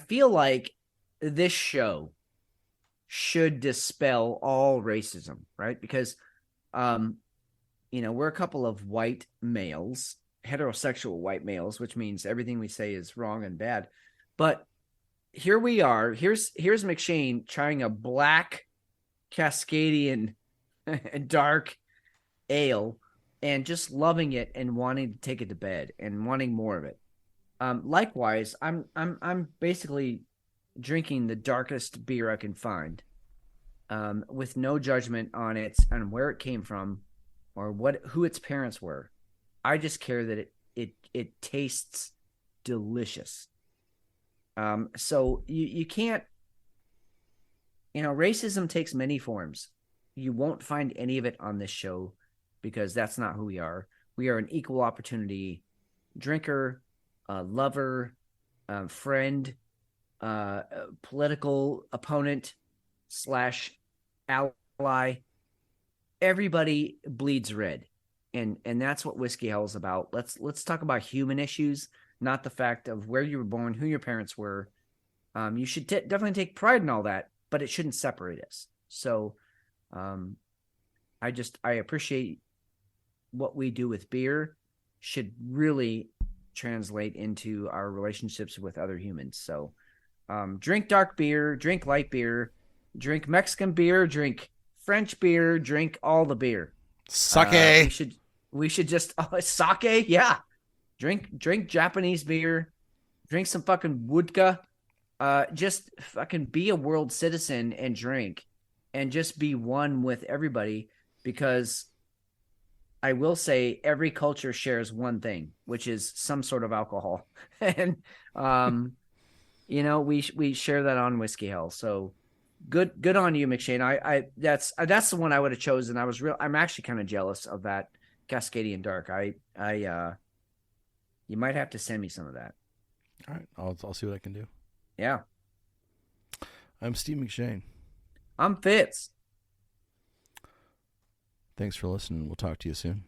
feel like this show should dispel all racism, right? Because we're a couple of white males, heterosexual white males, which means everything we say is wrong and bad. But here we are. Here's McShane trying a black Cascadian dark ale and just loving it and wanting to take it to bed and wanting more of it. Likewise, I'm basically drinking the darkest beer I can find, with no judgment on it and where it came from or who its parents were. I just care that it tastes delicious. So you can't, racism takes many forms. You won't find any of it on this show because that's not who we are. We are an equal opportunity drinker, lover, friend, political opponent / ally. Everybody bleeds red. And that's what Whiskey Hell is about. Let's talk about human issues, not the fact of where you were born, who your parents were. You should definitely take pride in all that, but it shouldn't separate us. So I appreciate what we do with beer should really translate into our relationships with other humans. So drink dark beer, drink light beer, drink Mexican beer, drink French beer, drink all the beer. Sake. We should just sake, yeah. Drink Japanese beer, drink some fucking vodka, just fucking be a world citizen and drink, and just be one with everybody. Because I will say every culture shares one thing, which is some sort of alcohol, and we share that on Whiskey Hell. So good on you, McShane. That's the one I would have chosen. I'm actually kind of jealous of that Cascadian Dark. You might have to send me some of that. All right, I'll see what I can do. Yeah. I'm Steve McShane. I'm Fitz. Thanks for listening. We'll talk to you soon.